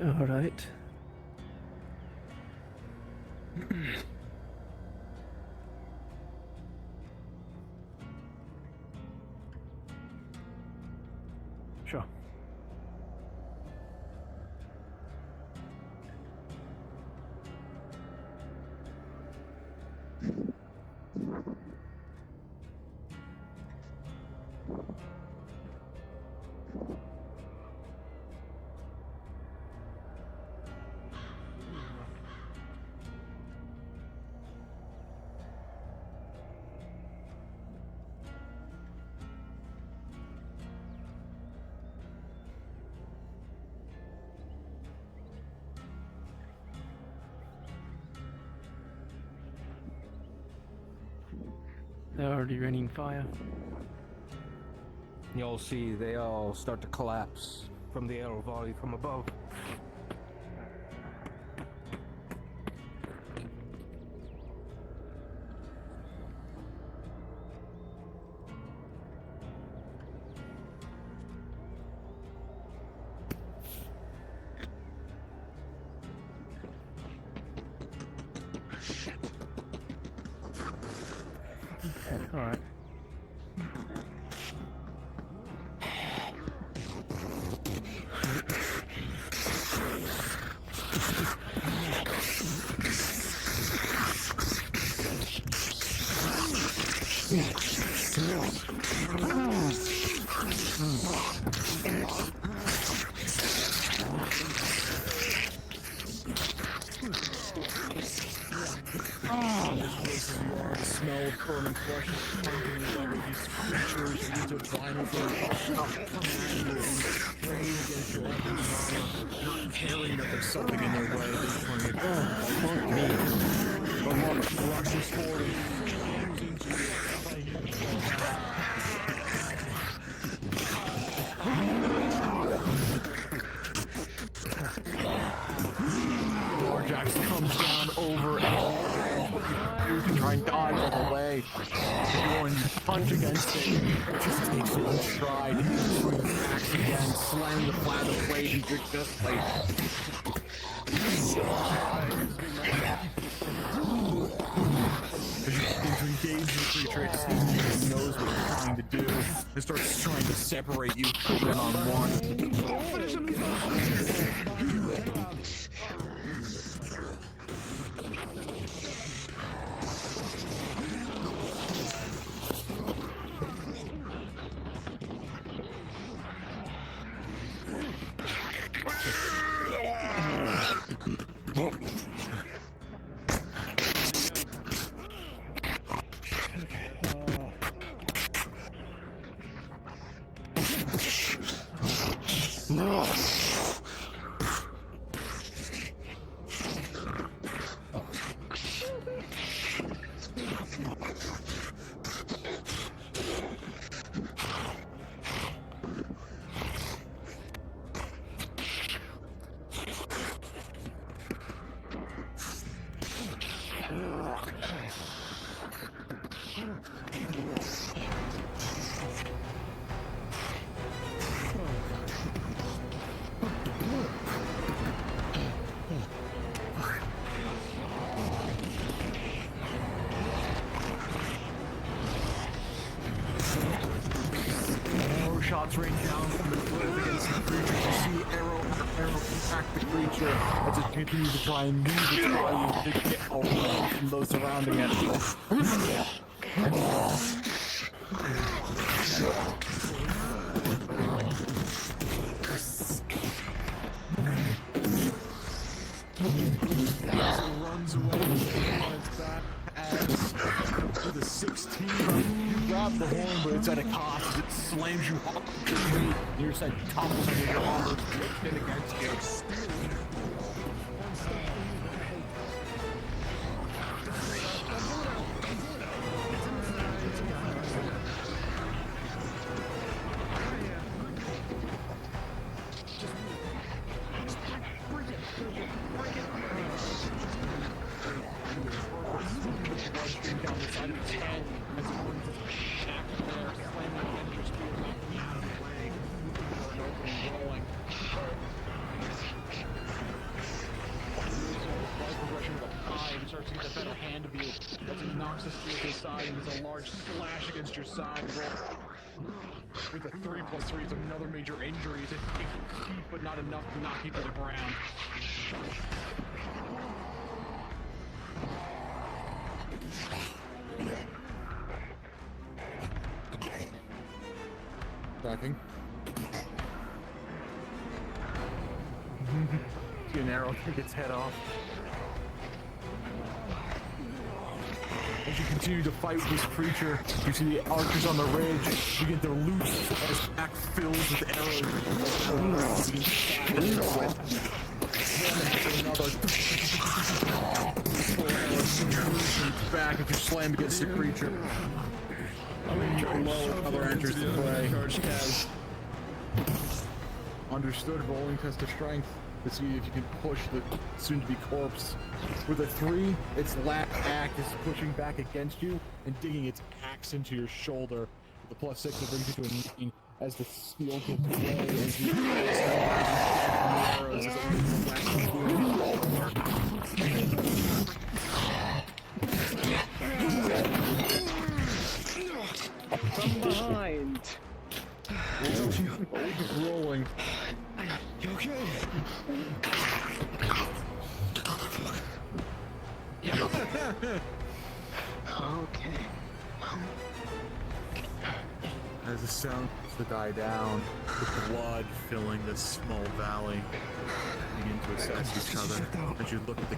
All right. Sure. They're already raining fire. You'll see they all start to collapse from the arrow volley from above. Alright. Smell of burning flesh is pumping wherever these creatures need to violently praying against your every not caring that there's something in their way. They're trying to the mark rushes forward and into Warjax comes down over and you can try and dodge out of the way. When you punch against it, it just takes it in stride. Swing the axe again, slam the flat of the blade into your chest plate. As you begin to engage the creature, it seems it knows what you're trying to do. It starts trying to separate you one on one. Shots rain down from the cliff against the creature. You see arrow impact the creature as it continues to try and move its body to get away from those surrounding it. Runs away on its back as with a 16. You grab the horn, but it's at a cost. It slams you off your feet. Your side topples under your armor, hit against you. Down the side of its head as it runs its back there, slamming against your spear, knocking you out of the way, and open and rolling. Progression with a 5, it starts to get a better hand of you as it knocks the spear to the side and there's a large slash against your side. Roll. With a 3+3, it's another major injury. It takes feet, but not enough to knock you to the ground. Backing. See an arrow take its head off. As you continue to fight with this creature, you see the archers on the ridge begin to loose as back fills with arrows. Back as you slam against the creature. Below another enters the play. Understood. Rolling test of strength to see if you can push the soon-to-be corpse. With a 3, its last act is pushing back against you and digging its axe into your shoulder. With the +6, it brings you to a 9 as the steel gives way as you arrows as it leaves the last Okay. As the sound starts to die down, the blood filling this small valley, begin to assess each other. As you look at the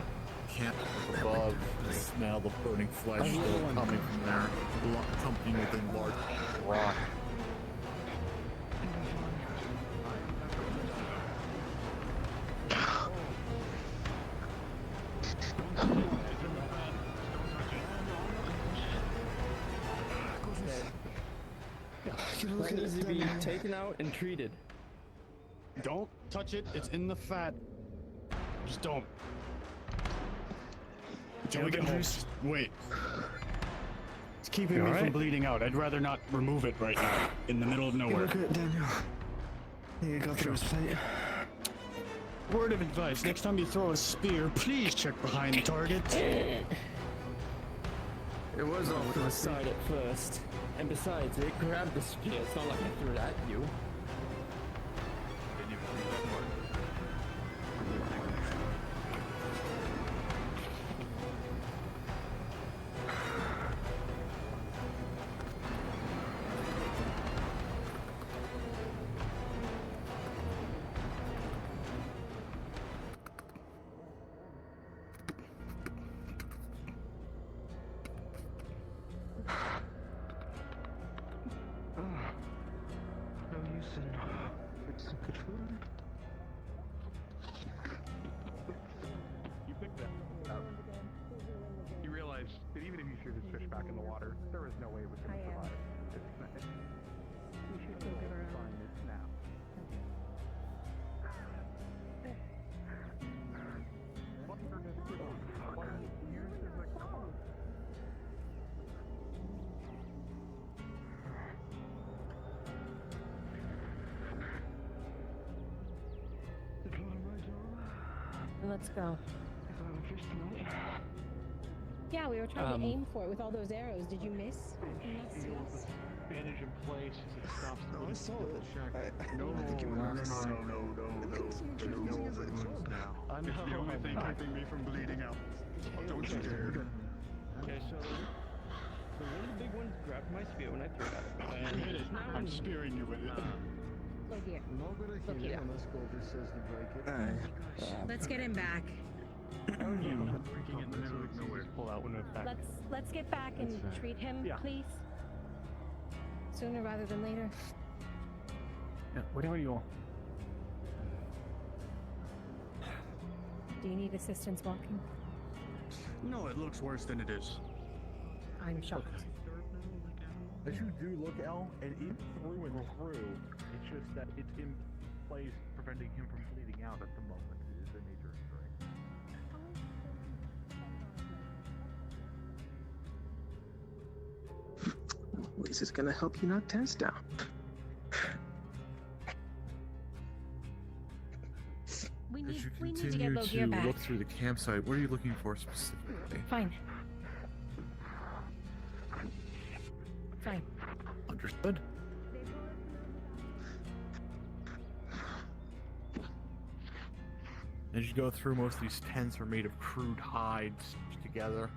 camp above, the smell of burning flesh still coming from there, accompanied with a large rock. That needs to be taken out and treated. Don't touch it. It's in the fat. Just don't. Until we get home. Just wait. It's keeping me from bleeding out. I'd rather not remove it right now in the middle of nowhere. Look at it, Daniel. You got through his plate. Word of advice: next time you throw a spear, please check behind the target. It was off to the side at first. And besides, it grabbed the spear. It's not like I threw it at you. You picked that up. You realize that even if you threw this fish back in the water, there is no way it was going to survive. We should go get around. Find it now. Let's go. Yeah, we were trying to aim for it with all those arrows. Did you miss? Bandage in place as it stops the I saw it. No, there's no wounds now. It's the only thing keeping me from bleeding out. Don't you dare. Okay, so one of the big ones grabbed my spear when I threw it at it. I'm spearing you with it. Look here. Look here. Unless Goldie says to break it. Let's get him back. Freaking in the middle of nowhere. Pull out when we're back. Let's get back and treat him, please. Sooner rather than later. Yeah, what do you want? Do you need assistance walking? No, it looks worse than it is. I'm shocked. As you do look, El, and even through and through, it's just that it's in place preventing him from bleeding out at the moment. It is the nature of At least it's gonna help you knock tense down. We As you need to get continue Logier to back. look through the campsite, what are you looking for specifically? Fine. Fine. Understood. As you go through, most of these tents are made of crude hides stitched together.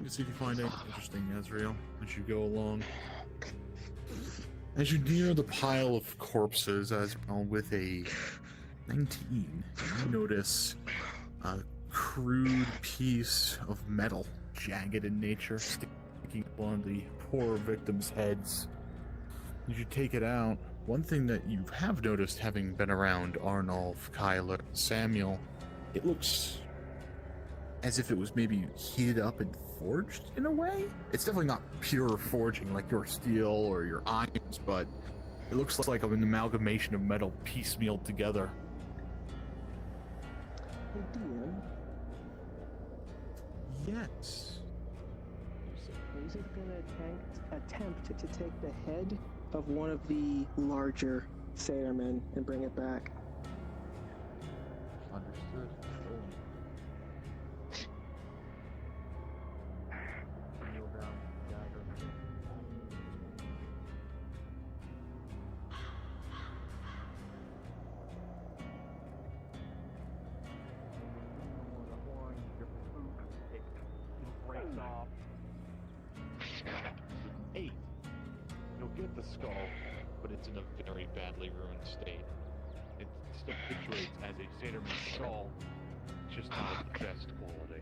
You see if you find anything interesting, Az'Rael, as you go along. As you near the pile of corpses, Az'Rael, with a 19, you notice a crude piece of metal, jagged in nature, sticking up on the poor victims' heads. As you take it out, one thing that you have noticed, having been around Arnulf, Kyler, Samuel, it looks as if it was maybe heated up and forged in a way. It's definitely not pure forging like your steel or your irons, but it looks like an amalgamation of metal piecemealed together. Yes. Is it gonna attempt to take the head of one of the larger sailormen and bring it back? Understood. skull, but it's in a very badly ruined state. It still picturates as a Satyrman's skull, just not of the best quality.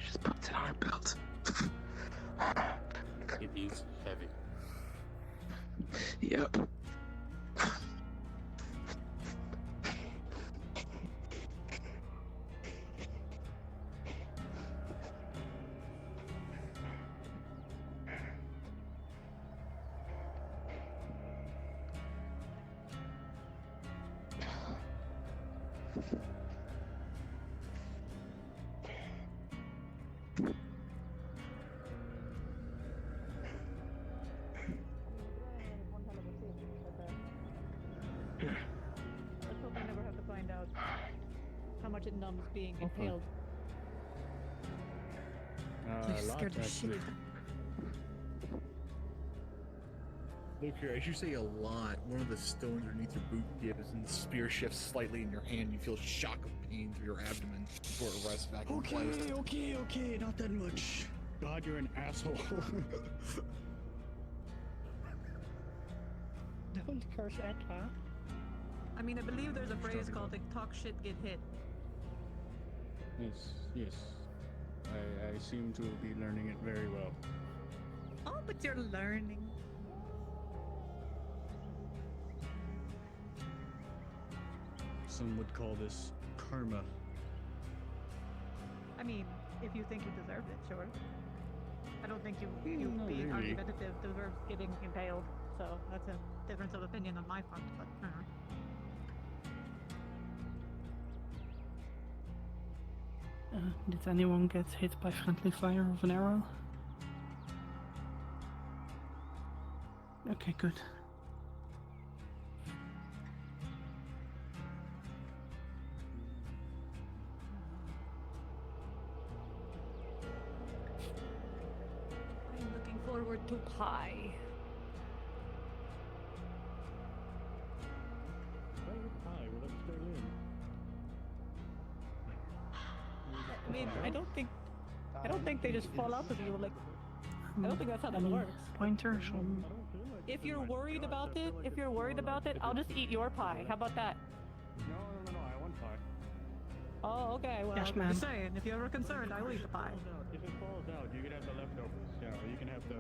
Just puts it on her belt. It is heavy. Yep. Let's hope I never have to find out how much it numbs being impaled. You're scared of shit. Look here, as you say a lot, one of the stones underneath your boot gives and the spear shifts slightly in your hand. You feel a shock of pain through your abdomen before it rests back in place. Okay, not that much. God, you're an asshole. Don't curse at her. I mean, I believe there's a phrase called like, talk shit, get hit. Yes. I seem to be learning it very well. Oh, but you're learning. Some would call this karma. I mean, if you think you deserve it, sure. I don't think you Not being really. argumentative deserves getting impaled, so that's a difference of opinion on my front, but Did anyone get hit by friendly fire of an arrow? Okay, good. I'm looking forward to pie. I mean, I don't think they just fall out of you. Like, I don't think that's how that Any works. pointers on... If you're worried about it, I'll just eat your pie. How about that? No, I want pie. Oh, okay. Well, Yes, I'm ma'am. just saying, if you're ever concerned, I will eat the pie. If it falls out, you can have the leftovers. Yeah, or you can have the...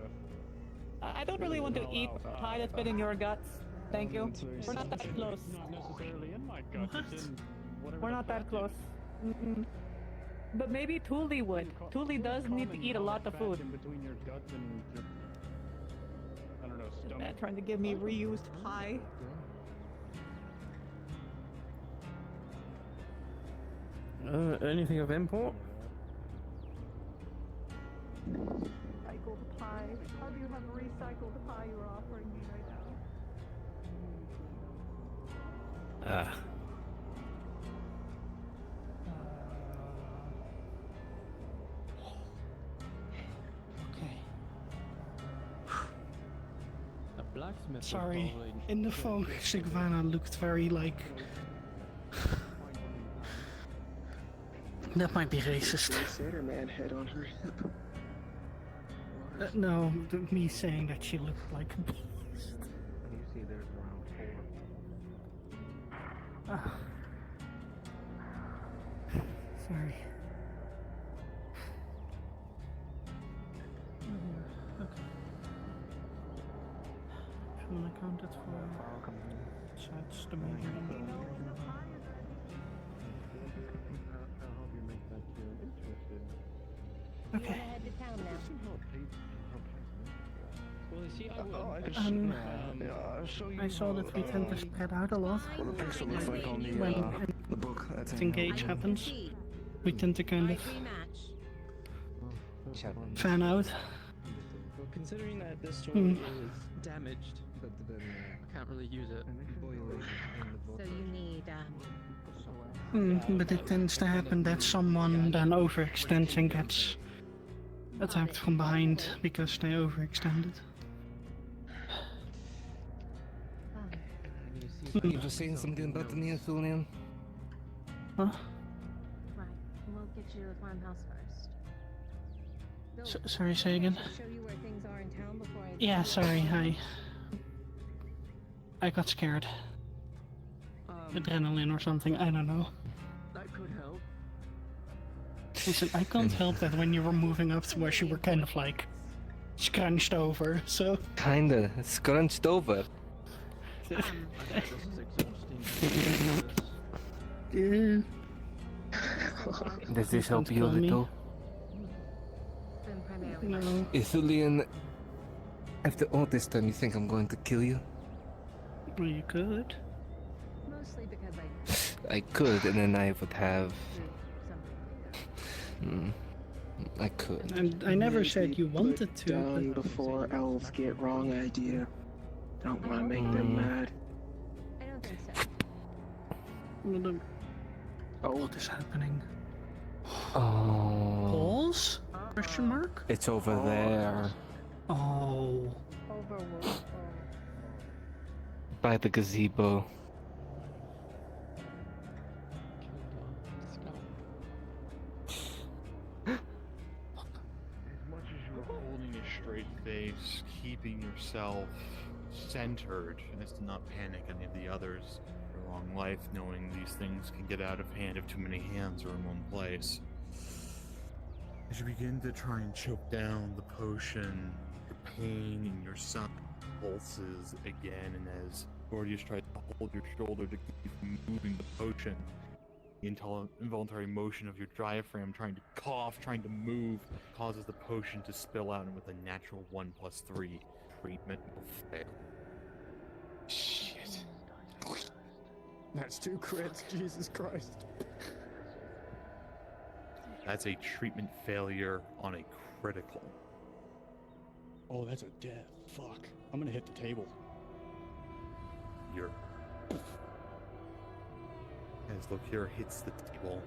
I don't really want to eat pie that's been in your guts. Thank you. We're not that close. Not necessarily in my guts. It's in whatever We're the not that fat close. is. But maybe Thule would. Thule does need to eat a lot of Fat food. in between your guts and your, I don't know, stomach. Matt trying to give me reused pie. Anything of import? Recycled pie. How do you have recycled pie you're offering me right now? A blacksmith. Sorry, in the phone, Sigvana looked very like... That might be racist. Satyr man head on her hip. No, me saying that she looked like... You see, there's round 4. Ah. Sorry. Okay. Shall I count it for sides to me? I'll help you make that interesting. Okay. Head to town now. Well, you see, I would. I'll show you. I saw that we tend to spread out a lot. Well, the picture looks like on the book. That's Engage happens. We tend to kind of fan out. Well, considering that this sword Hmm. is damaged, but then I can't really use it. So you need But it tends to happen that someone then overextends and gets attacked from behind because they overextended. You were saying something about the Neotholian? Huh? Right. We'll get you to the farmhouse first. Sorry, say again? Show you where things are in town before I... Yeah, sorry, I got scared. Adrenaline or something, I don't know. I could help. Listen, I can't help that when you were moving up to us, you were kind of like scrunched over, so... Kinda. Scrunched over. This is exhausting. Does this help you a little? No. Ithulian, after all this time, you think I'm going to kill you? Well, you could. Mostly because I could, and then I would have... I could. And I never said you wanted to. Down before elves get wrong idea. Don't want to make them mad. I don't think so. What is happening? Oh. Balls? Question mark? It's over there. Oh. By the gazebo. As much as you are holding a straight face, keeping yourself centered as to not panic any of the others, your long life knowing these things can get out of hand if too many hands are in one place. As you begin to try and choke down the potion, the pain in your son pulses again, and as Gordius tries to hold your shoulder to keep moving the potion, the involuntary motion of your diaphragm trying to cough, trying to move, causes the potion to spill out, and with a natural 1+3, treatment will fail. Shit. That's 2 crits, Jesus Christ. That's a treatment failure on a critical. Oh, that's a death. Fuck. I'm gonna hit the table. You're... As Lokir hits the table,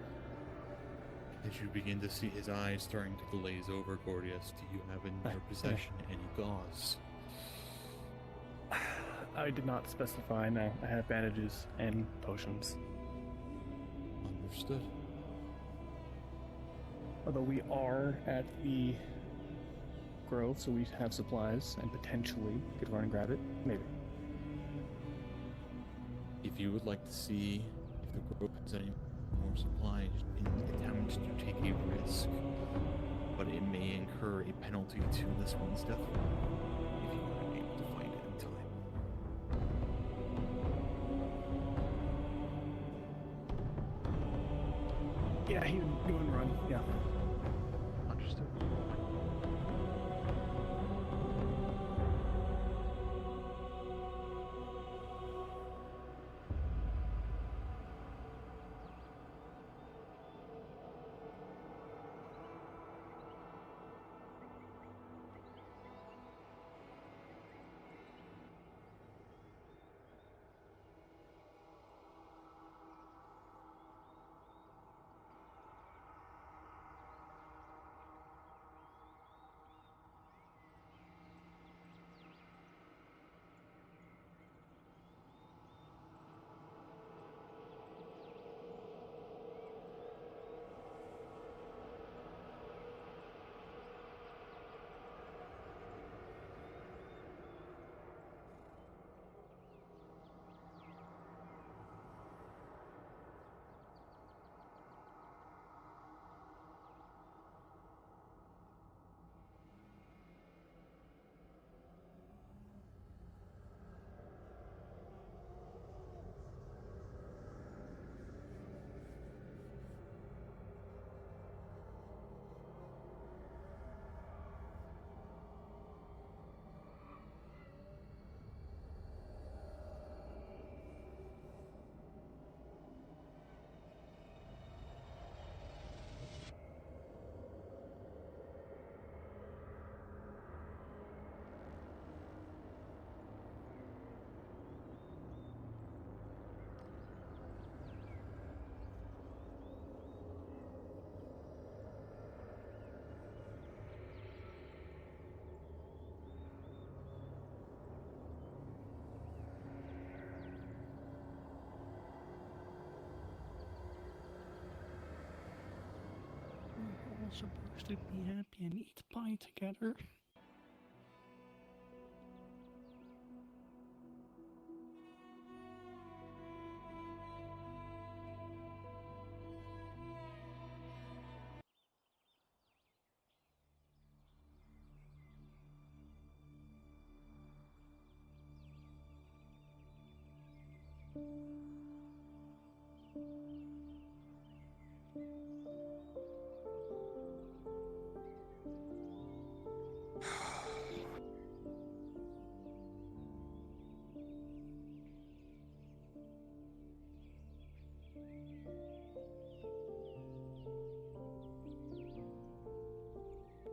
as you begin to see his eyes starting to glaze over, Gordius, do you have in your possession any gauze? I did not specify. No, I have bandages and potions. Understood. Although we are at the grove, so we have supplies and potentially could run and grab it. Maybe. If you would like to see if the group has any more supplies in the attempt to take a risk, but it may incur a penalty to this one's death row if you are able to find it in time. Yeah, he would go and run. Yeah. Understood. all supposed to be happy and eat pie together.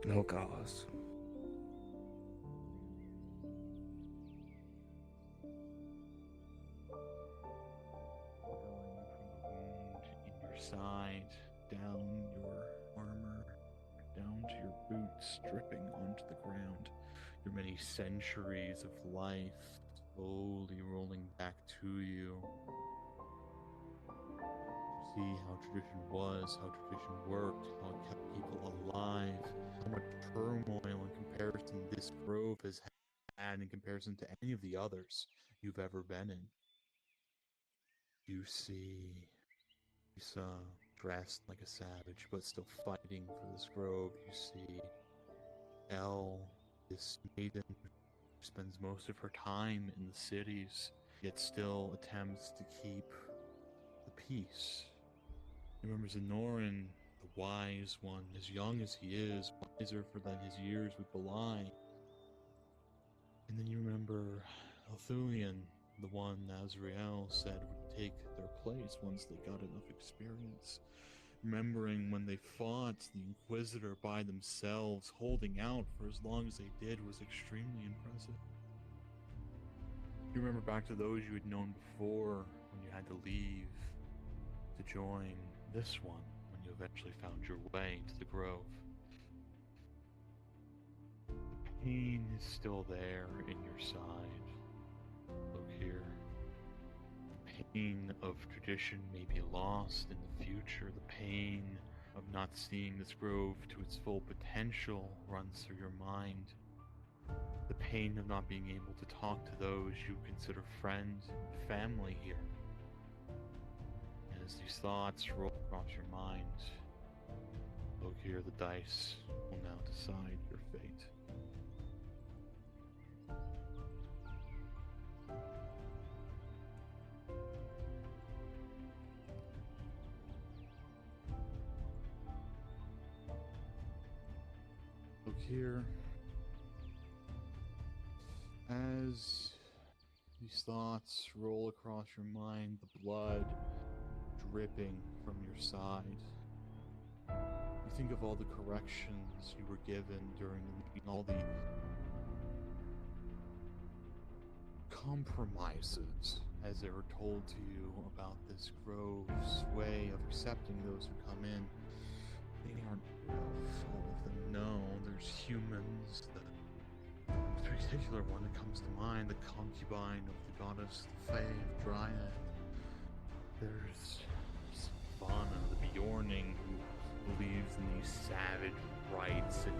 No cause. In your side, down your armor, down to your boots, dripping onto the ground. Your many centuries of life slowly rolling back to you. See how tradition was, how tradition worked, how it kept people alive, how much turmoil in comparison this grove has had in comparison to any of the others you've ever been in. You see Lisa dressed like a savage, but still fighting for this grove. You see Elle, this maiden who spends most of her time in the cities, yet still attempts to keep the peace. You remember Zenorin, the wise one, as young as he is, wiser for than his years would belie. And then you remember Althulian, the one Az'Rael said would take their place once they got enough experience. Remembering when they fought the Inquisitor by themselves, holding out for as long as they did was extremely impressive. You remember back to those you had known before when you had to leave to join this one when you eventually found your way to the Grove. The pain is still there in your side. Look here. The pain of tradition may be lost in the future. The pain of not seeing this grove to its full potential runs through your mind. The pain of not being able to talk to those you consider friends and family here. As these thoughts roll across your mind, look here, the dice will now decide your fate. Look here, as these thoughts roll across your mind, the blood dripping from your side. You think of all the corrections you were given during the meeting, all the compromises, as they were told to you about this grove's way of accepting those who come in. They aren't enough, all of them. No, there's humans. The particular one that comes to mind, the concubine of the goddess, the Fae of Dryad. There's Savannah, the Bjorning, who believes in these savage rites and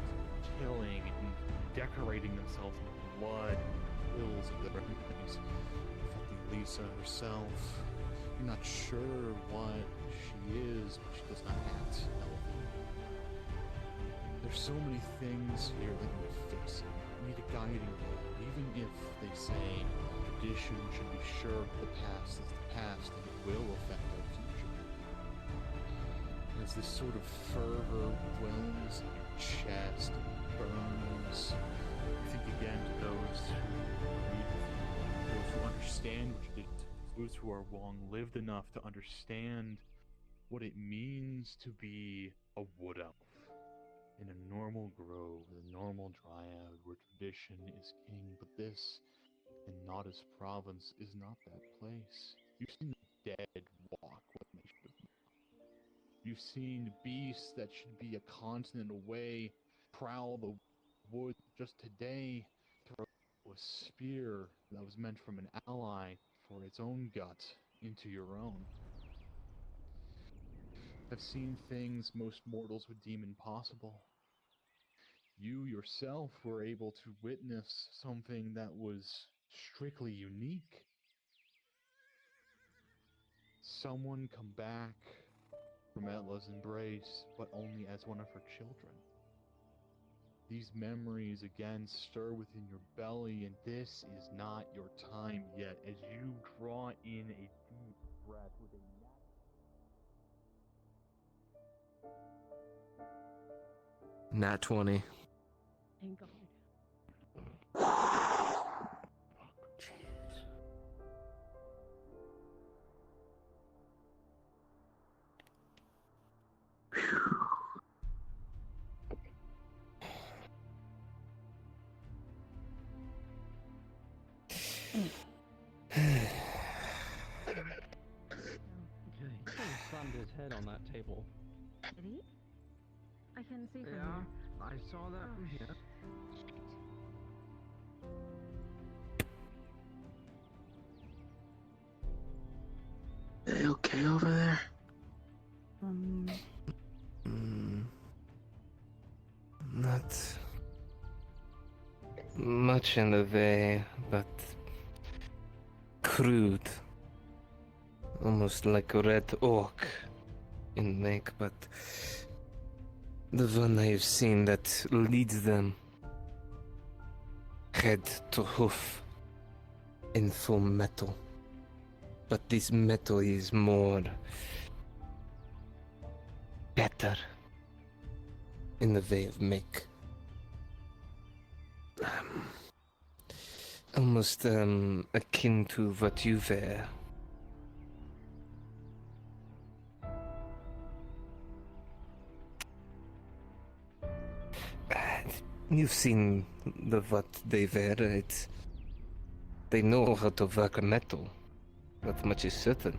killing and decorating themselves in the blood and wills of their enemies. Affecting Lisa herself. You're not sure what she is, but she does not act healthy. There's so many things here that need fixing. You need a guiding role, even if they say tradition should be sure the past is the past and it will affect our future. As this sort of fervor wells in your chest and burns, you think again to those who read with you, those who understand what you did, those who are long-lived enough to understand what it means to be a wood elf in a normal grove, a normal dryad where tradition is king, but this, in Nada's province, is not that place. You've seen the dead walk when they should have not. You've seen beasts that should be a continent away prowl the woods just today, throw a spear that was meant from an ally for its own gut into your own. have seen things most mortals would deem impossible. You yourself were able to witness something that was strictly unique. Someone come back from Atla's embrace, but only as one of her children. These memories again stir within your belly, and this is not your time yet, as you draw in a deep breath with a Nat 20. Thank God. Okay, he kind of slammed his head on that table. Did he? I couldn't see from Yeah, here. I saw that from here. They okay over there? Not much in the way, but crude. Almost like a red oak in make, but the one I've seen that leads them head to hoof in full metal. But this metal is more better in the way of make. Almost akin to what you wear. You've seen what they wear. They know how to work metal. That much is certain.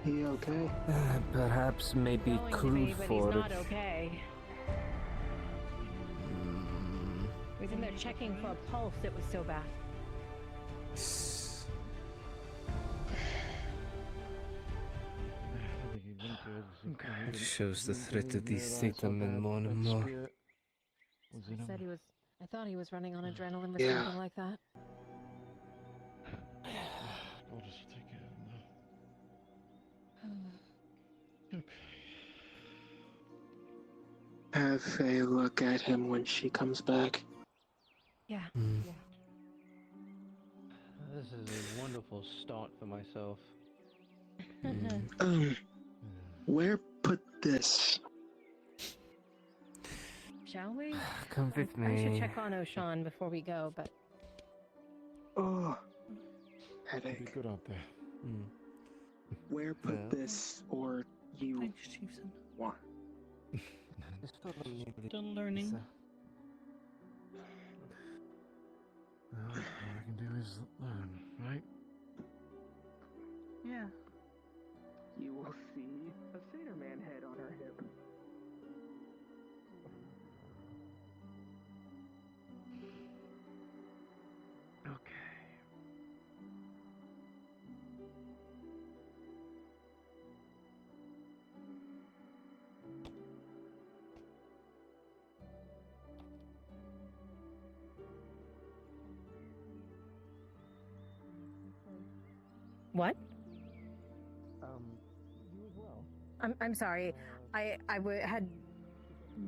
He okay? Perhaps maybe Going to crude be, but for he's not it. okay. He was in there checking for a pulse. It was so bad. It shows the threat of these Satan more and more. I said he was. I thought he was running on adrenaline or Yeah. something like that. I'll just take care of that. Have Faye look at him when she comes back. Yeah. Mm. This is a wonderful start for myself. Where put this? Shall we? Come with I should me. check on O'Shawn before we go, but Oh, It'll be headache. good out there. Where put Well. this, or you Thanks, Chiefson. want? Still learning. Well, all I can do is learn, right? yeah. You will see a Satyr Man head on her hip. Okay. What? You as well. I'm sorry. Had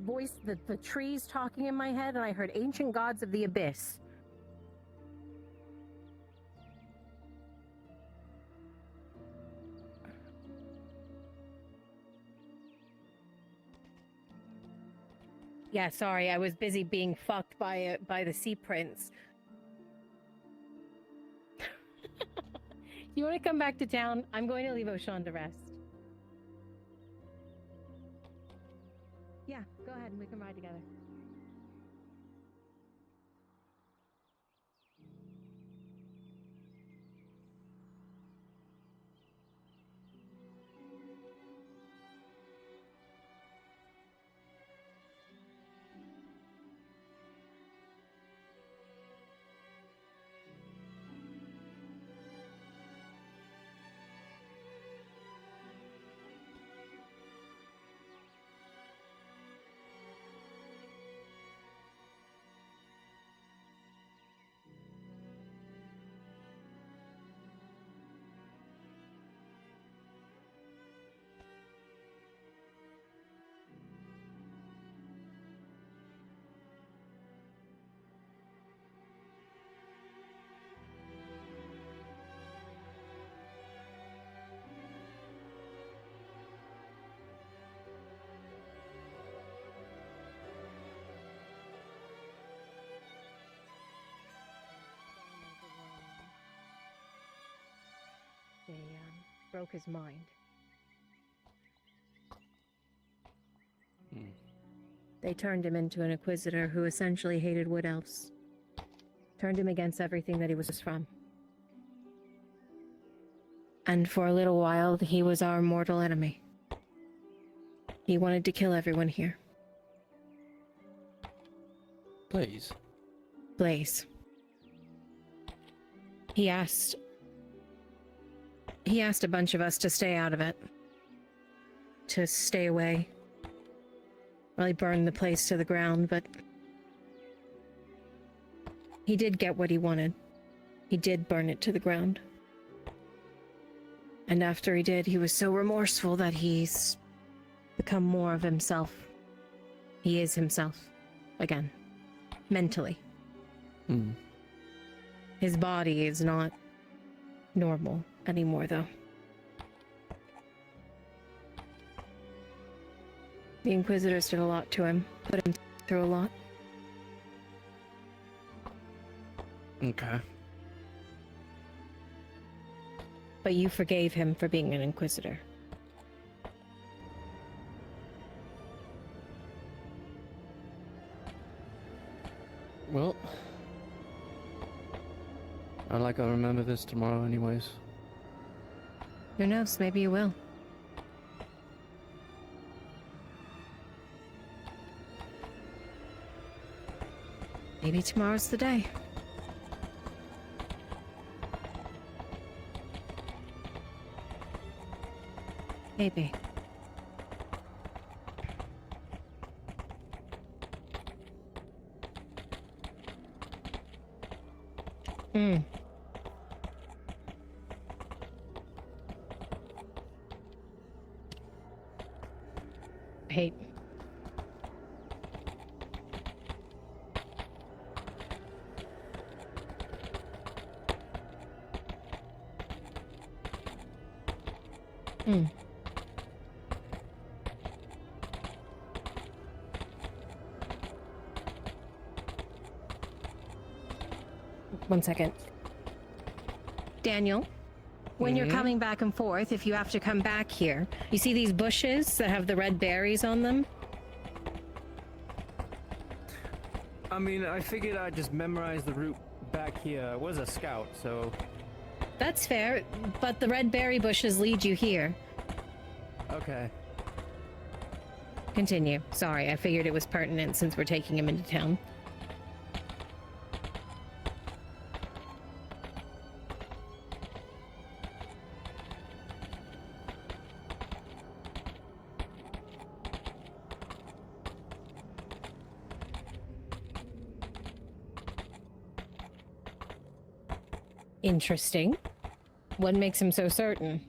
voiced the trees talking in my head, and I heard ancient gods of the abyss. Yeah, sorry. I was busy being fucked by the sea prince. You want to come back to town? I'm going to leave O'Shawn to rest. Yeah, go ahead and we can ride together. broke his mind. They turned him into an Inquisitor who essentially hated Wood Elves. Turned him against everything that he was from. And for a little while, he was our mortal enemy. He wanted to kill everyone here. Please. Blaze. He asked a bunch of us to stay out of it. To stay away. Well, he burned the place to the ground, but he did get what he wanted. He did burn it to the ground. And after he did, he was so remorseful that he's become more of himself. He is himself. Again. Mentally. His body is not normal anymore, though. The Inquisitors did a lot to him, put him through a lot. Okay. But you forgave him for being an Inquisitor. Well, I'll remember this tomorrow anyways. Who knows, maybe you will. Maybe tomorrow's the day. Maybe. Hate. One second. Daniel, when you're coming back and forth, if you have to come back here, you see these bushes that have the red berries on them? I mean, I figured I'd just memorize the route back here. I was a scout, so... That's fair, but the red berry bushes lead you here. Okay. Continue. Sorry, I figured it was pertinent since we're taking him into town. Interesting. What makes him so certain?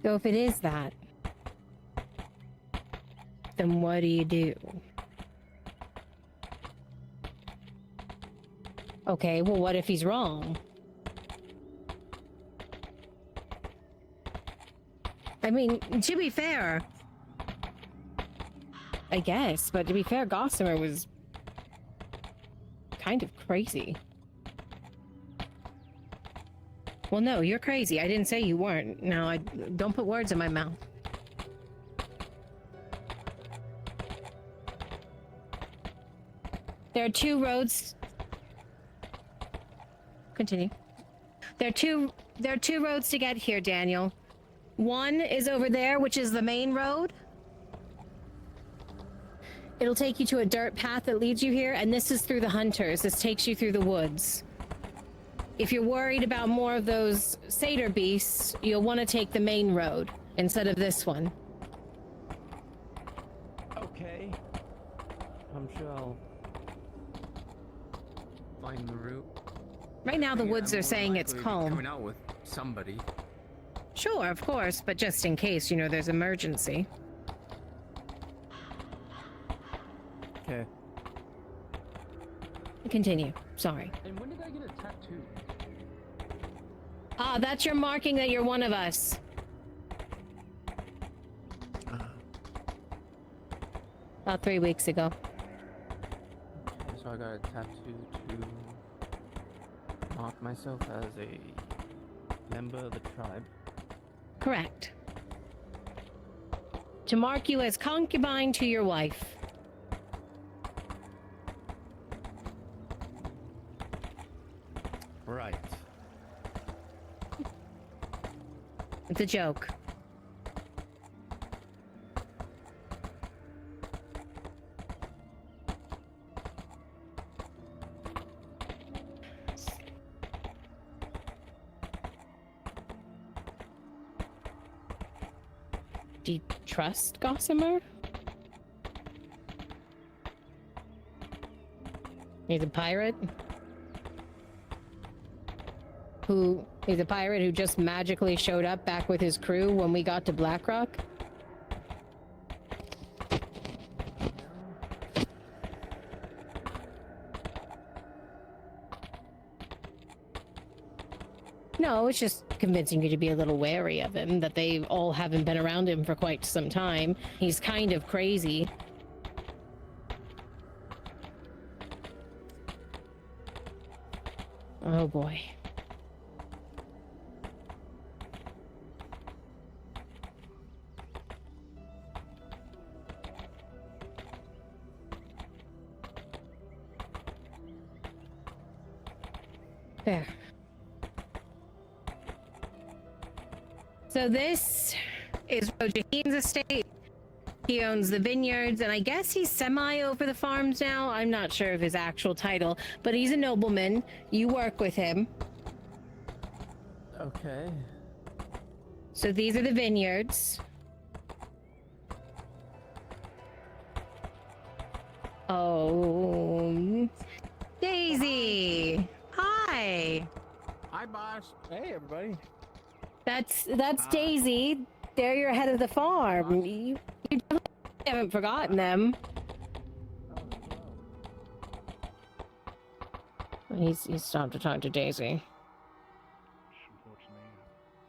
So if it is that, then what do you do? Okay, well, what if he's wrong? I mean, to be fair, I guess, but to be fair, Gossamer was kind of crazy. Well, no, you're crazy. I didn't say you weren't. No, I don't put words in my mouth. There are two roads. Continue. There are two roads to get here, Daniel. One is over there, which is the main road. It'll take you to a dirt path that leads you here, and this is through the hunters. This takes you through the woods. If you're worried about more of those satyr beasts, you'll want to take the main road instead of this one. Okay. I'm sure I'll find the route. Right now, the woods are saying it's calm. Coming out with somebody. Sure, of course, but just in case, you know, there's emergency. Okay. Continue. Sorry. And when did I get a tattoo? Ah, that's your marking that you're one of us. About 3 weeks ago. So I got a tattoo to mark myself as a member of the tribe. Correct. To mark you as concubine to your wife. Right. It's a joke. Do you trust Gossamer? He's a pirate? He's a pirate who just magically showed up back with his crew when we got to Blackrock? No, it's just convincing you to be a little wary of him, that they all haven't been around him for quite some time. He's kind of crazy. Oh boy. There. So this is Rojahin's estate. He owns the vineyards, and I guess he's semi over the farms now. I'm not sure of his actual title, but he's a nobleman. You work with him. Okay. So these are the vineyards. Oh, Daisy. Hi. Hi, boss. Hey, everybody. That's Daisy. They're your head of the farm. You definitely haven't forgotten them. He's stopped to talk to Daisy.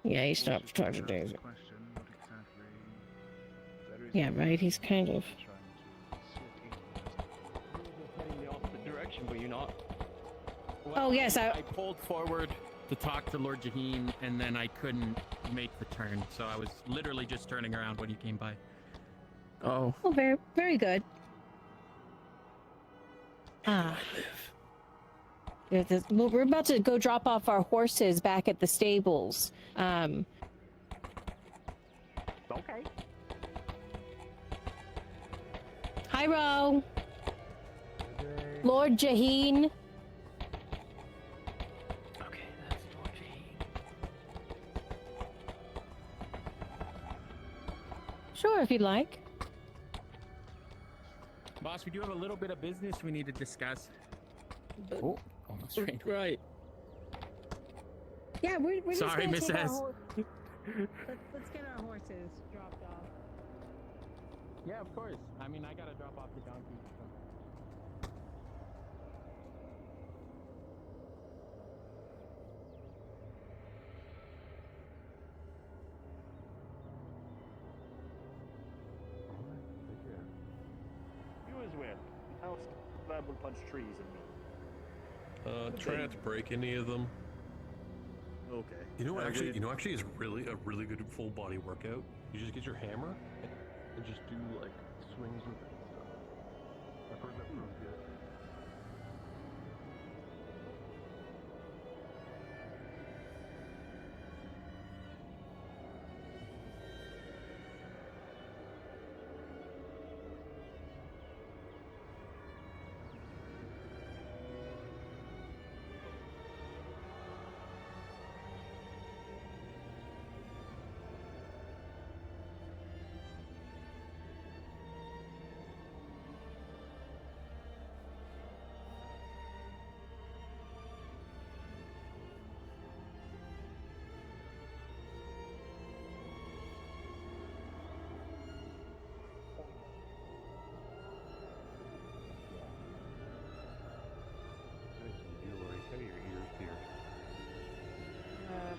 Yeah, he stopped to talk to Daisy. Yeah, right. He's kind of. Heading the opposite direction, but you're not. Oh yes, I pulled forward to talk to Lord Jaheen, and then I couldn't make the turn, so I was literally just turning around when you came by. Oh. Oh, very, very good. Ah. Well, we're about to go drop off our horses back at the stables. Okay. Hi, Ro. Lord Jaheen. Sure, if you'd like. Boss, we do have a little bit of business we need to discuss. Oh, almost right. Right. Yeah, we're just Sorry, gonna Miss take our S. let's get our horses dropped off. Yeah, of course. I mean, I gotta drop off the donkey. So. You as well. How will punch trees and me. Try not to break any of them. Okay. You know, actually, is really a really good full body workout. You just get your hammer and just do like swings with it and stuff. I've heard that feels good.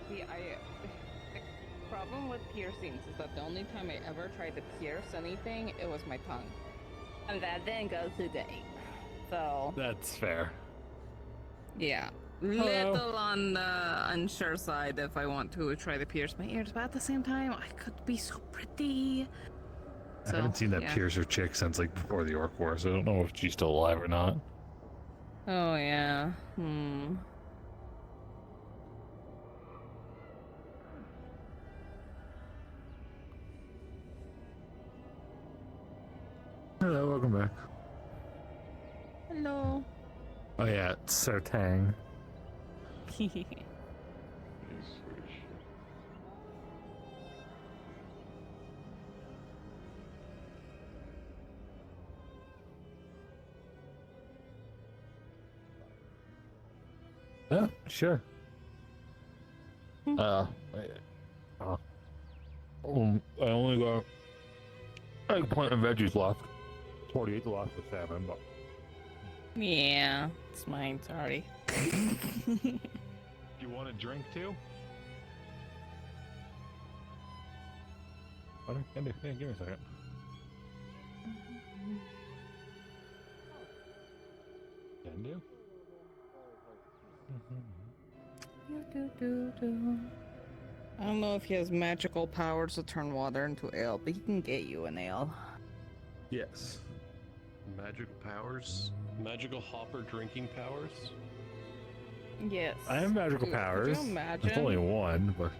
The problem with piercings is that the only time I ever tried to pierce anything, it was my tongue. And that then goes to the 8. So That's fair. yeah. Little on the unsure side if I want to try to pierce my ears, but at the same time I could be so pretty. I haven't seen that yeah. piercer chick since like before the Orc War, so I don't know if she's still alive or not. Oh yeah. Hello, welcome back. Hello. Oh yeah, Sir Tang. Yeah, sure. I only got eggplant and veggies left. 48 left with salmon, but Yeah, it's mine, sorry. do you want a drink too? Okay, can do. Yeah, give me a second. Can do. I don't know if he has magical powers to turn water into ale, but he can get you an ale. Yes. Magical powers? Magical hopper drinking powers? Yes. I have magical Could powers. you imagine? It's only one, but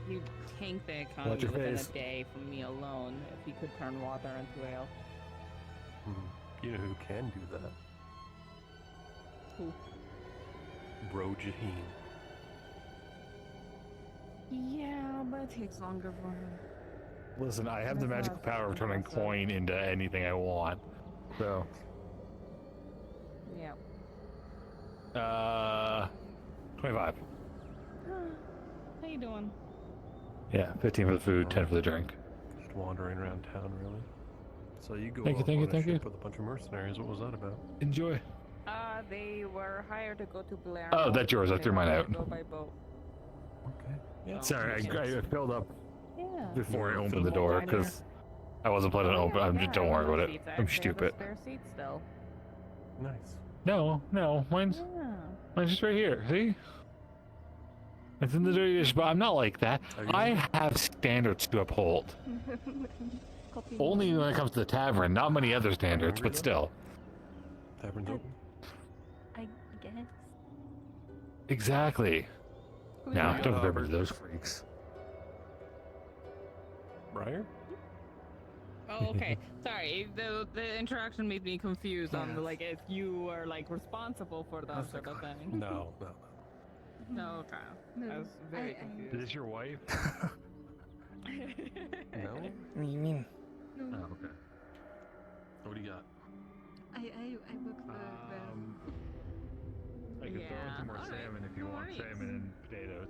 You tank the Watch economy your within face. a day from me alone if he could turn water into ale. You know who can do that? Who? Bro Jaheen. Yeah, but it takes longer for him. listen, I have the That's magical not power of turning impressive. coin into anything I want. So, Yeah. 25. How you doing? Yeah, 15 for the food, 10 for the drink. Just wandering around town, really. So you go Thank you, off thank you, on a thank you. ship with a bunch of mercenaries. What was that about? Enjoy. They were hired to go to Blair. Oh, that's yours. I They threw mine were out. Go by boat. Okay. Yeah. Sorry, I filled up Yeah. before I opened the door because I wasn't planning on opening. Don't worry about it. I'm stupid. Spare seat still. Nice. No, mine's just right here. See? It's in the dirtiest spot. I'm not like that. I have standards to uphold. Only when it comes to the tavern. Not many other standards, but still. Tavern's open. I guess. Exactly. Now, don't remember those freaks. Briar? Oh, okay. Sorry, the interaction made me confused on the, like if you were like responsible for that sort of thing. No. No, okay. I was very confused. Is this your wife? No? What do you mean? No. Oh, okay. What do you got? I look for I can throw in some more Alright, salmon if you no want worries. salmon and potatoes.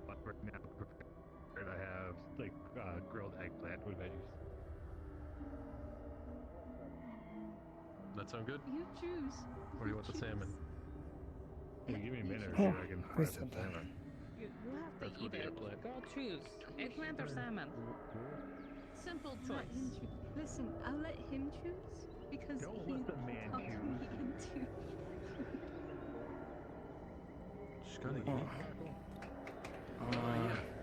But right now, prepared, I have like grilled eggplant with veggies. That sound good? You choose. Or do you want the salmon? Well, give me a minute or two, I can find some salmon. You have That's to what eat the it. eggplant. Go choose. Eggplant or salmon? Simple Let choice. him choose. Listen, I'll let him choose because Don't he let the man talked choose. me into. Just gotta eat.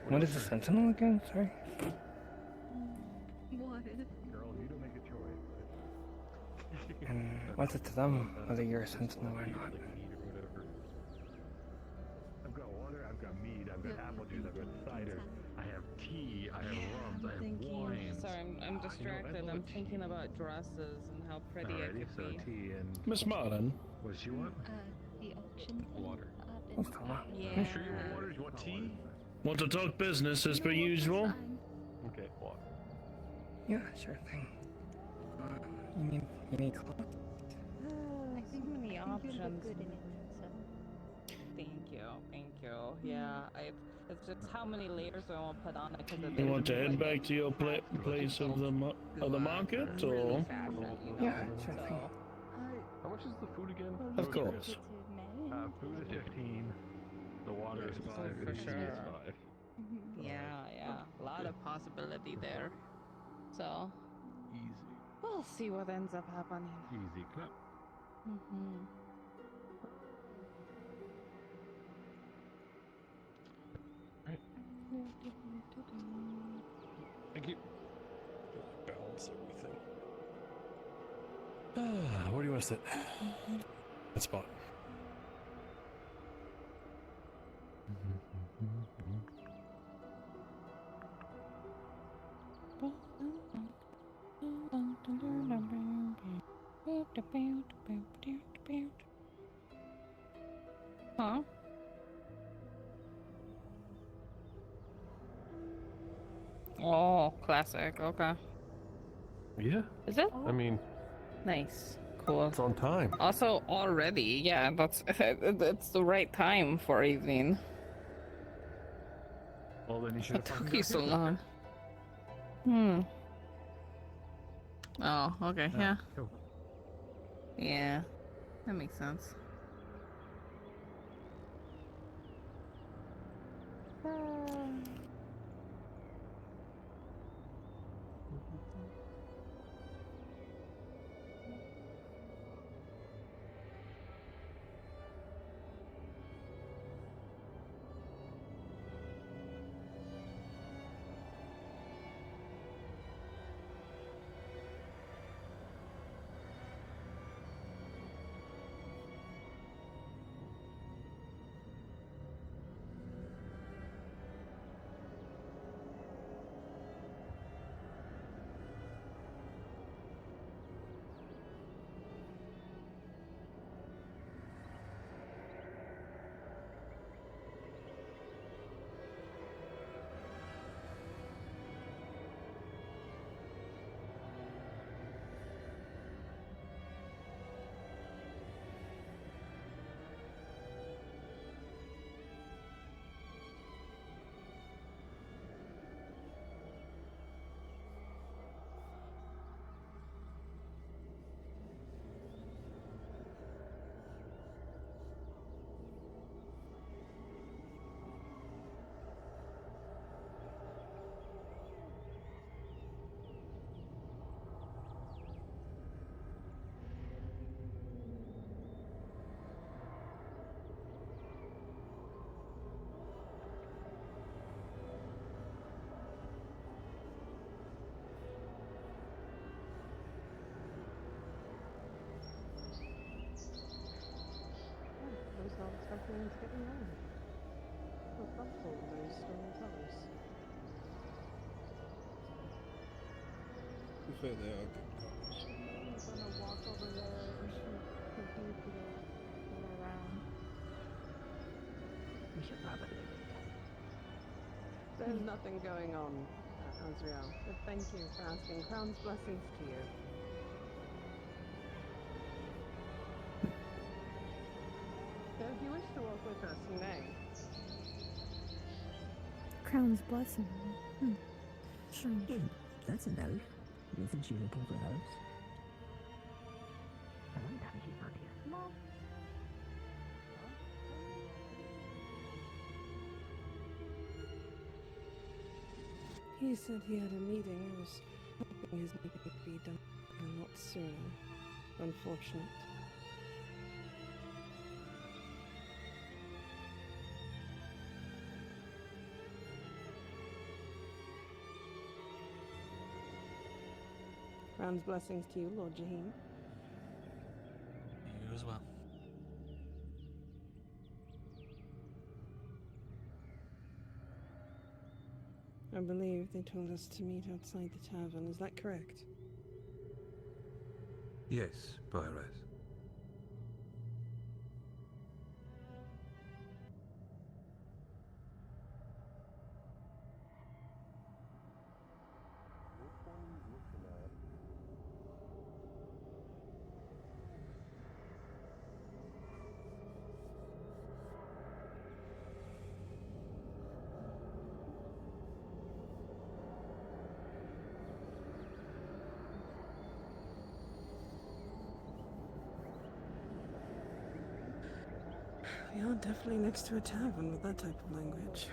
What is the sentinel again? Sorry. What? Girl, you don't make a choice. And what's it to them whether you're a sentinel or not? I've got water, I've got meat, I've got apple juice, I've got cider, I have tea, I have rums, I have wine. Sorry, I'm distracted. I'm thinking about dresses and how pretty I Alrighty, could so be. tea and Miss Martin. what does she want? The auction. Water. What's going on? Yeah. You sure you want water? You want tea? Want to talk business as per usual? Okay, water. Yeah, sure thing. You need clothes? I So many you look options. good in it. So. Thank you. Yeah, it's just how many layers do I want to put on it? Because You want to head back to your place of the market, or? Yeah, sure thing. How much is the food again? Of course. Food is 15, the water is 5, For and tea sure. is 5. Yeah, a lot of possibility there. So, Easy. We'll see what ends up happening. Easy clap. Mm-hmm. Right. Thank you. Balance everything. Where do you want to sit? That spot. Huh? Oh, classic. Okay. Yeah. Is it? I mean, Nice. Cool. it's on time. Also, already, yeah, that's the right time for evening. Well, then you should What have took fucking you got so here long? quicker. Oh, okay, yeah. Cool. Yeah, that makes sense. I was not expecting them to get me on. So thoughtful, those storytellers. To be fair, they are good covers. I'm gonna walk over there and shoot the dude to go around. We should probably. There's nothing going on, Az'Rael, but thank you for asking. Crown's blessings to you. So if you wish to walk with us, you may. Crown's blessing. Sure. That's an elf. Isn't she looking for elves? I wonder how she found here. Mom. He said he had a meeting. I was hoping his meeting would be done a lot sooner. Unfortunate. Crown's blessings to you, Lord Jaheen. You as well. I believe they told us to meet outside the tavern. Is that correct? Yes, Pyres. We are definitely next to a tavern with that type of language.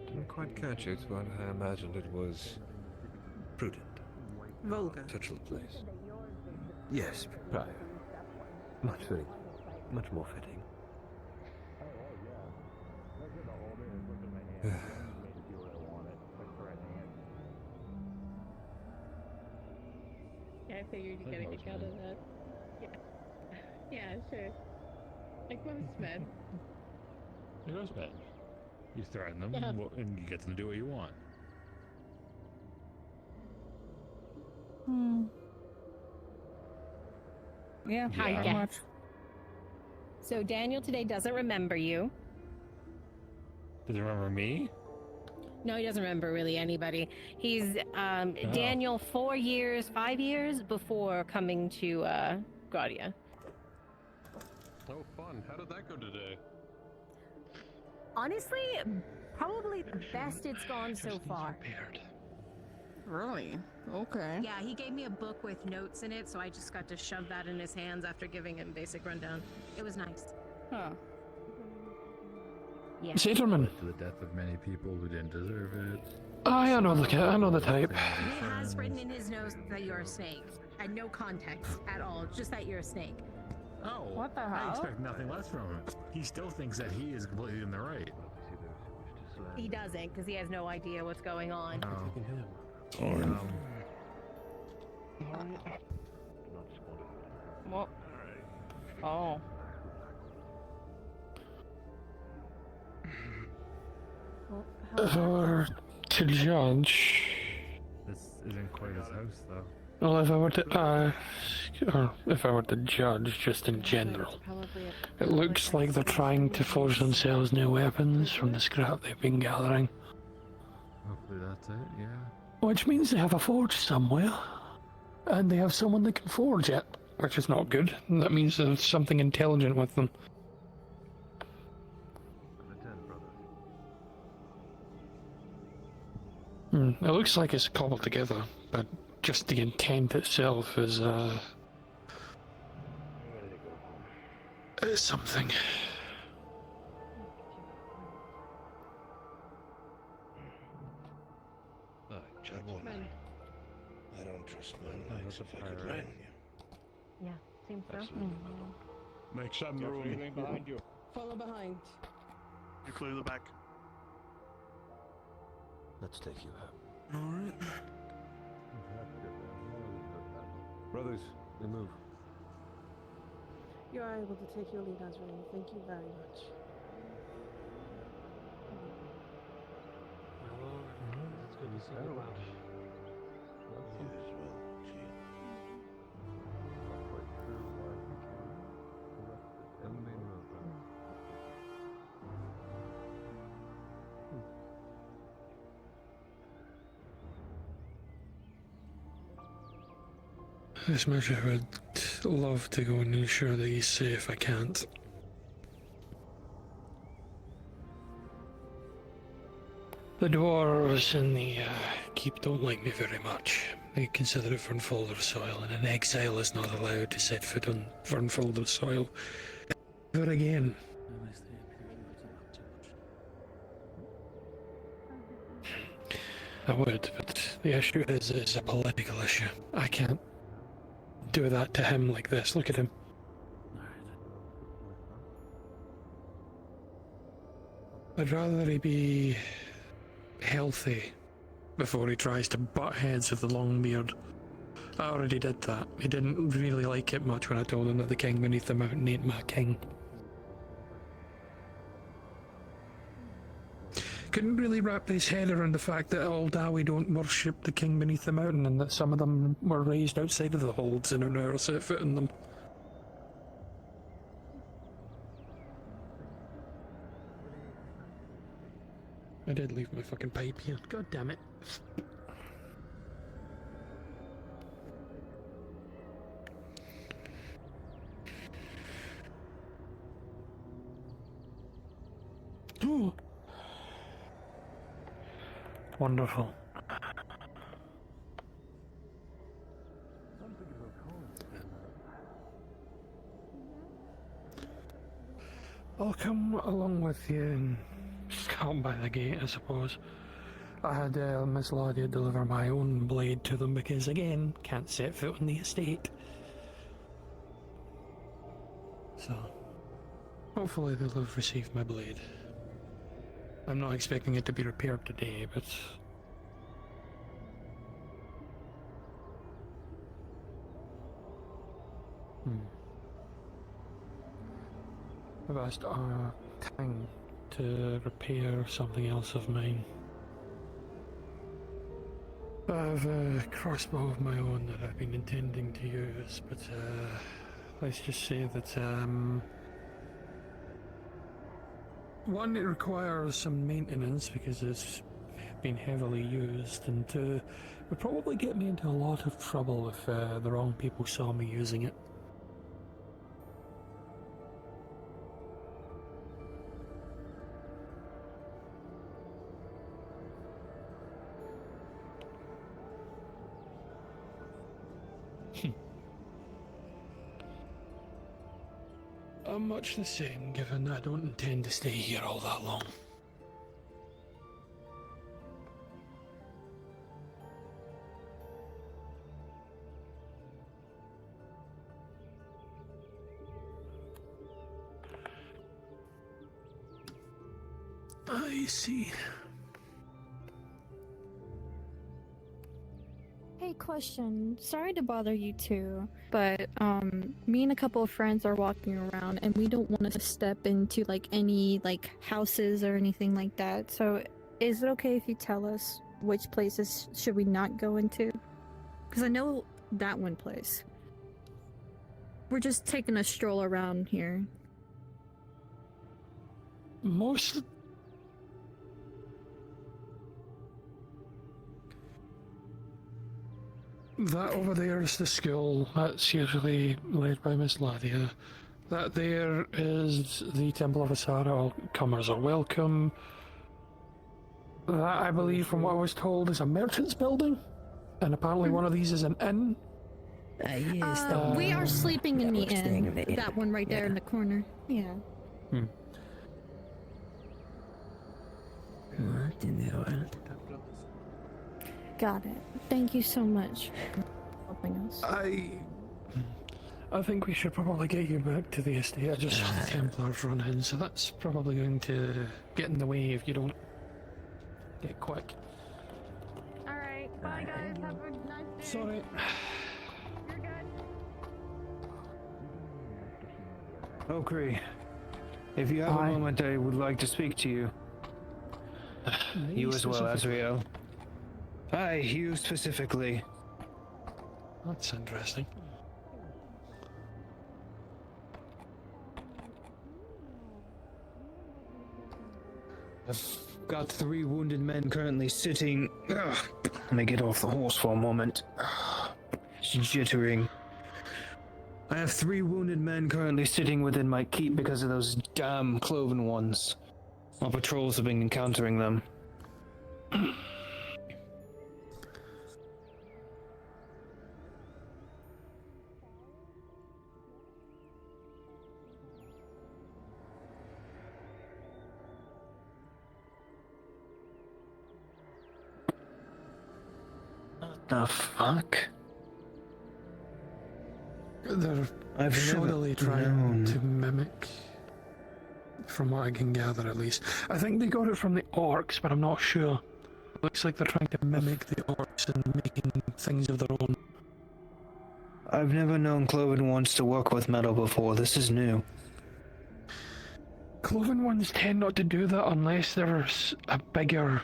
Didn't quite catch it, but I imagined it was prudent. Vulgar. Such a place. Yes, prior. Much more fitting. Yeah, I figured you'd get a kick out of that. Yeah. Yeah, sure. Like most men. It goes bad. You threaten them, Yeah. and you get them to do what you want. Yeah, Hi, pretty Jack. much. So Daniel today doesn't remember you. Does he remember me? No, he doesn't remember really anybody. He's Daniel 5 years before coming to Gradia. Oh, fun. How did that go today? Honestly, probably the best it's gone so far. Really? Okay. Yeah, he gave me a book with notes in it, so I just got to shove that in his hands after giving him basic rundown. It was nice. Huh. Yeah. Zitterman. To the death of many people who didn't deserve it. I know the type. He has written in his notes that you're a snake. And no context at all, just that you're a snake. Oh, What the I hell? expect nothing less from him. He still thinks that he is completely in the right. He doesn't, because he has no idea what's going on. Well. Oh. If I were to judge, This isn't quite his house, though. well, if I were to judge just in general, it looks like they're trying to forge themselves new weapons from the scrap they've been gathering. Hopefully that's it, yeah. Which means they have a forge somewhere, and they have someone that can forge it, which is not good. That means there's something intelligent with them. It looks like it's cobbled together, but just the intent itself is something. Gentlemen, I don't trust my legs if I could run. Yeah, seems so. Make some room. Behind you. Follow behind. You clear the back. Let's take you out. Alright. Brothers, we move. You are able to take your lead, Az'Rael. Thank you very much. It's good to see you around. As much as I would love to go and ensure that he's safe, I can't. The dwarves in the keep don't like me very much. They consider it Vernfolder soil, and an exile is not allowed to set foot on Vernfolder soil ever again. I would, but the issue is it's a political issue. I can't do that to him like this. Look at him. I'd rather he be healthy before he tries to butt heads with the long beard. I already did that. He didn't really like it much when I told him that the king beneath the mountain ain't my king. Couldn't really wrap his head around the fact that all Dawi don't worship the king beneath the mountain and that some of them were raised outside of the holds and are now set foot in them. I did leave my fucking pipe here. God damn it. Ooh. Wonderful. I'll come along with you and come by the gate, I suppose. I had Miss Ladia deliver my own blade to them because, again, can't set foot on the estate. So, hopefully they'll have received my blade. I'm not expecting it to be repaired today, but... I've asked Tang to repair something else of mine. I have a crossbow of my own that I've been intending to use, but let's just say that one, it requires some maintenance because it's been heavily used, and two, it would probably get me into a lot of trouble if the wrong people saw me using it. I'm much the same, given I don't intend to stay here all that long. I see. Hey, question. Sorry to bother you two, but me and a couple of friends are walking around, and we don't want to step into like any like houses or anything like that. So, is it okay if you tell us which places should we not go into? Because I know that one place. We're just taking a stroll around here. Most... That over there is the school. That's usually led by Miss Ladia. That there is the Temple of Az'Rael. All comers are welcome. That, I believe, from what I was told, is a merchant's building. And apparently one of these is an inn. Yes, We are sleeping in the we're staying inn. in the inn. That one right there Yeah. in the corner. Yeah. Got it. Thank you so much for helping us. I think we should probably get you back to the estate. I just saw the Templars run in, so that's probably going to get in the way if you don't get quick. Alright, bye guys, have a nice day. Sorry. You're good. Okri, if you have a moment, I would like to speak to you. You as well, Az'Rael. Hi, you specifically. That's interesting. I've got 3 wounded men currently sitting... Let me get off the horse for a moment. Jittering. I have 3 wounded men currently sitting within my keep because of those damn cloven ones. Our patrols have been encountering them. What the fuck? They're I've shoddily never trying known. to mimic, from what I can gather at least. I think they got it from the orcs, but I'm not sure. Looks like they're trying to mimic the orcs and making things of their own. I've never known cloven ones to work with metal before. This is new. Cloven ones tend not to do that unless there's a bigger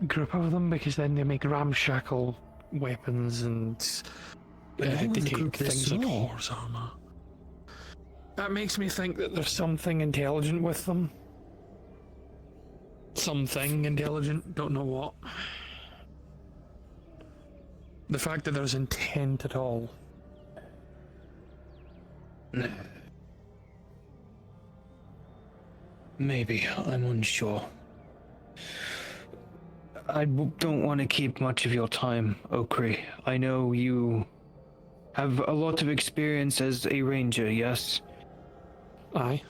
group of them, because then they make ramshackle weapons and they take things like horse armor. That makes me think that there's something intelligent with them. Something intelligent, don't know what. The fact that there's intent at all. Maybe, I'm unsure. I don't want to keep much of your time, Okri. I know you have a lot of experience as a ranger, yes? Aye.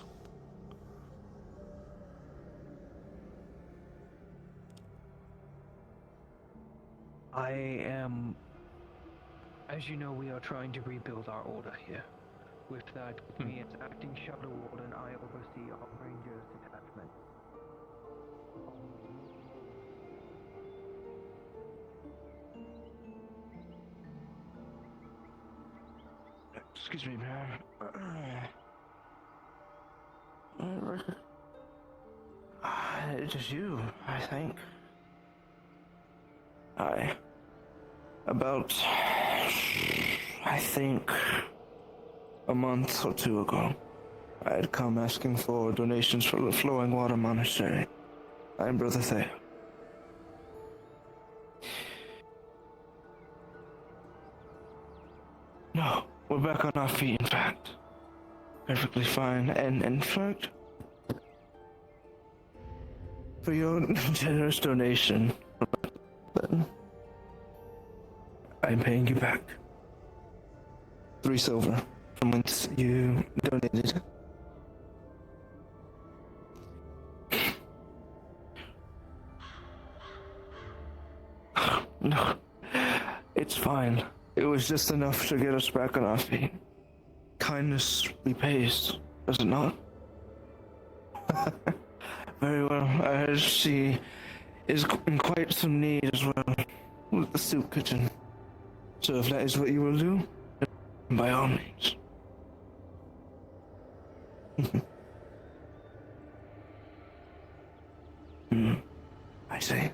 I am. As you know, we are trying to rebuild our order here. With that, me as acting Shadow Warden, I oversee our Rangers detachment. Excuse me, man. It is you, I think. I think a month or two ago, I had come asking for donations for the Flowing Water Monastery. I am Brother Thea. No, we're back on our feet, in fact. Perfectly fine, and in fact, for your generous donation, I'm paying you back 3 silver from whence you donated. No, it's fine. It was just enough to get us back on our feet. Kindness repays, does it not? Very well. She is in quite some need as well with the soup kitchen. So if that is what you will do, by all means. I see.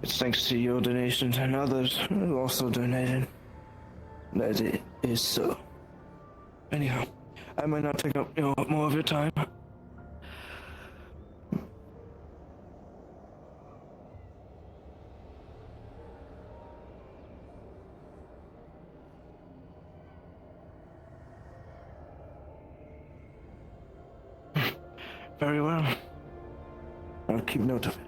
It's thanks to your donations and others who also donated that it is so. Anyhow, I might not take up more of your time. Very well. I'll keep note of it.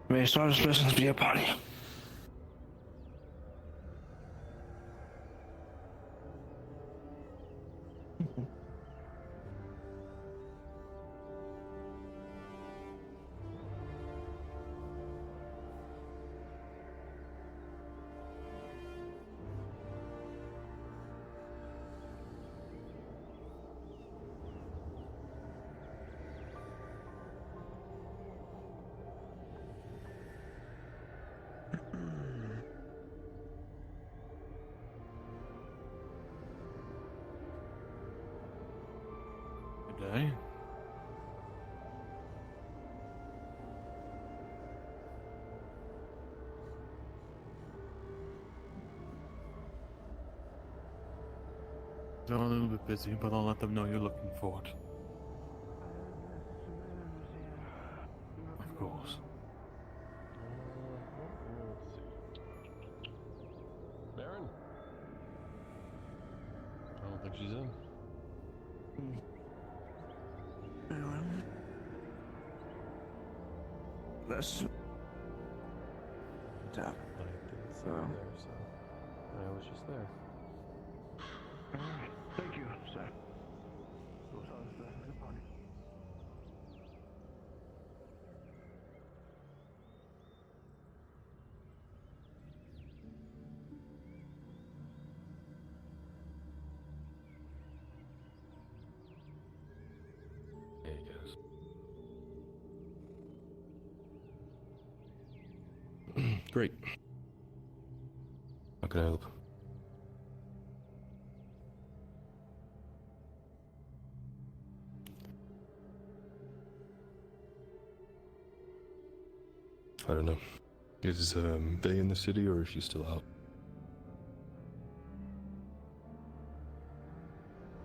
May Star's blessings be upon you. Good day. They're a little bit busy, but I'll let them know you're looking for it. Of course. Baron? I don't think she's in. Let's tap. I didn't see her there, so I was just there. Thank you, sir. Those are the blessings upon you. There he goes. Great. How can I help? I don't know. Is Bay in the city or is she still out?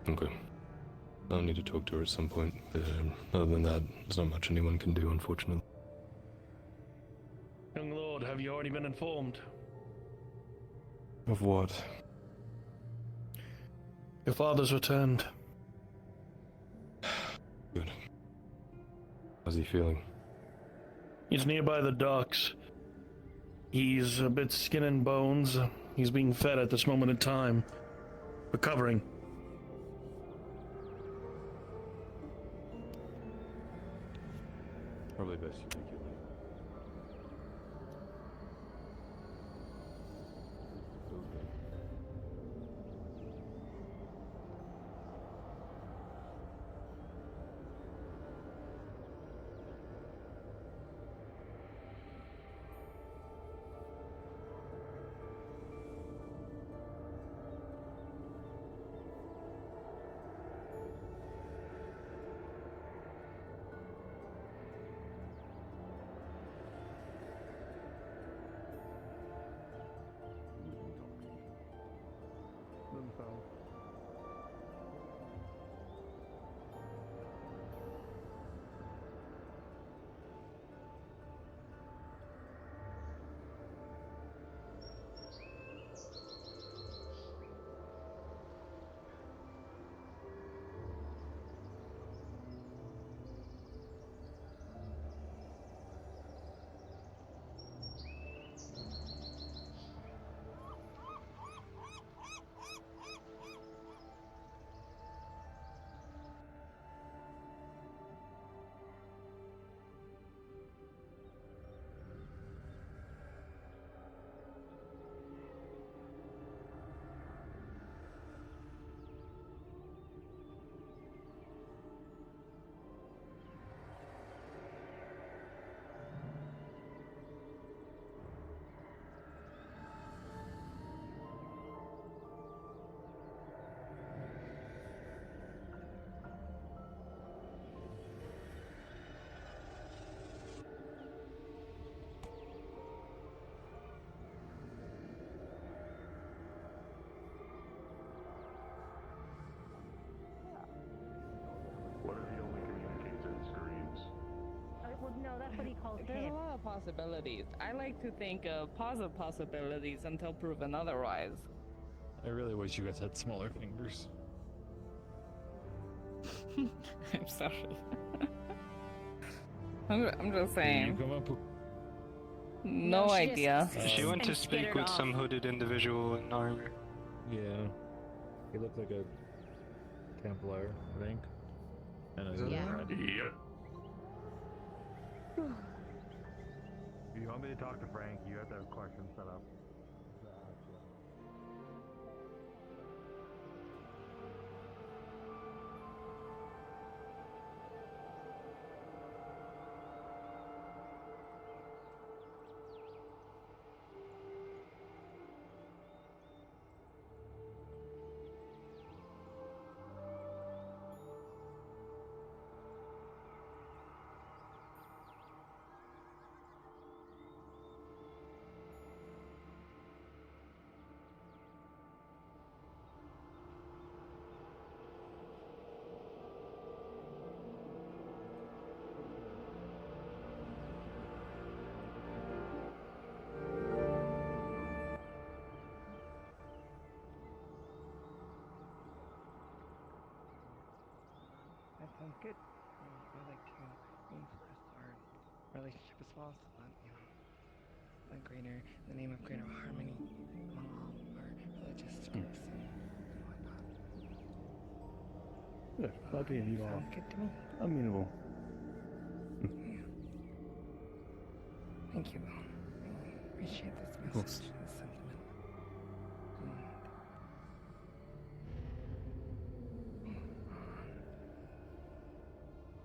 Okay. I'll need to talk to her at some point, but other than that, there's not much anyone can do, unfortunately. Young lord, have you already been informed? Of what? Your father's returned. Good. How's he feeling? He's nearby the docks. He's a bit skin and bones. He's being fed at this moment in time. Recovering. Probably best you make it leave. Okay. Themselves. What if he only communicates in screams? Well, no, that's what he calls There's him. a lot of possibilities. I like to think of positive possibilities until proven otherwise. I really wish you guys had smaller fingers. I'm sorry. I'm just Can saying. you come up with... No idea. She went to speak with some hooded individual in armor. Yeah. He looked like a Templar, I think. And Is that yeah. right? Yep. If you want me to talk to Frank, you have to have questions set up. That sounds good. I like to reinforce our relationship as well, so that, you know, the greater, the name of greater harmony among all our religious groups and whatnot. Yeah, glad to hear you are Sounds good to me. amenable. Thank you, though. I appreciate this Of course. message, this sentiment.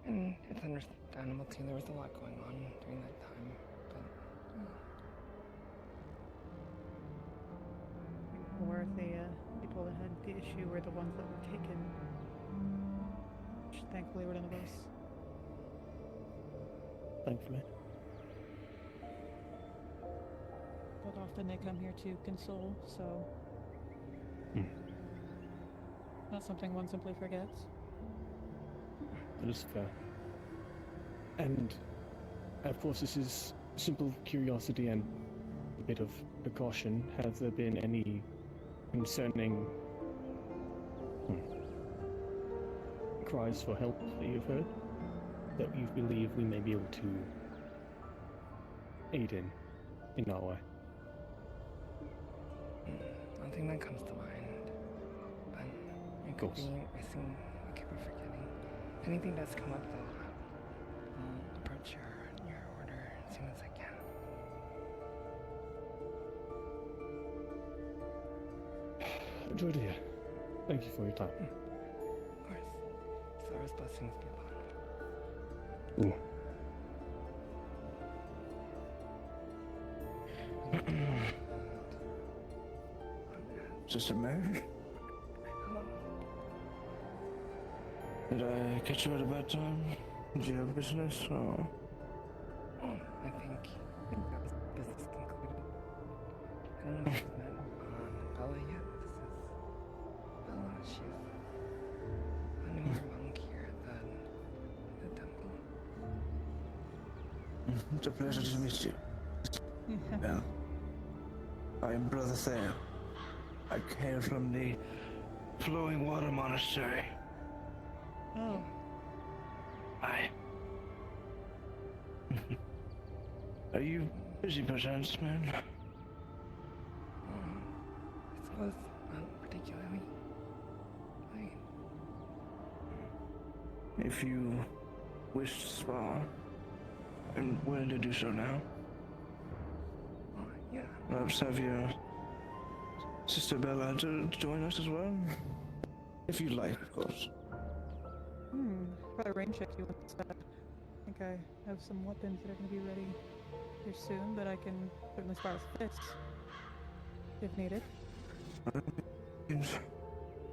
And it's understandable too, there was a lot going on during that time, but Or the people that had the issue were the ones that were taken. Which thankfully were none of us. Thankfully. But often they come here to console, so not something one simply forgets. That is fair. And of course, this is simple curiosity and a bit of precaution. Have there been any concerning cries for help that you've heard that you believe we may be able to aid in our way? nothing that comes to mind. But I could be missing, I could be forgetting. If anything does come up, though, I'll approach your Enjoy the year. Thank you for your time. Of course. Sora's blessings be upon you. Ooh. Sister Mary? Hello. Did I catch you at a bad time? Do you have business? Or... I think that was business concluded. I don't know if you've met Bella yet. This is Bella. She's a newer monk here at the temple. It's a pleasure to meet you. Well, I am Brother Theo. I came from the Flowing Water Monastery. Oh. Hi. Are you busy perchance, man? I suppose not particularly. If you wish to spar, I'm willing to do so now. Yeah. Perhaps have your Sister Bella to join us as well? If you'd like, of course. Probably rain check you want to start. I think I have some weapons that are going to be ready here soon, but I can certainly spar with fists if needed.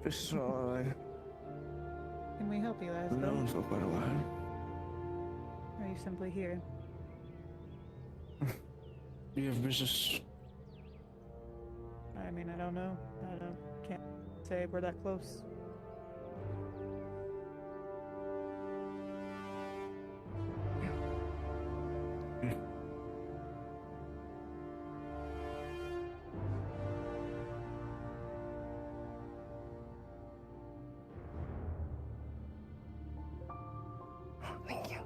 Fists are alright. Can we help you, Az'Rael? Known for quite a while. Or are you simply here? Do you have business? I mean, I don't know. Can't say we're that close. Thank you.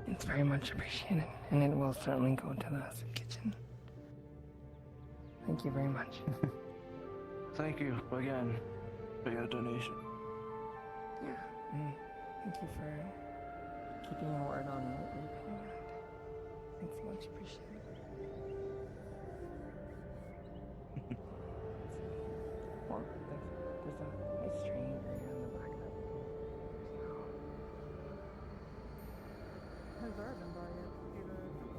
It's very much appreciated, and it will certainly go to the soup kitchen. Thank you very much. Thank you again for your donation. Yeah, and thank you for keeping your word on repaying that. Thanks so much, appreciate it. Well, there's a nice train area in the back of it. Has Zara been by yet? See the temple?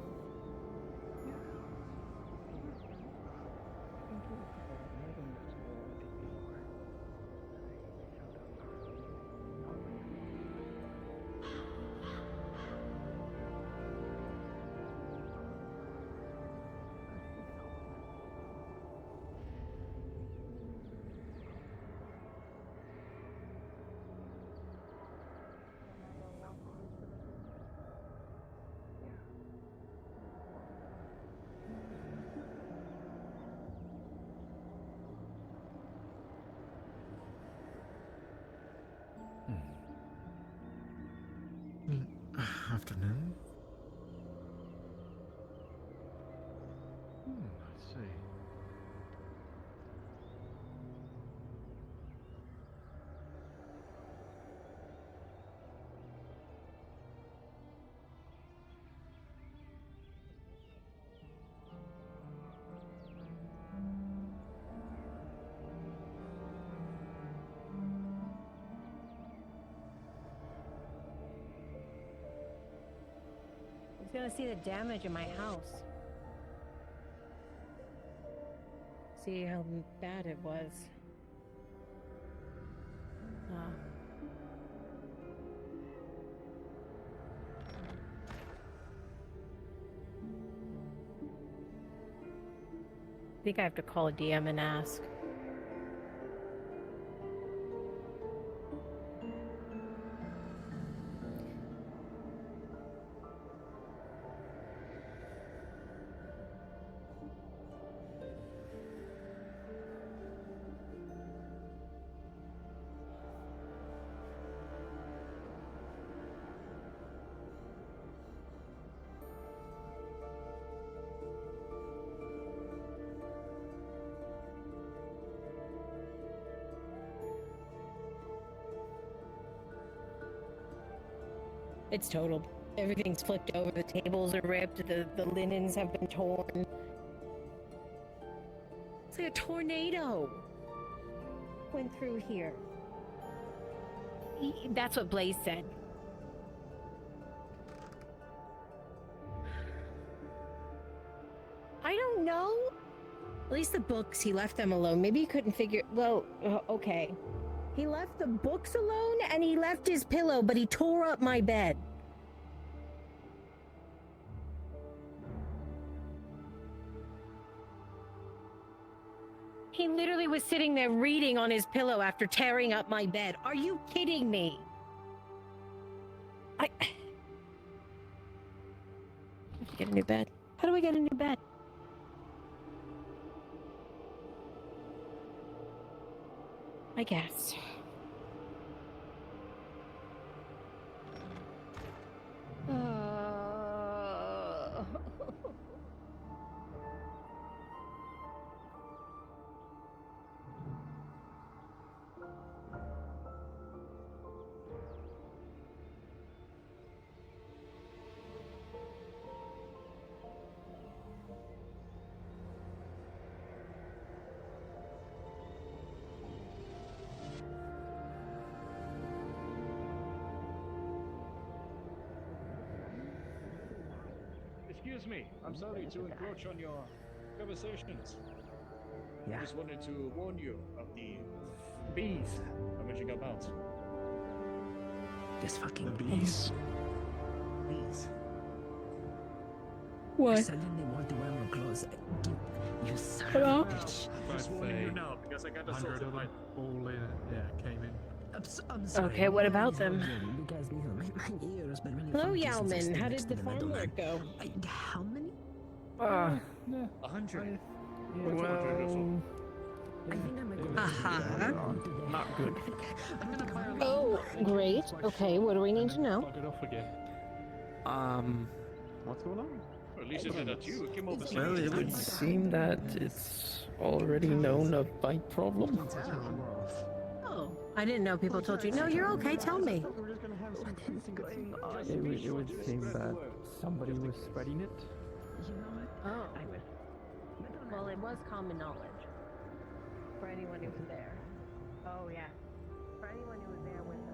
Afternoon. I see. He's gonna see the damage in my house. See how bad it was. I think I have to call a DM and ask. It's totaled. Everything's flipped over. The tables are ripped. The linens have been torn. It's like a tornado. went through here. That's what Blaze said. I don't know. At least the books, he left them alone. Maybe he couldn't figure. Well, okay. He left the books alone and he left his pillow, but he tore up my bed. He literally was sitting there reading on his pillow after tearing up my bed. Are you kidding me? How do I get a new bed? How do I get a new bed? I guess. Excuse me, I'm sorry to encroach on your conversations. Yeah. I just wanted to warn you of the bees rummaging about. This fucking The bees. Bees. What? They're telling me what to wear my clothes. You son Hello? of a bitch. I'm just warning you now because I got 100 assaulted of by. them all in it. Yeah, came in. I'm sorry. Okay, what about them? Because my ears, but really Hello, funky since I Yalman. stood How next did to the meadow farm man. work go? How many? 100. Well, I think I'm gonna Aha. not good. Oh, great. Okay, what do we need to know? Bug it off again. What's going on? Or at least it's not you. It came over Well, it would seem that it's already known a bite problem. Oh, I didn't know people told you. No, you're okay. Tell me. It would seem that somebody was spreading it. Oh. Well, it was common knowledge for anyone who was there. Oh, yeah. For anyone who was there with us.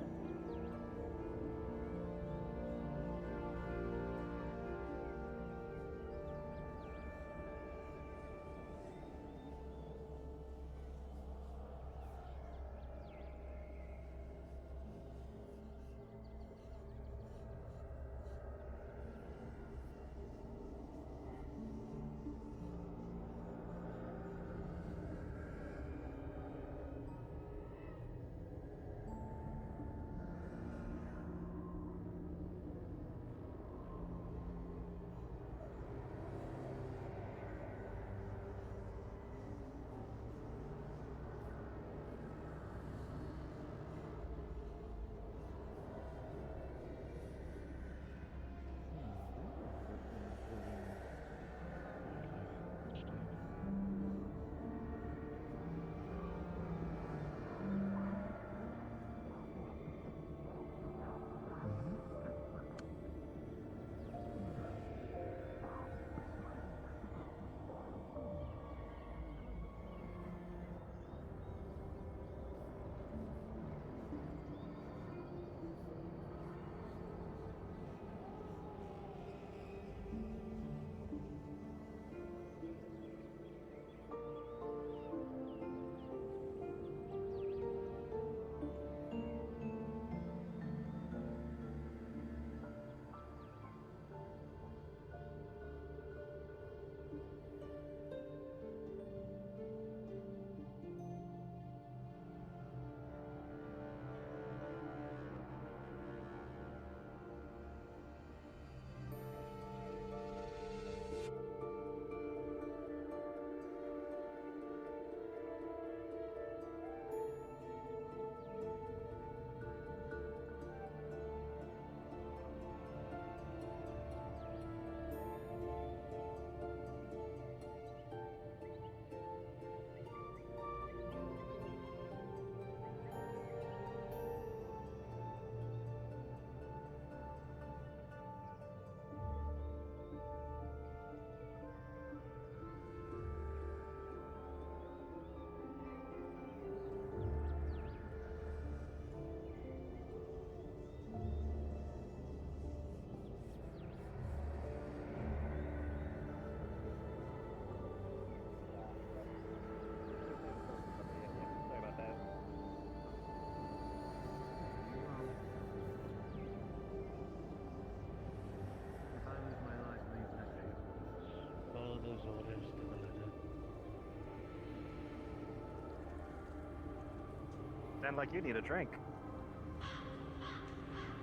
Sound like you need a drink.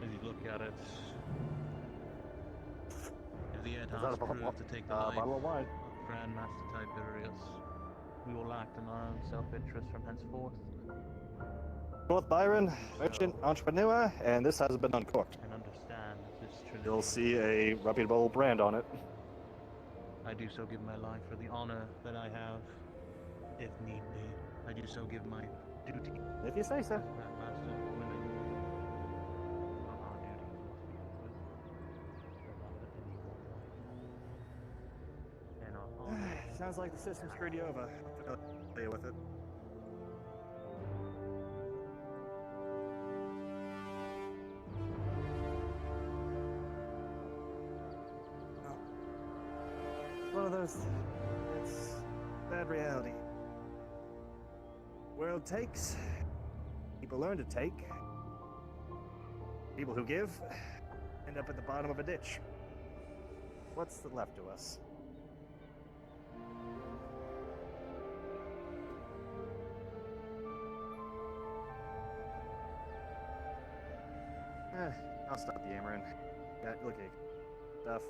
As you look at it, if the that a Edhouse bottle- prove to take the life bottle of wine? of Grandmaster Tiberius, we will act in our own self-interest from henceforth. North Byron, merchant, entrepreneur, and this has been uncorked. And understand that this trilogy, You'll see a reputable brand on it. I do so give my life for the honor that I have, if need be. I do so give my duty. If you say so. As Grandmaster, willing. On our duty must be fulfilled. For not that any mortal. And our honor. Sounds like the system screwed you over. Deal with it. One of those. It's bad reality. World takes. People learn to take. People who give end up at the bottom of a ditch. What's left to us? I'll stop yammering. Yeah, look at stuff.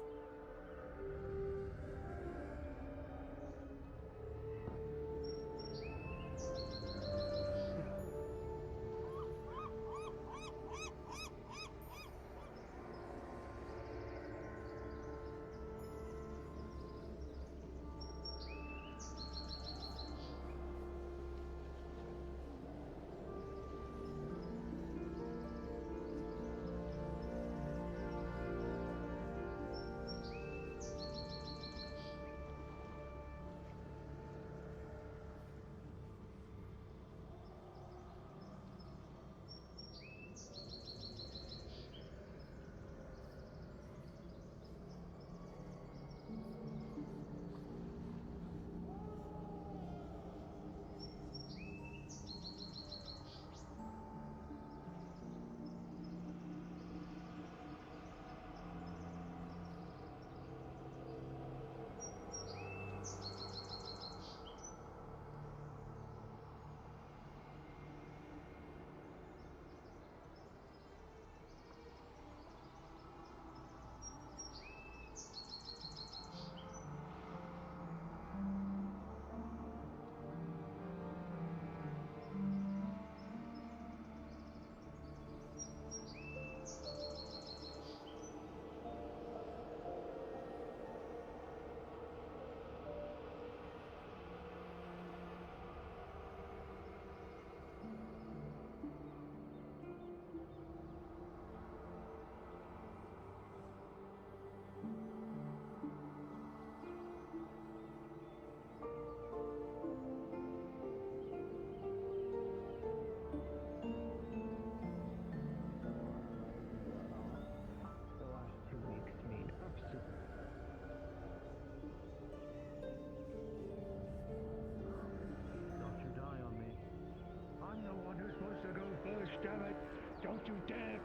Damn it! Don't you dare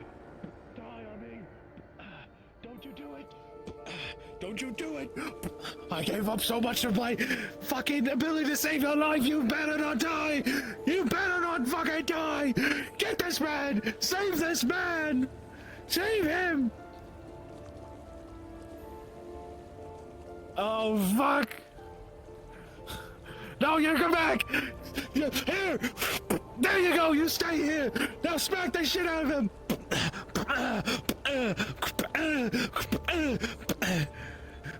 die on me! Don't you do it! Don't you do it! I gave up so much of my fucking ability to save your life. You better not die. You better not fucking die. Get this man. Save this man. Save him. Oh, fuck. No, you come back. Here. There you go. You stay here. Now smack the shit out of him.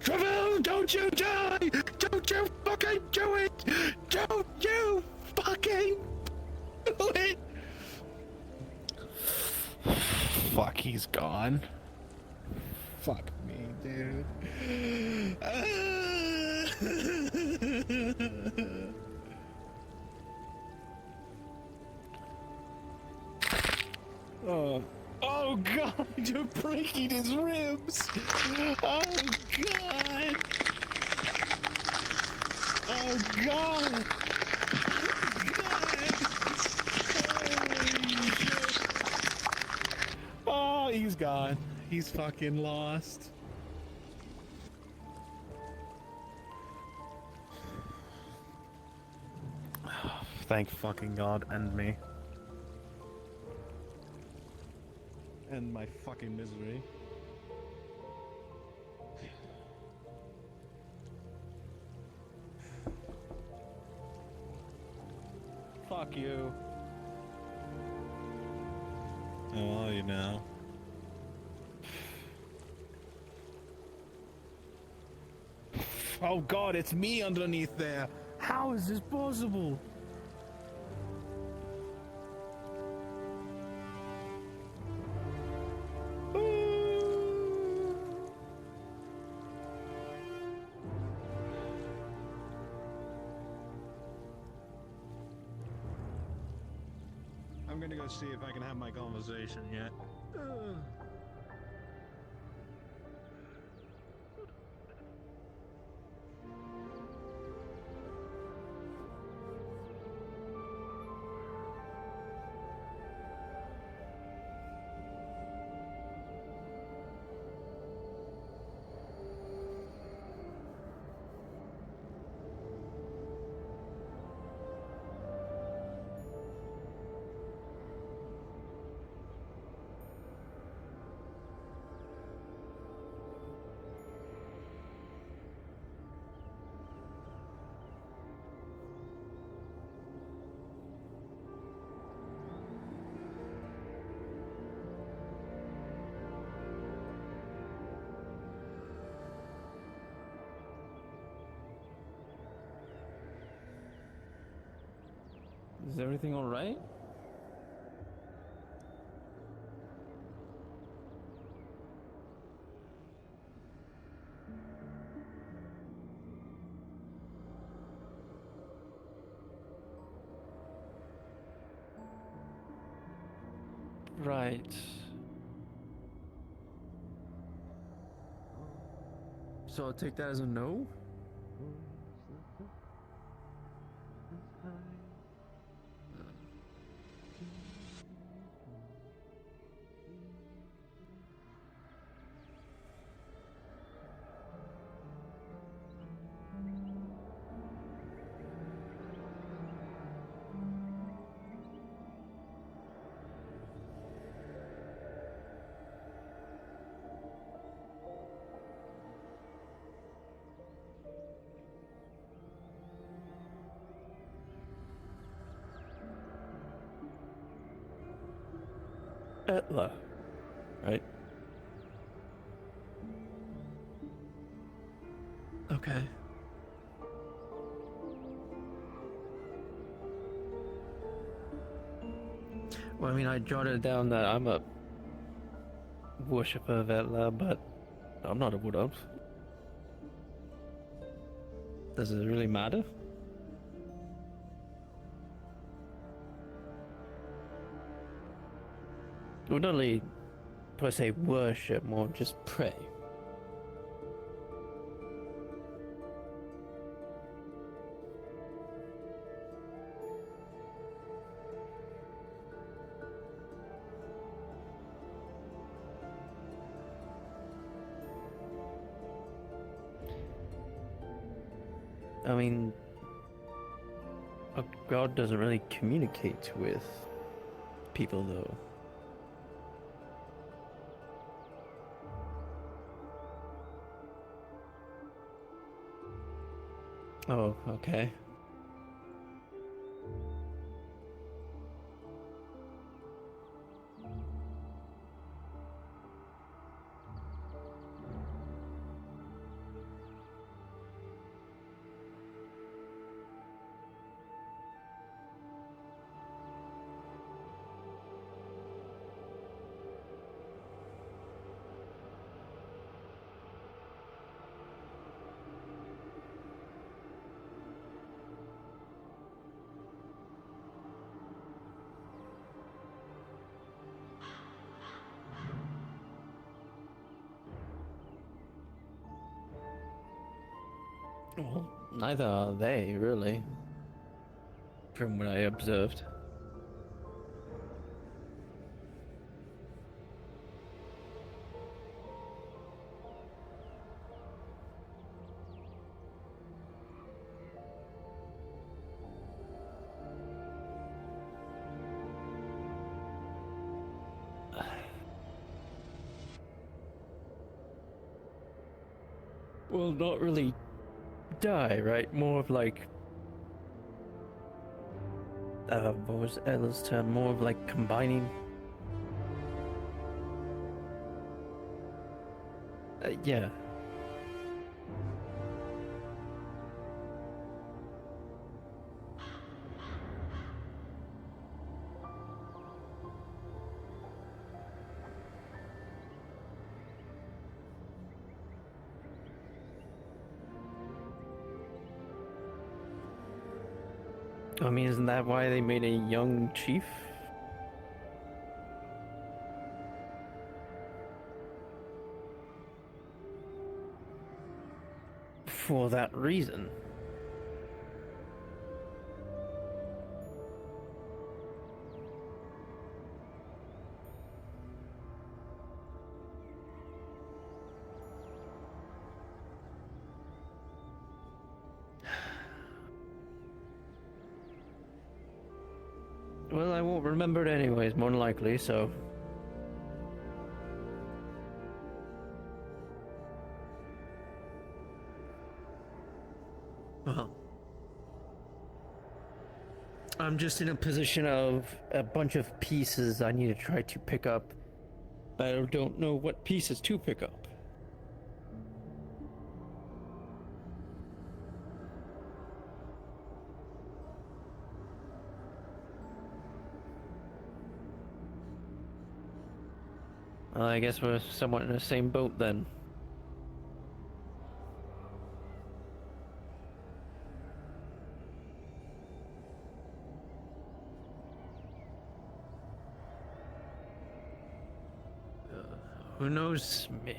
Travel, don't you die! Don't you fucking do it! Don't you fucking do it! Fuck, he's gone. Fuck me, dude. Oh. Oh god, you're breaking his ribs! Oh god! Oh god! Oh, he's gone. He's fucking lost. Thank fucking god and me. end my fucking misery. Fuck you. How are you now? Oh god, it's me underneath there! How is this possible? I'm gonna go see if I can have my conversation yet. Is everything alright? Right. So I'll take that as a no? Etla, right? Okay. Well, I mean, I jotted down that I'm a worshipper of Etla, but I'm not a wood elf. Does it really matter? Well, not only do I say worship, more just pray. I mean, a god doesn't really communicate with people, though. Oh, okay. Well, neither are they, really. From what I observed. Well, not really die, right? More of like. What was Ella's term? More of like combining. Yeah. I mean, isn't that why they made a young chief? For that reason. Well, I won't remember it anyways, more than likely, so. Well. I'm just in a position of a bunch of pieces I need to try to pick up. I don't know what pieces to pick up. Well, I guess we're somewhat in the same boat then. Who knows me?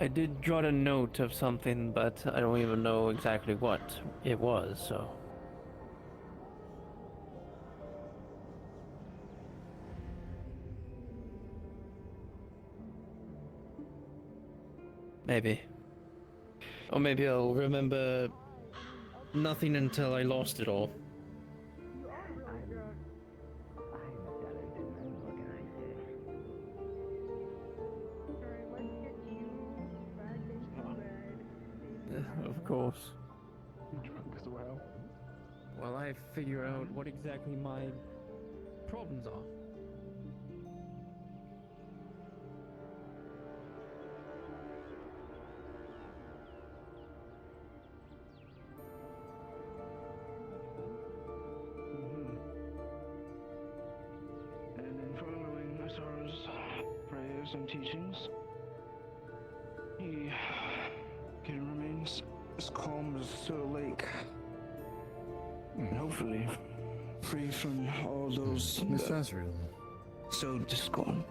I did jot a note of something, but I don't even know exactly what it was, so. Maybe. Or maybe I'll remember nothing until I lost it all. Of course. Drunk as well. While I figure out what exactly my problems are. And in following Az'Rael's prayers and teachings, he can remain as calm as a still lake. And hopefully free from all those Miss Az'Rael. so discord.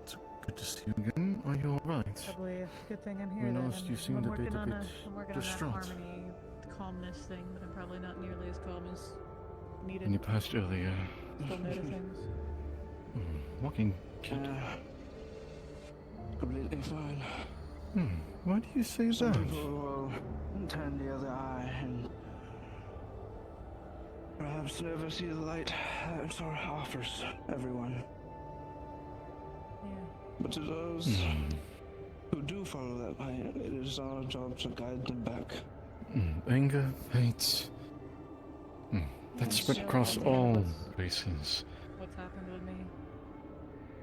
It's good to see you again. Are you alright? Probably a good thing I'm here. We then. noticed you seemed I'm a bit working on distraught. that harmony, calmness thing, but I'm probably not nearly as calm as needed. When you passed earlier. Still noticing. Walking kid. Completely fine. Why do you say Some that? people will turn the other eye and perhaps never see the light that sort of offers everyone. Yeah. But to those who do follow that light, it is our job to guide them back. Anger, hate. That's spread across all races. What's happened with me?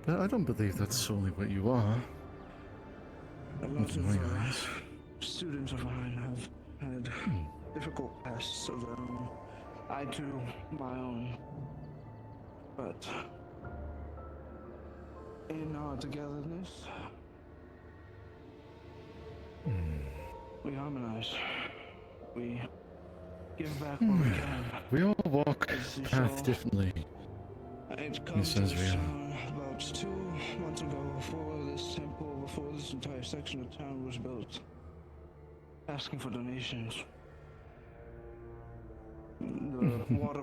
But I don't believe that's solely what you are. A lot of students of mine have had difficult pasts of their own. I too, my own. But in our togetherness, we harmonize. We give back what we can. We all walk the path differently. I'd come Miss to this Az'Rael. town about 2 months ago, before this temple, before this entire section of town was built, asking for donations. The flowing water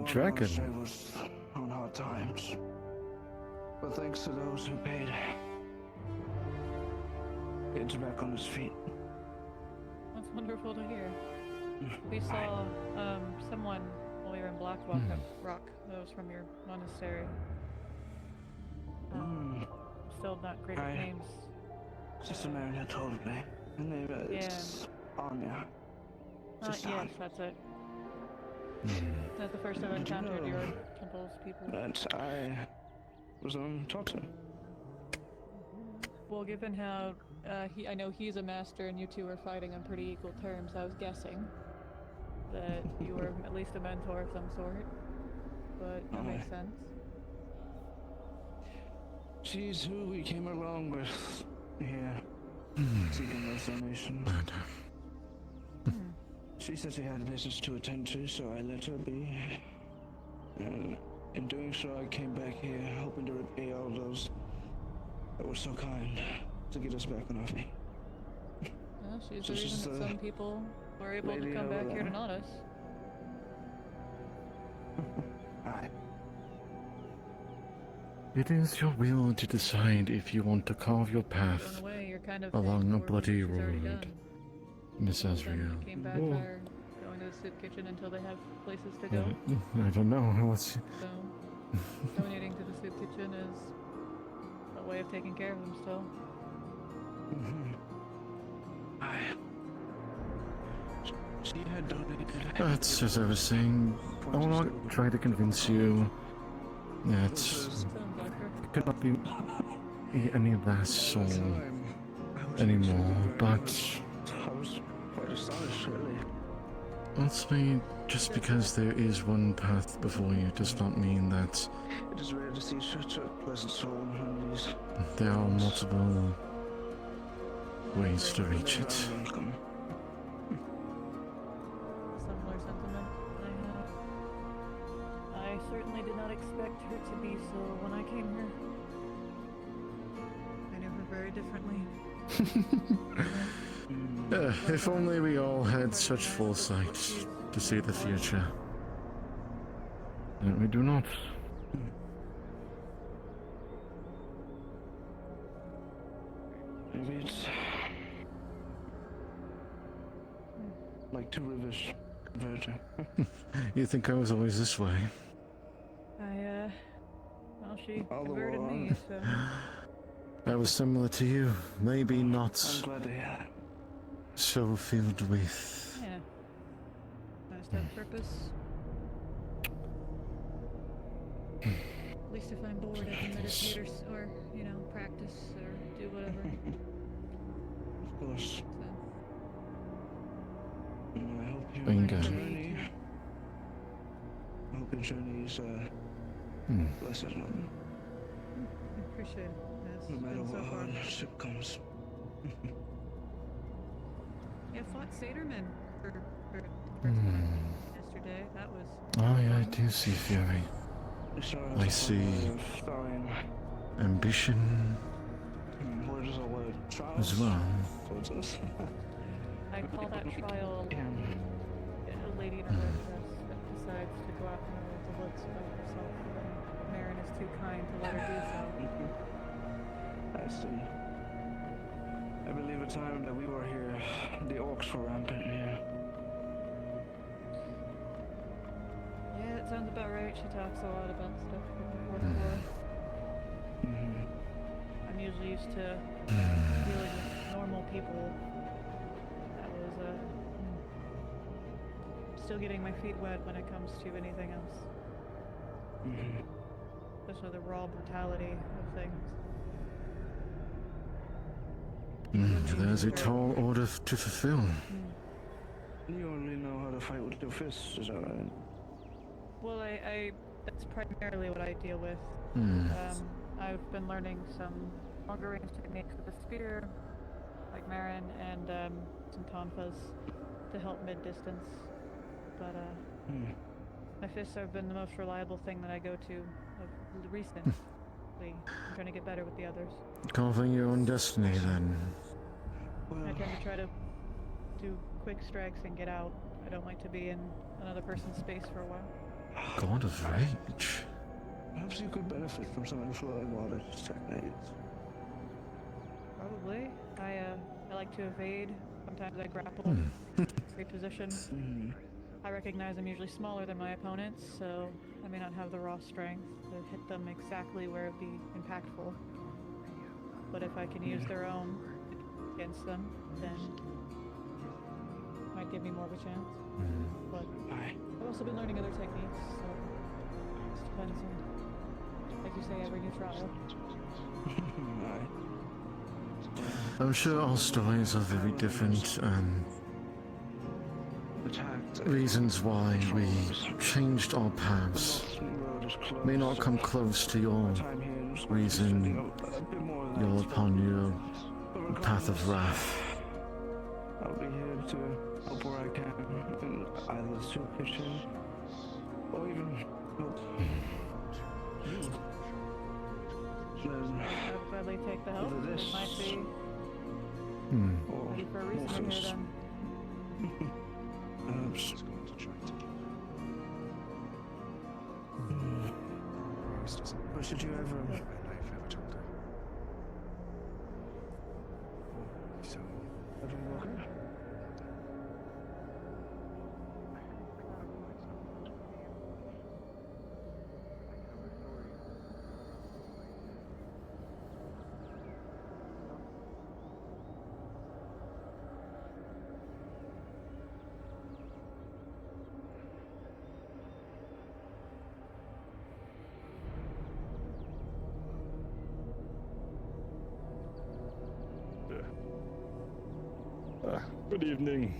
Dragon. monastery was on hard times. But thanks to those who paid, it's back on its feet. That's wonderful to hear. We saw someone while we were in Blackrock. Rock. That was from your monastery. Still not great at names. Sister Mary had told me. Her name is Anya. Sister Yes, Anya. that's it. That's the first I've Did you encountered know your temple's people. that I was taught to? Well, given how I know he's a master and you two are fighting on pretty equal terms, I was guessing that you were at least a mentor of some sort. But that makes sense. She's who we came along with here, seeking this donation. She said she had business to attend to, so I let her be. And in doing so, I came back here hoping to repay all those that were so kind to get us back on our feet. Well, she's So the she's reason that the some people were able to lady come over back here to there. Nautis. Aye. It is your will to decide if you want to carve your path Going away, you're kind of along paying a for what bloody she's already road, done. Miss Az'Rael. Came back Oh, are going to the soup kitchen until they have places to go. I don't know what's. So, donating to the soup kitchen is a way of taking care of them still. She had donated. That's as I was saying. I will not try to convince you that it could not be any last soul anymore, but I was quite astonished, really. ultimately, just because there is one path before you does not mean that It is rare to see such a pleasant soul in these. there are multiple ways to reach it. Welcome. Similar sentiment I had. I certainly did not expect her to be so when I came here. I knew her very differently. If only we all had such foresight to see the future. But we do not. Maybe it's like two rivers converging. You think I was always this way? Well, she All the converted way me, on. so. I was similar to you, maybe not I'm glad to hear that. so filled with. Yeah. Nice to have purpose. At least if I'm bored, I can meditate or, you know, practice or do whatever. Of course. So. I hope you Bingo. journey. I hope your journey is blessed, one. I appreciate it. Yes, No matter been so what far. hardship comes. Yeah, fought Saterman for the first time yesterday. That was. Oh yeah, I do see fury. I see ambition Where does the word trials as well. towards us? I call that trial a lady in a red dress that decides to go out in the woods by herself when Marin is too kind to let her do so. I see. I believe the time that we were here, the orcs were rampant here. Yeah, it sounds about right. She talks a lot about stuff from the fourth floor. I'm usually used to dealing with normal people. That was still getting my feet wet when it comes to anything else. Especially the raw brutality of things. There's a tall order to fulfill. You only know how to fight with your fists, is that right? Well, that's primarily what I deal with. I've been learning some longer range techniques with the spear, like Marin, and some tonfas to help mid-distance. But my fists have been the most reliable thing that I go to of recently. I'm trying to get better with the others. Carving your own destiny, then. I tend to try to do quick strikes and get out. I don't like to be in another person's space for a while. God of Rage. Perhaps you could benefit from some of the flowing water techniques. Probably. I like to evade. Sometimes I grapple, reposition. I recognize I'm usually smaller than my opponents, so I may not have the raw strength to hit them exactly where it'd be impactful. But if I can use their own against them, then it might give me more of a chance. But I've also been learning other techniques, so it just depends on, like you say, every new trial. I'm sure our stories are very different, and reasons why we changed our paths may not come close to your reason you're upon your path of wrath. I'll be here to help where I can, in either the soup kitchen, or even help you. Then I'd gladly take the help. either this It might be or ready for a reason in here then. I'm just going to try to get Rose doesn't. But should you ever... I don't know if you ever told her. So... Everything okay? Good evening.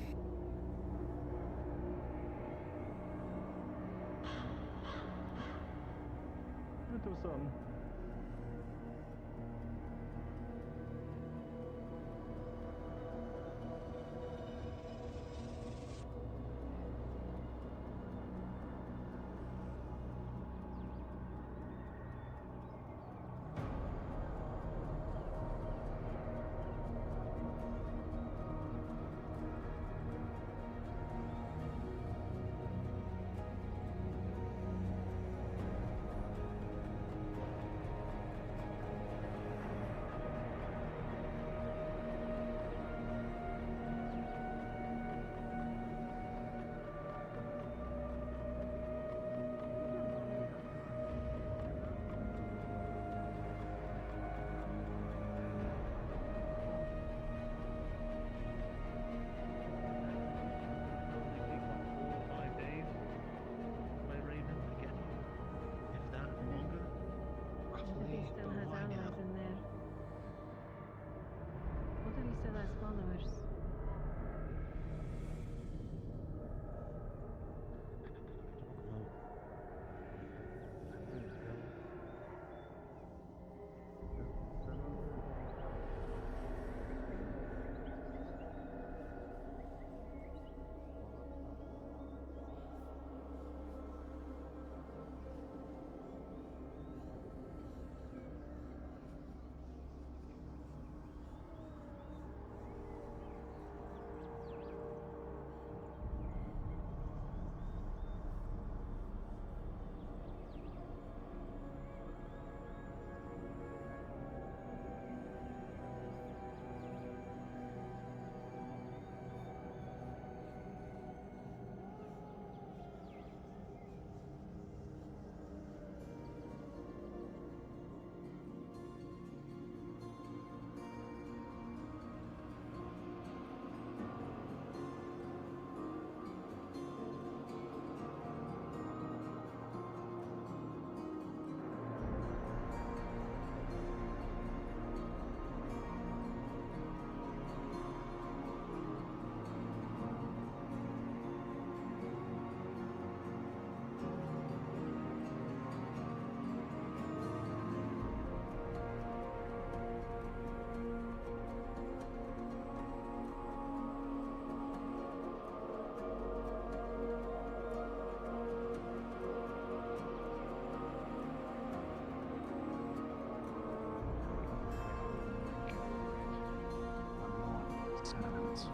Ep206.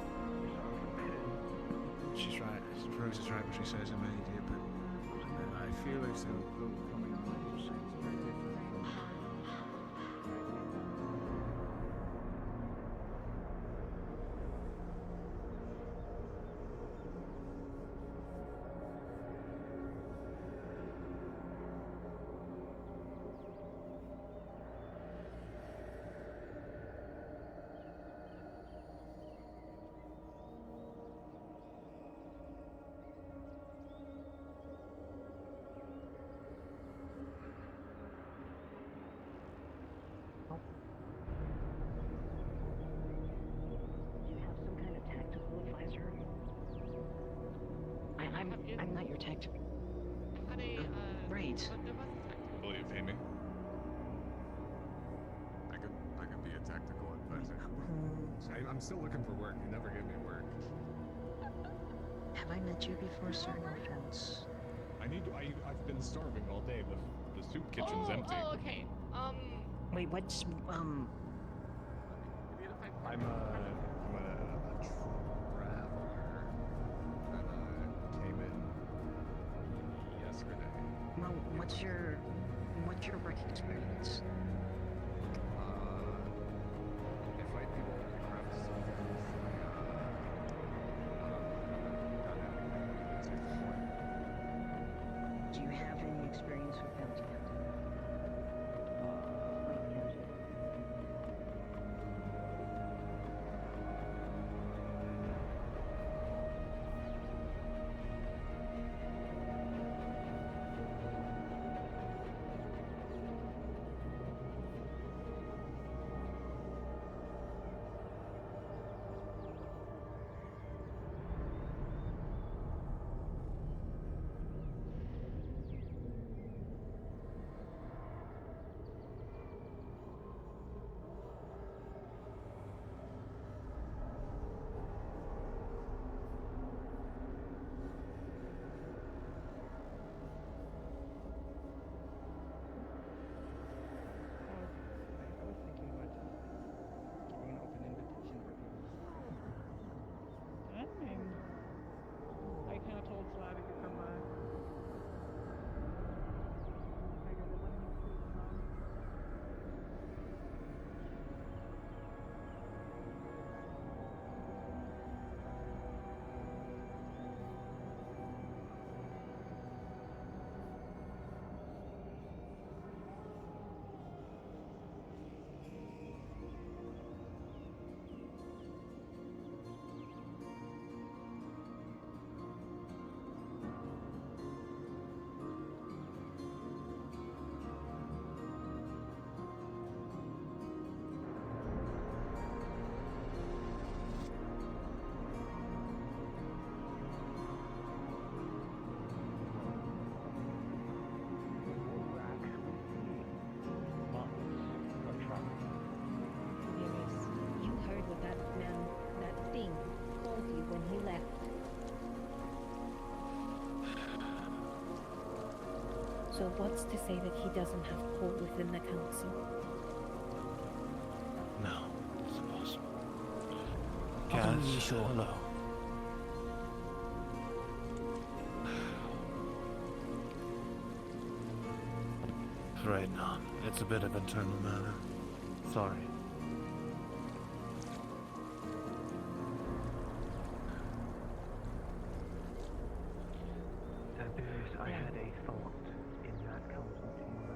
She's right. Rose is right what she says, I'm an idiot, but I feel as though coming from you seems very different. I'm not your tech. Right. Will you pay me? I could be a tactical advisor. I'm still looking for work. You never give me work. Have I met you before, sir? No offense. I've been starving all day. The soup kitchen's empty. Oh, okay. Wait, what's I'm a traveler, and I came in yesterday. Well, what's your work experience? I fight people with craft systems. Do you have any experience with bounty hunting? I was thinking about just giving an open invitation for people to stop. I mean, I kind of told Slav to come by. I figured it wouldn't be too long. You heard what that man, that thing, called you when he left. So what's to say that he doesn't have pull within the council? No, it's impossible. How can we be Guys, sure? hello. Right now, it's a bit of internal matter. Sorry. I had a thought in that council chamber.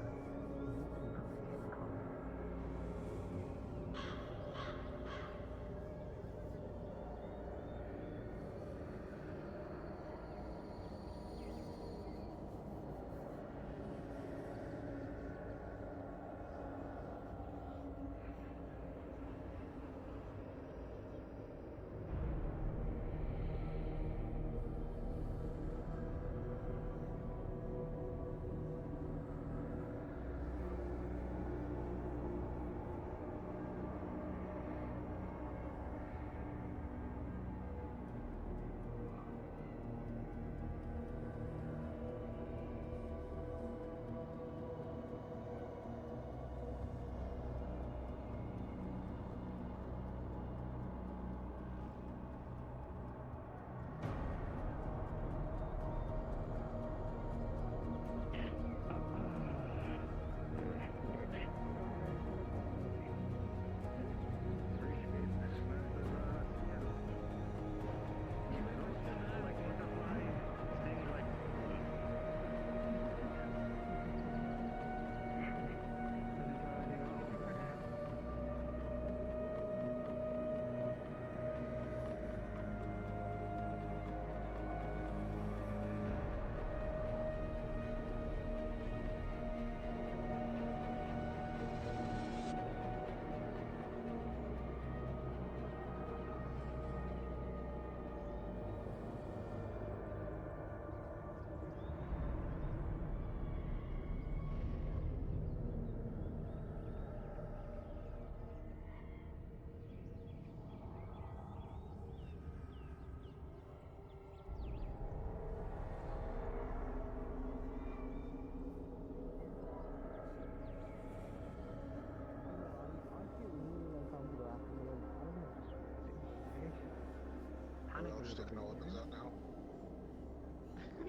I'm just looking all of those out now.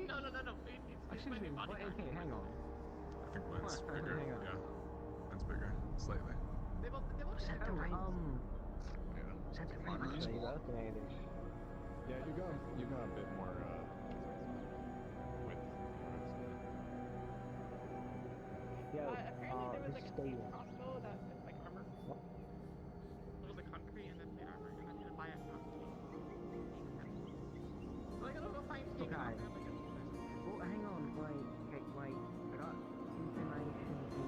No. Excuse me, what is it? Hang on. I think mine's Hang on, bigger. hang on. Yeah. Mine's bigger. Slightly. Set the right. Yeah. Set the Mine right. runs well. Yeah, you got a bit more width. Yeah, apparently there was like a stay crossbow that was like armor. It was a concrete and then made armor, and I need to buy it now. So I gotta go find snake Okay. armor. Well, hang on, wait. I got information for.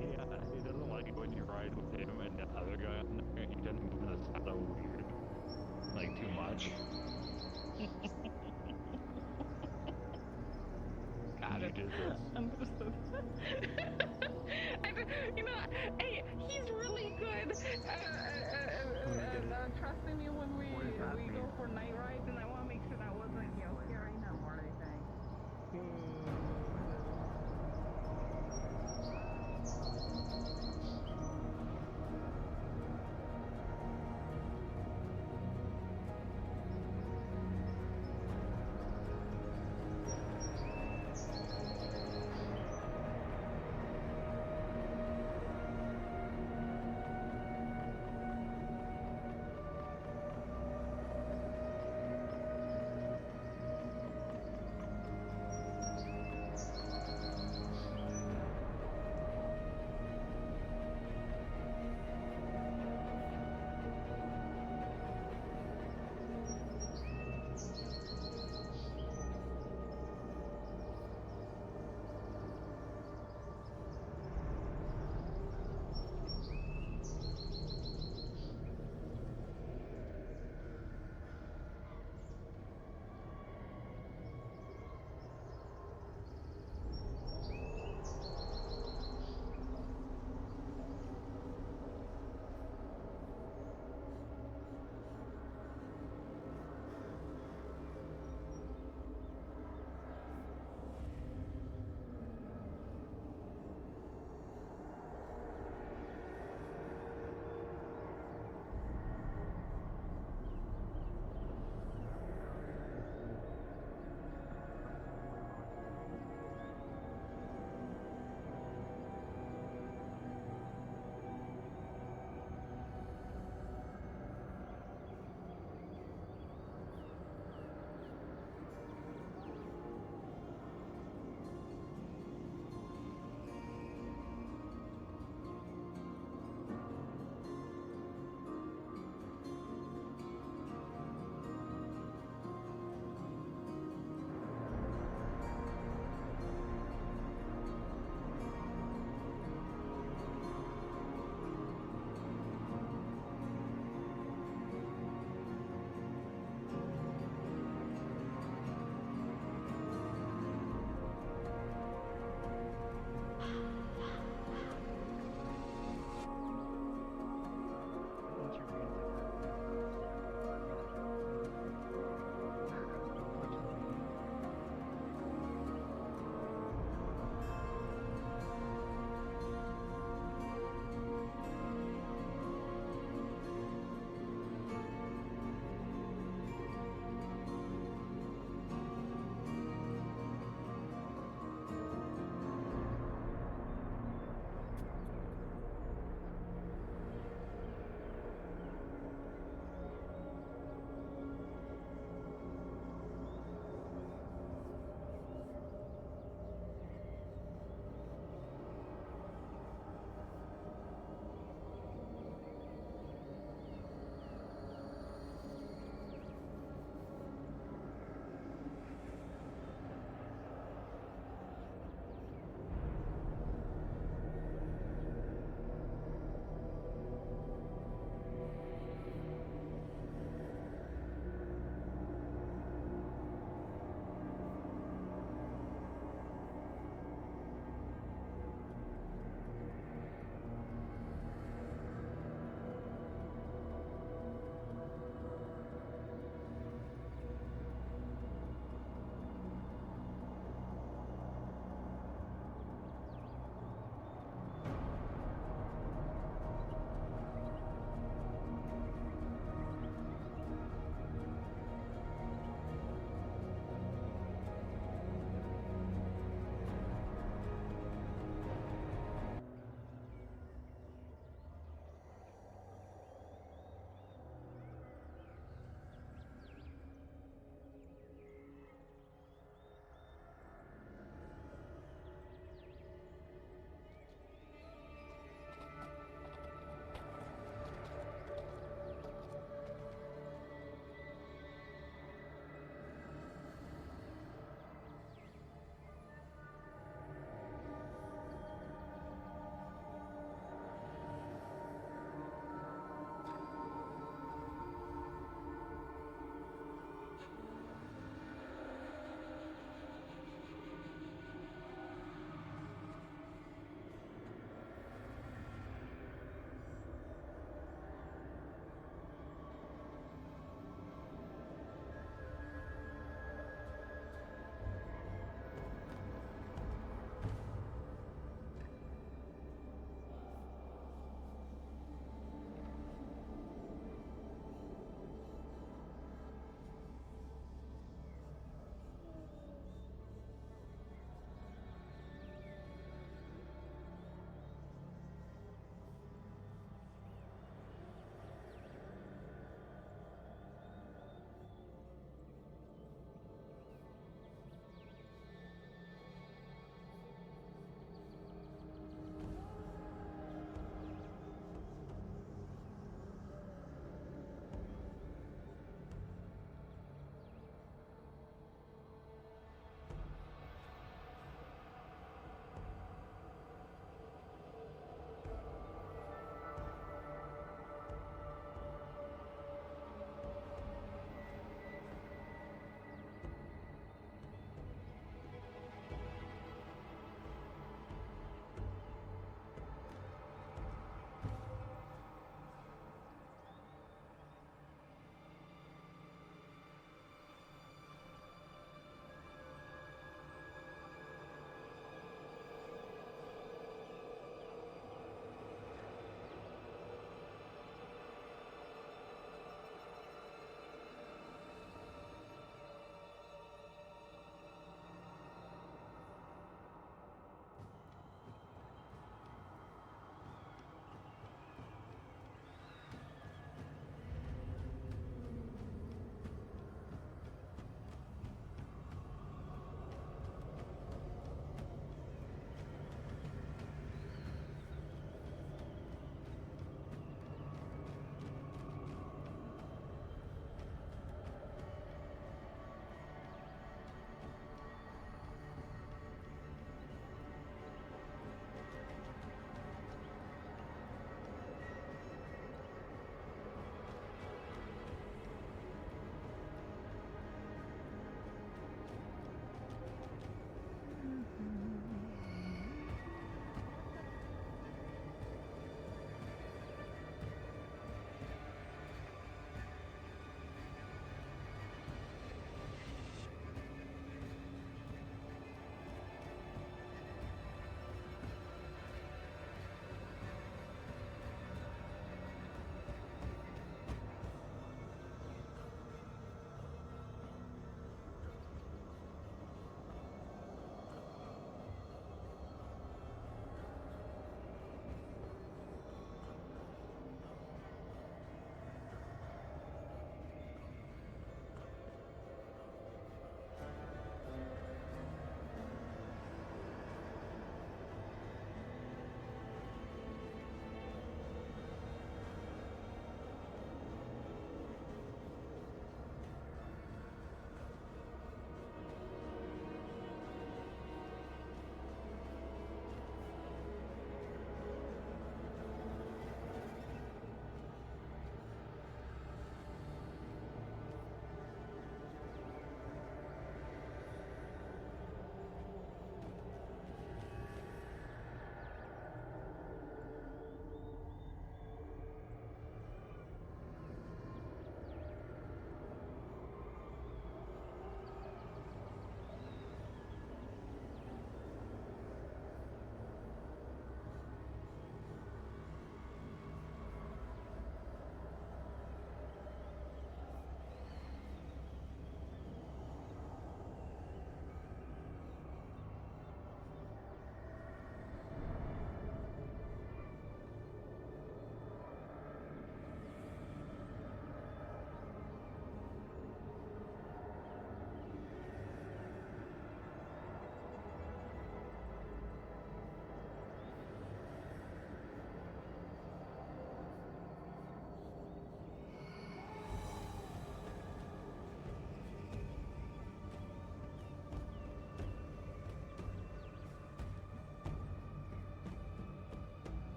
Yeah, he doesn't like it when you ride with him and the other guy on there. He doesn't move the saddle weird. Like, too much. God, you did this. Understood. Hey, he's really good at trusting me when we go for night rides, and I want to make sure that wasn't, scaring him or anything.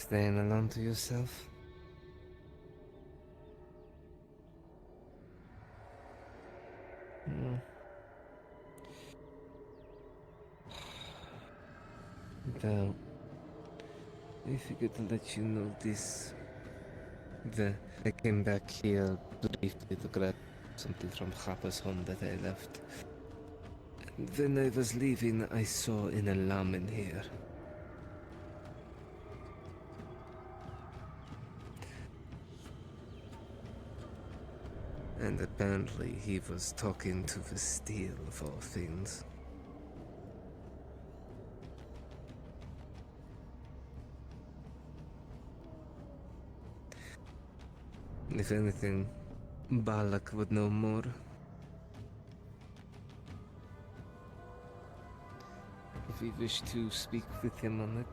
Staying alone to yourself? Hmm. Well, I figured to let you know this. I came back here briefly to grab something from Papa's home that I left. And when I was leaving, I saw an alarm in here. And apparently he was talking to the steel of all things. If anything, Balak would know more. If we wish to speak with him on it.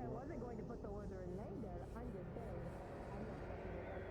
I wasn't going to put the words in name there. I'm just saying. I'm not fucking with that.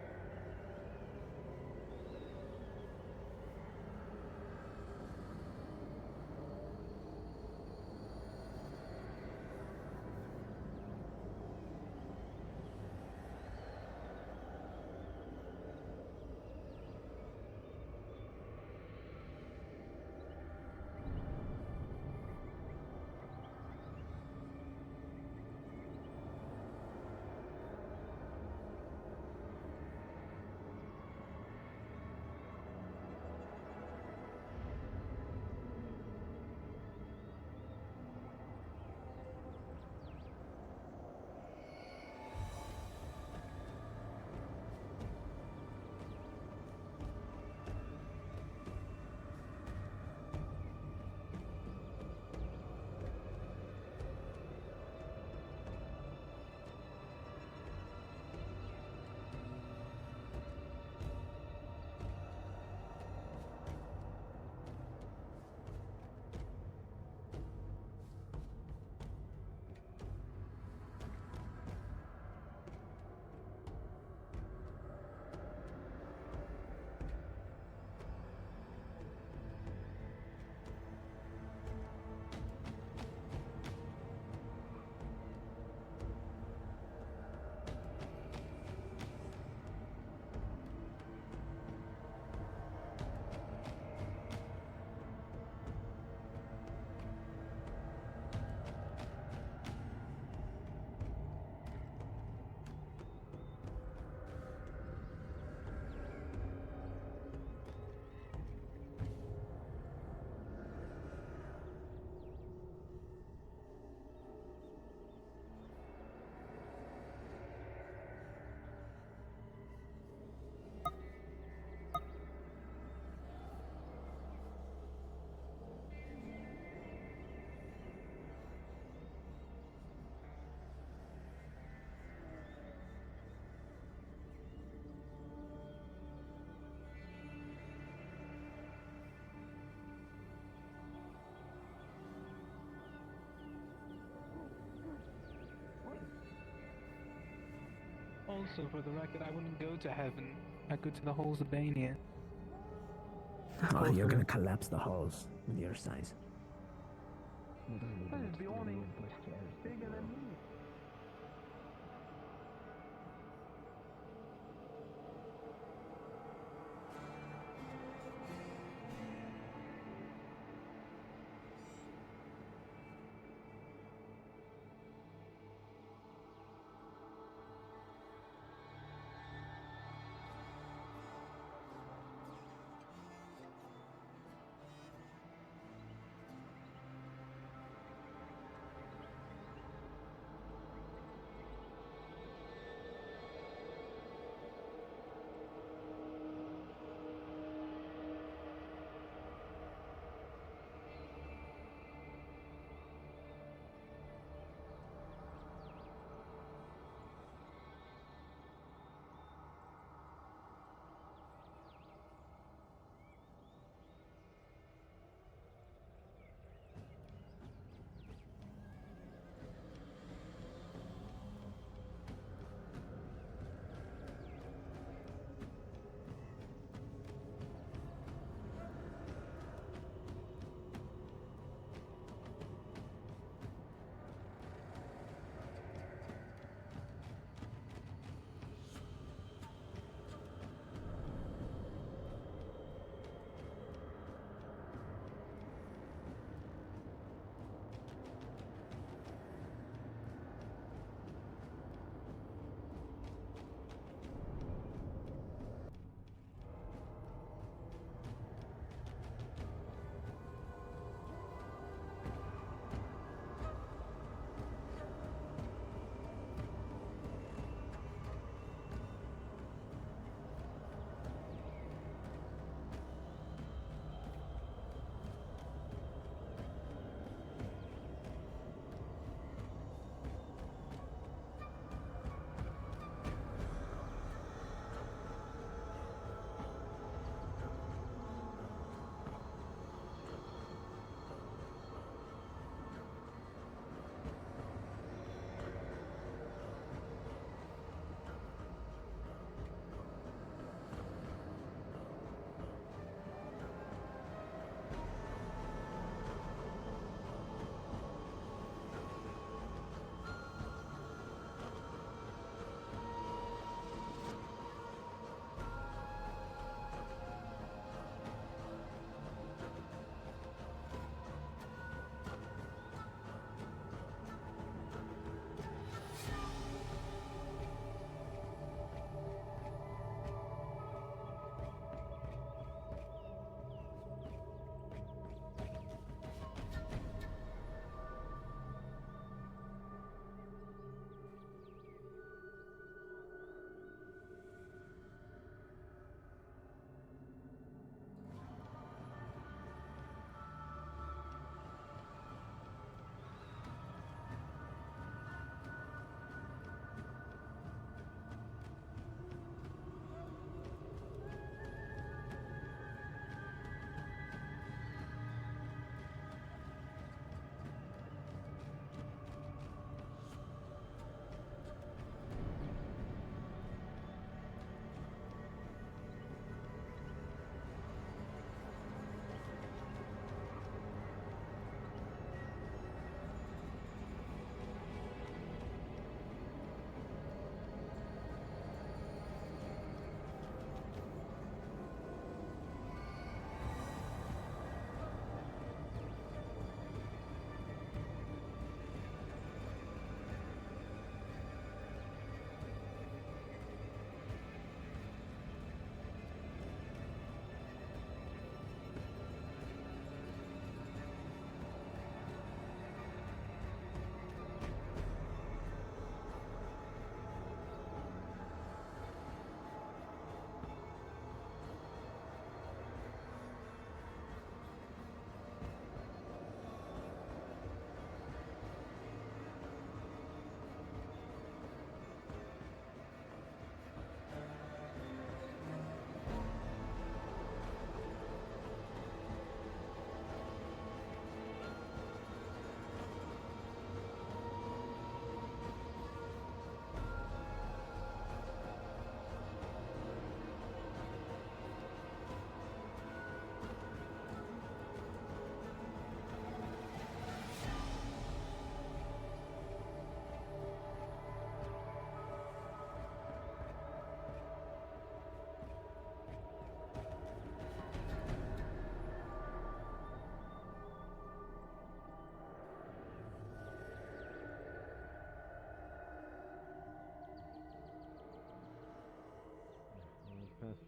Also, for the record, I wouldn't go to heaven. I go to the halls of Bania. Oh, you're gonna collapse the halls with your size. That is the only bigger than me.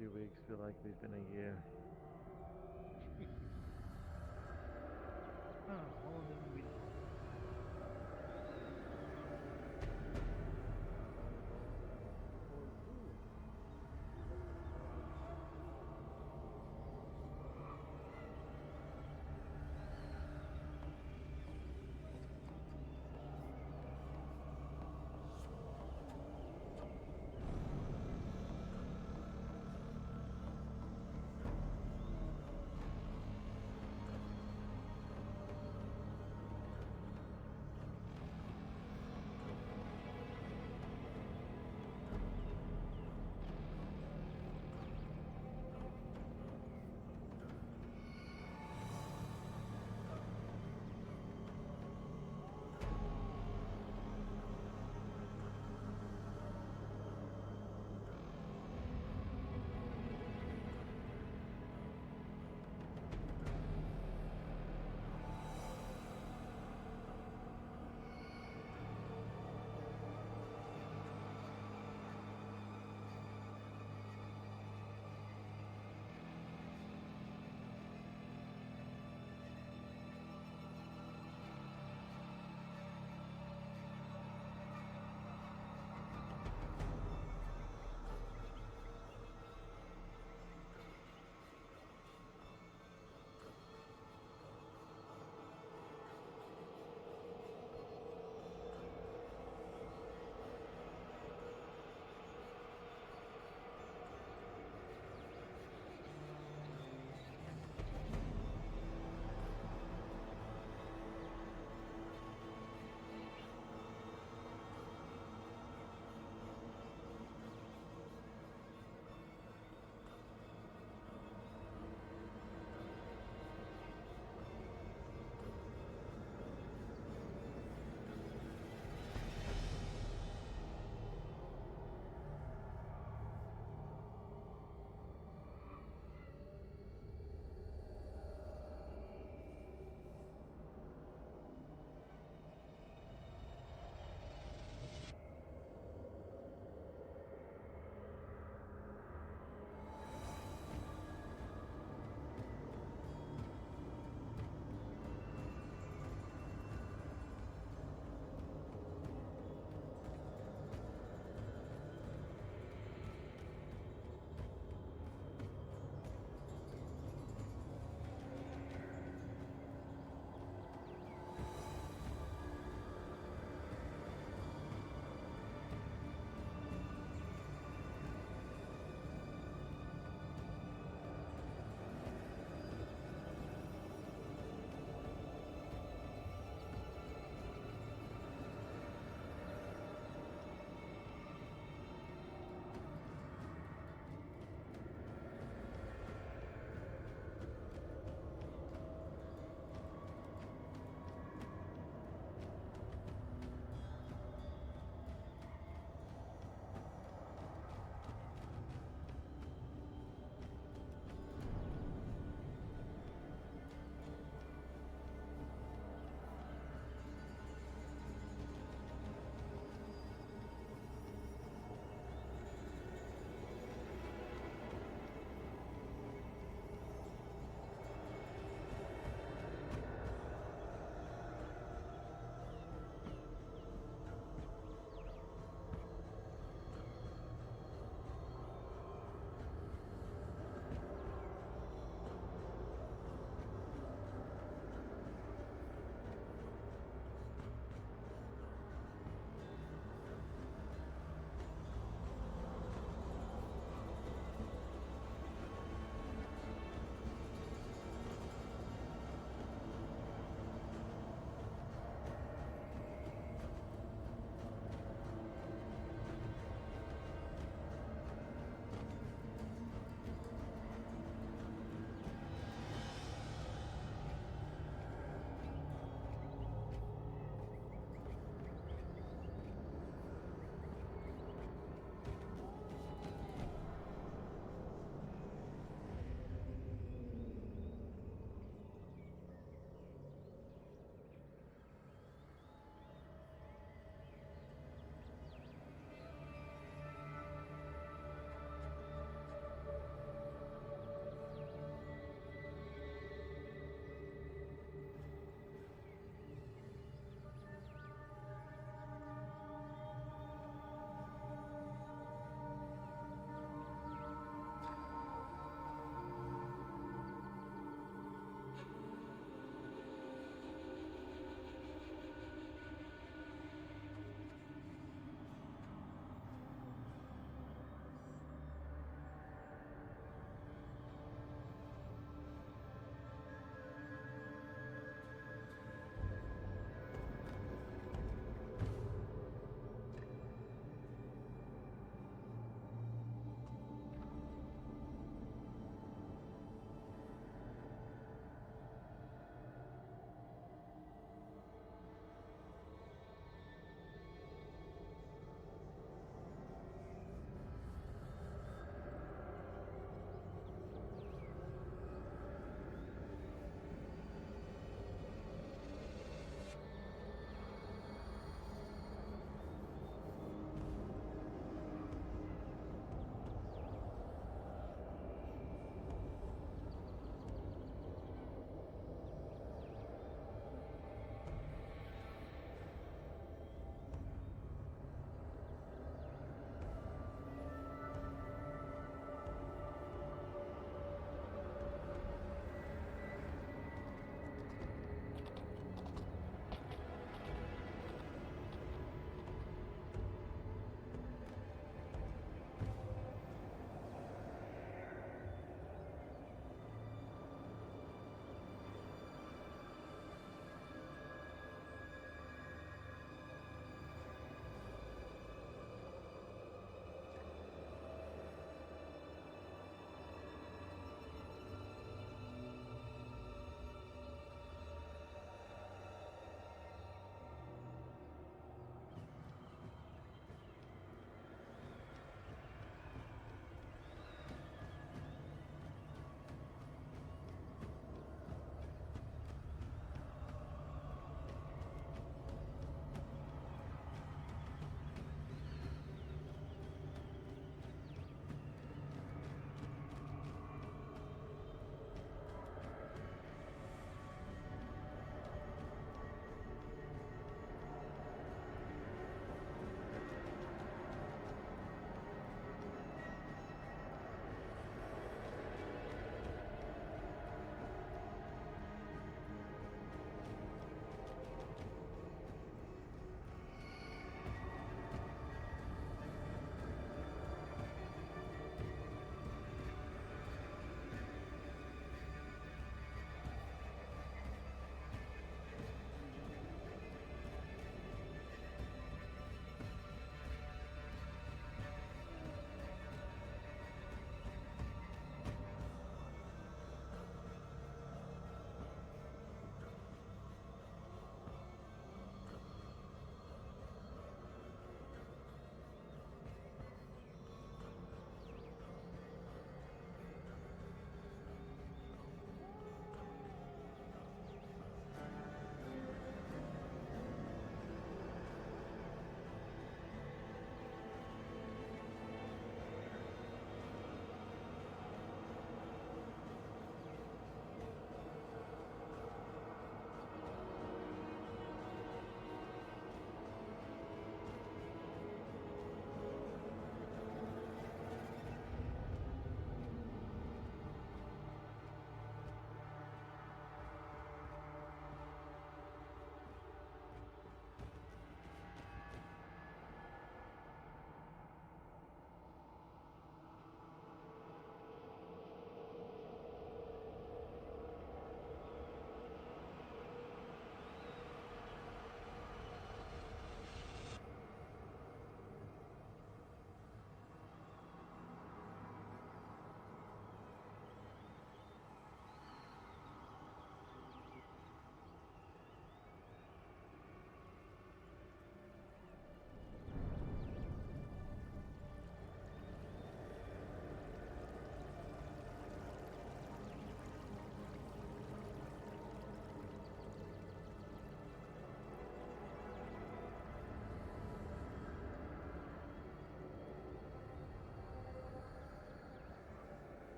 few weeks feel like they've been a year. Oh, how long have we been?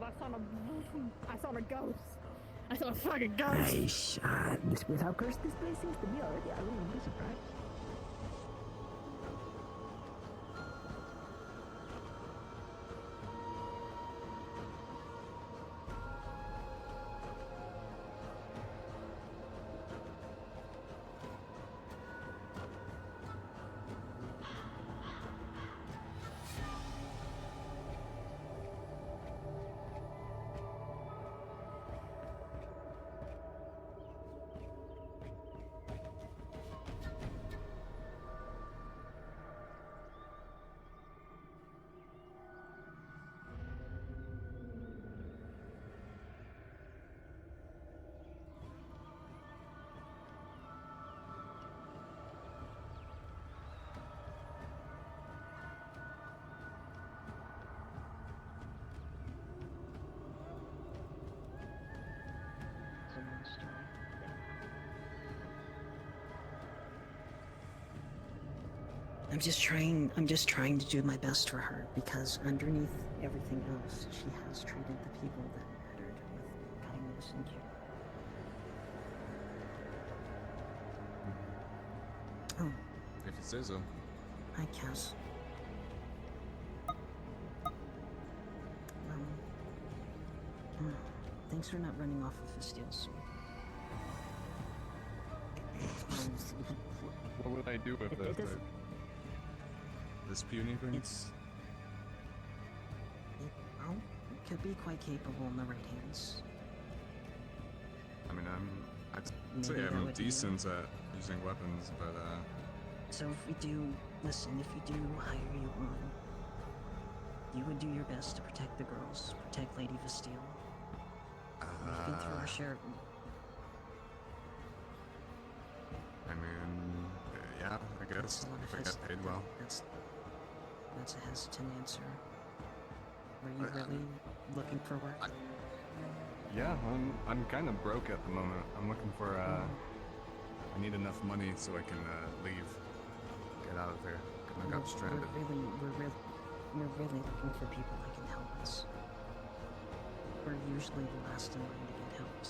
but I saw a ghost. I saw a fucking ghost. Nice. With how cursed this place seems to be already, I wouldn't be surprised. I'm just trying to do my best for her, because underneath everything else, she has treated the people that mattered with kindness and care. Oh, If you say so. hi, Cass. Thanks for not running off with Fastiel's sword. What would I do with It this? This puny thing? Well, it could be quite capable in the right hands. I mean, I'd Maybe say that I'm would be- decent at using weapons, but So if we do, listen, if we do hire you on, you would do your best to protect the girls, protect Lady Vastille. We've been through our share. I mean, yeah, I guess if I get paid well. That's a hesitant answer. Were you really looking for work? Yeah, I'm kind of broke at the moment. I'm looking for I need enough money so I can leave, get out of there. I got stranded. We're really looking for people that can help us. We're usually the last in line to get help.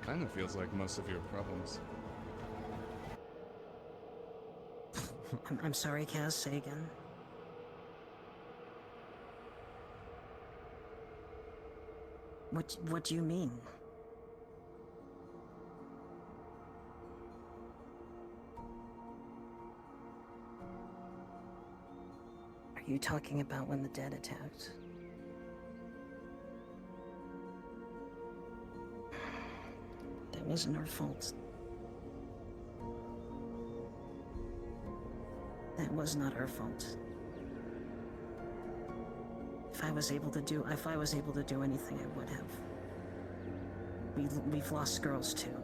Kind of feels like most of your problems. I'm sorry, Kaz, say again. What do you mean? Are you talking about when the dead attacked? That wasn't our fault. That was not our fault. If I was able to do anything, I would have. We've lost girls too.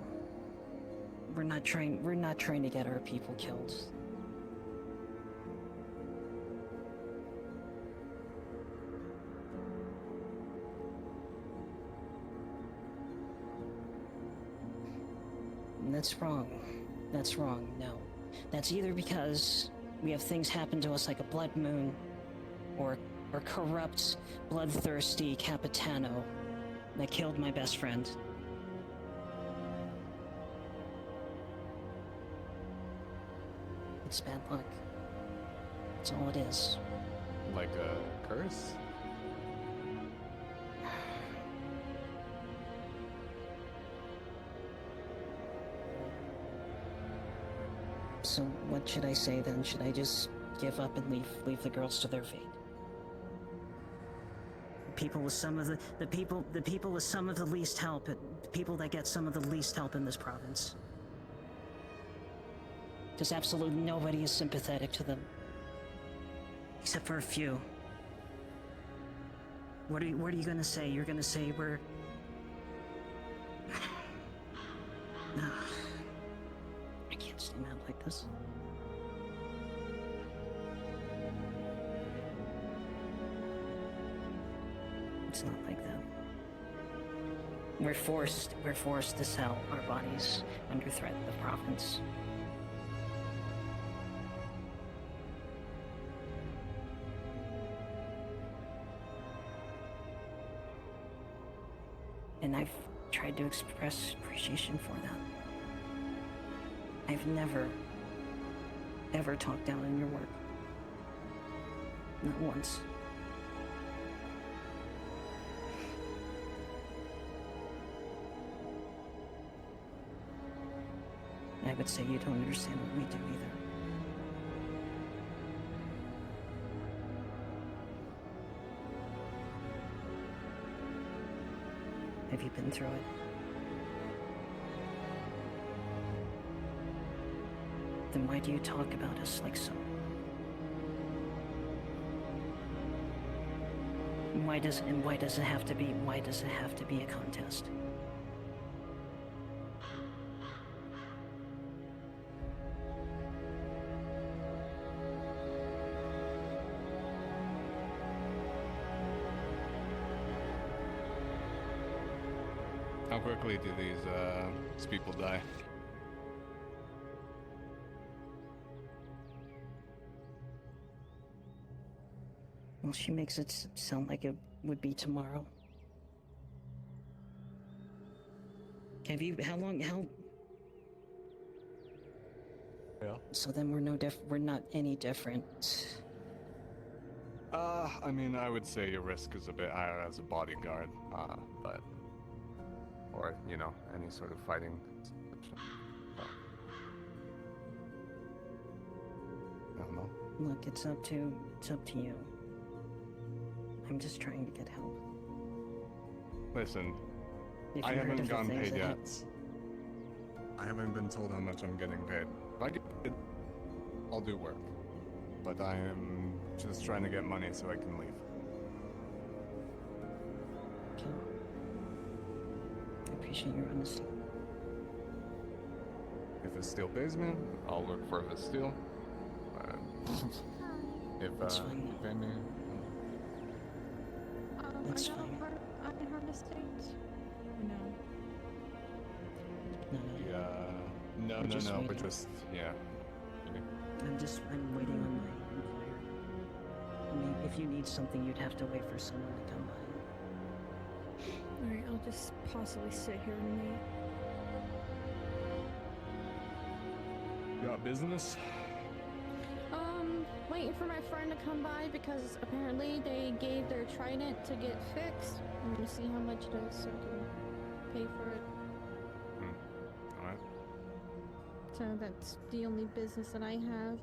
We're not trying to get our people killed. That's wrong. That's wrong, no. That's either because we have things happen to us like a blood moon, or corrupt, bloodthirsty Capitano that killed my best friend. It's bad luck. That's all it is. Like a curse? So what should I say then? Should I just give up and leave the girls to their fate? People with some of the people with some of the least help, the people that get some of the least help in this province. Because absolutely nobody is sympathetic to them. Except for a few. What are you gonna say? You're gonna say we're... I can't stay mad like this. It's not like that. We're forced to sell our bodies under threat of the province. And I've tried to express appreciation for that. I've never, ever talked down on your work. Not once. I would say you don't understand what we do either. Have you been through it? Then why do you talk about us like so? Why does it have to be a contest? How quickly do these people die? Well, she makes it sound like it would be tomorrow. How Yeah. So then we're not any different. I mean, I would say your risk is a bit higher as a bodyguard, but... Or, you know, any sort of fighting. I don't know. Look, it's up to you. I'm just trying to get help. Listen, If I you heard haven't of the gotten things paid that yet. hap- I haven't been told how much I'm getting paid. If I get paid, I'll do work. But I am just trying to get money so I can leave. Okay. I appreciate your honesty. If it still pays me, I'll work for the steel. If That's fine. you pay me, That's are y'all fine. part of Ironheart Estates? Or no? no, We're just we're waiting. just, yeah. I'm waiting on my employer. I mean, if you need something, you'd have to wait for someone to come by. Alright, I'll just possibly sit here and wait. You got business? Waiting for my friend to come by because apparently they gave their trident to get fixed. I'm gonna see how much it is so I can pay for it. Alright. So that's the only business that I have.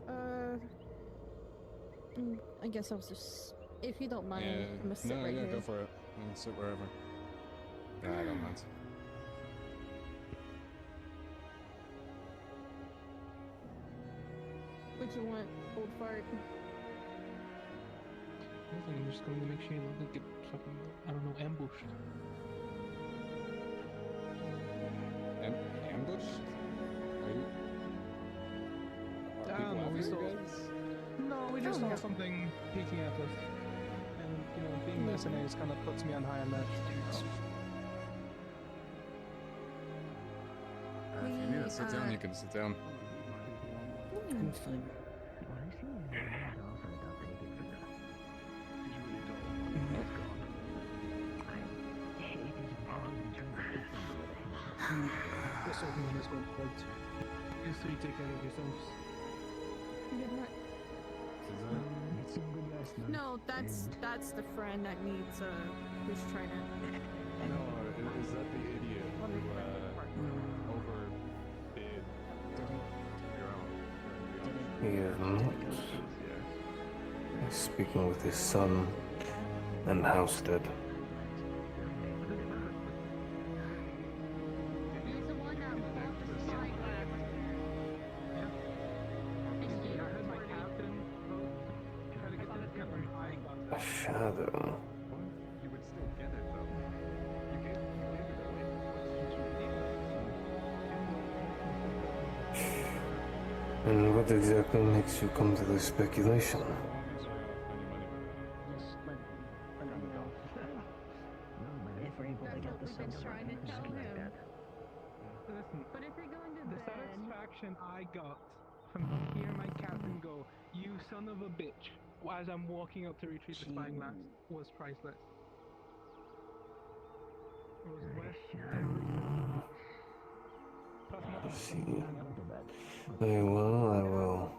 I guess I'll just, if you don't mind, I'm gonna sit right here. Go for it. You can sit wherever. Yeah, I don't mind. What you want, old fart? Nothing, I'm just going to make sure you don't get fucking, I don't know, ambushed. Ambushed? Are you... Are people No, after we you saw. guys? No, we just Oh, saw no. something peeking at us. And, you know, being mercenaries kind of puts me on high alert. If you need to sit down, you can sit down. I'm fine. This old man is going to bed too. Just so you take care of yourselves. Good night. No, that's the friend that needs who's trying to. No, is that the idiot who overbid your own? He's speaking with his son and Housestead. A shadow. You would still get it though. You gave it away. And what exactly makes you come to this speculation? If we're able to get the We've been trying to tell him. Listen, But if you're going to the bed, satisfaction I got from hearing my captain go, "You son of a bitch," as I'm walking up to retrieve the spyglass was priceless. Let's see. Very well, I will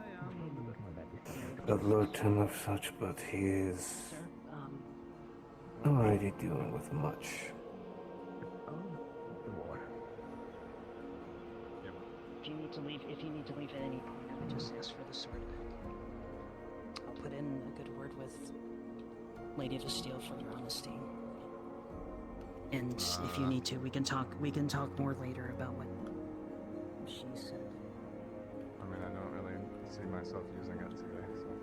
alert him of such, but he is already dealing with much. If you need to leave, at any point, I would just ask for the sword back. I'll put in a good word with Lady of the Steel for your honesty. And if you need to, we can talk more later about what she said. I mean, I don't really see myself using it today, so.